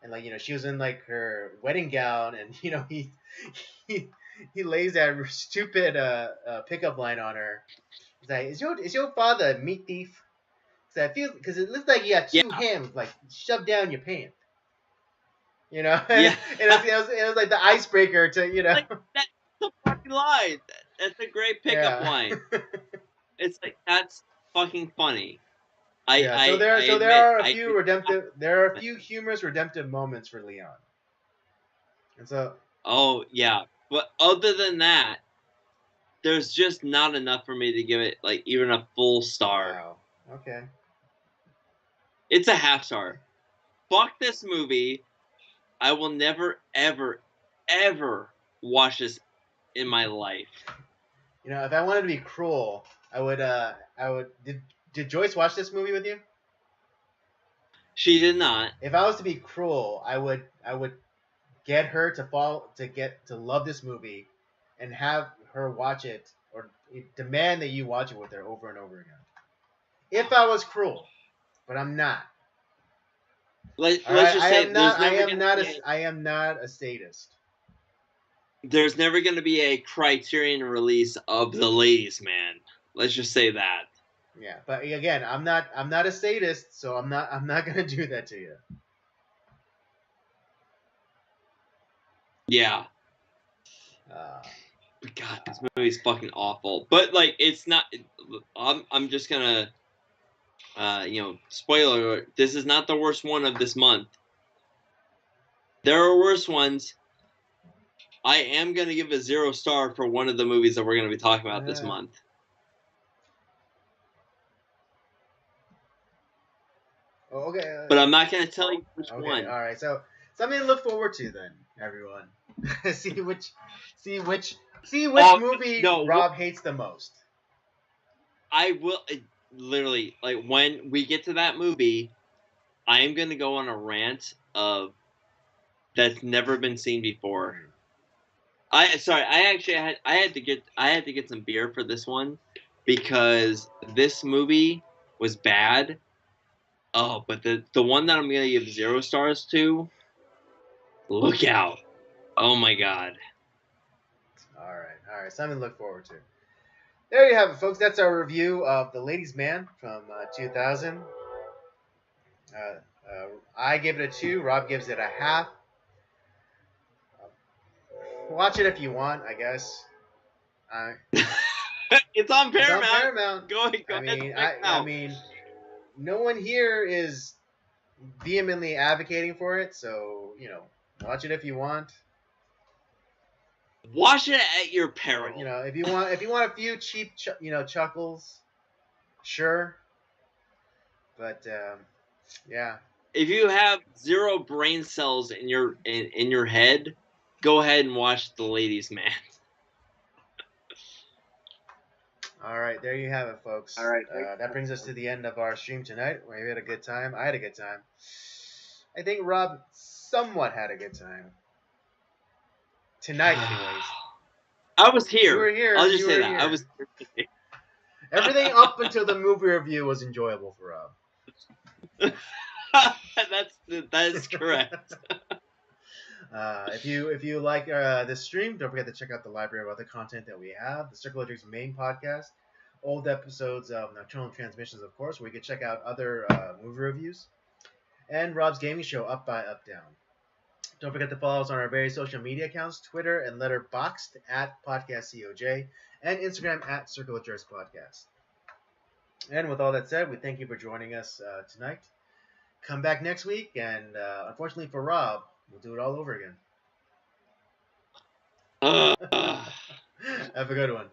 and like she was in like her wedding gown, and he he lays that stupid pickup line on her. He's like, is your father a meat thief? So I feel because it looks like you have Yeah. two hams like shoved down your pants. And, Yeah. it was like the icebreaker to Like, that's the fucking line. That's a great pickup line. It's like, that's fucking funny. Yeah, so I there admit, are a few there are a few humorous redemptive moments for Leon. And so Oh, yeah. But other than that, there's just not enough for me to give it, like, even a full star. wow. Okay. It's a half star. Fuck this movie. I will never, ever, ever watch this in my life. If I wanted to be cruel, I would did Joyce watch this movie with you? She did not. If I was to be cruel, I would get her to love this movie and have her watch it or demand that you watch it with her over and over again. If I was cruel, but I'm not. Let's Right, just say I am not a sadist. there's never going to be a Criterion release of The Ladies Man. Let's just say that. Yeah, but again, I'm not a sadist, so I'm not gonna do that to you. Yeah. God, this movie's fucking awful. But like, it's not. I'm just gonna, spoiler alert. This is not the worst one of this month. There are worse ones. I am gonna give a 0 star for one of the movies that we're gonna be talking about this month. Okay. But I'm not gonna tell you which one. All right. So something to look forward to then, everyone. see which movie Rob hates the most. I will literally like when we get to that movie, I am gonna go on a rant of that's never been seen before. I had to get some beer for this one because this movie was bad. Oh, but the one that I'm gonna give 0 stars to, look out! Oh my god! All right, something to look forward to. There you have it, folks. That's our review of The Ladies' Man from 2000. I give it a 2. Rob gives it a half. Watch it if you want, I guess. It's on Paramount. It's on Paramount. Go ahead. I mean, no one here is vehemently advocating for it, so watch it if you want. Watch it at your peril. You know, if you want a few cheap chuckles, sure. But yeah. If you have 0 brain cells in your head, go ahead and watch The Ladies' Man. All right, there you have it, folks. All right. That brings us to the end of our stream tonight. We had a good time. I had a good time. I think Rob somewhat had a good time. Tonight, anyways. I was here. You were here. I'll just You say were that. here. I was here. Everything up until the movie review was enjoyable for Rob. That is correct. If you like this stream, don't forget to check out the library of other content that we have. The Circle of Jerks main podcast, old episodes of Nocturnal Transmissions, of course, where you can check out other movie reviews, and Rob's gaming show, Up by Up Down. Don't forget to follow us on our various social media accounts, Twitter and Letterboxd at PodcastCOJ, and Instagram at Circle of Jerks Podcast. And with all that said, we thank you for joining us tonight. Come back next week, and unfortunately for Rob, we'll do it all over again. Have a good one.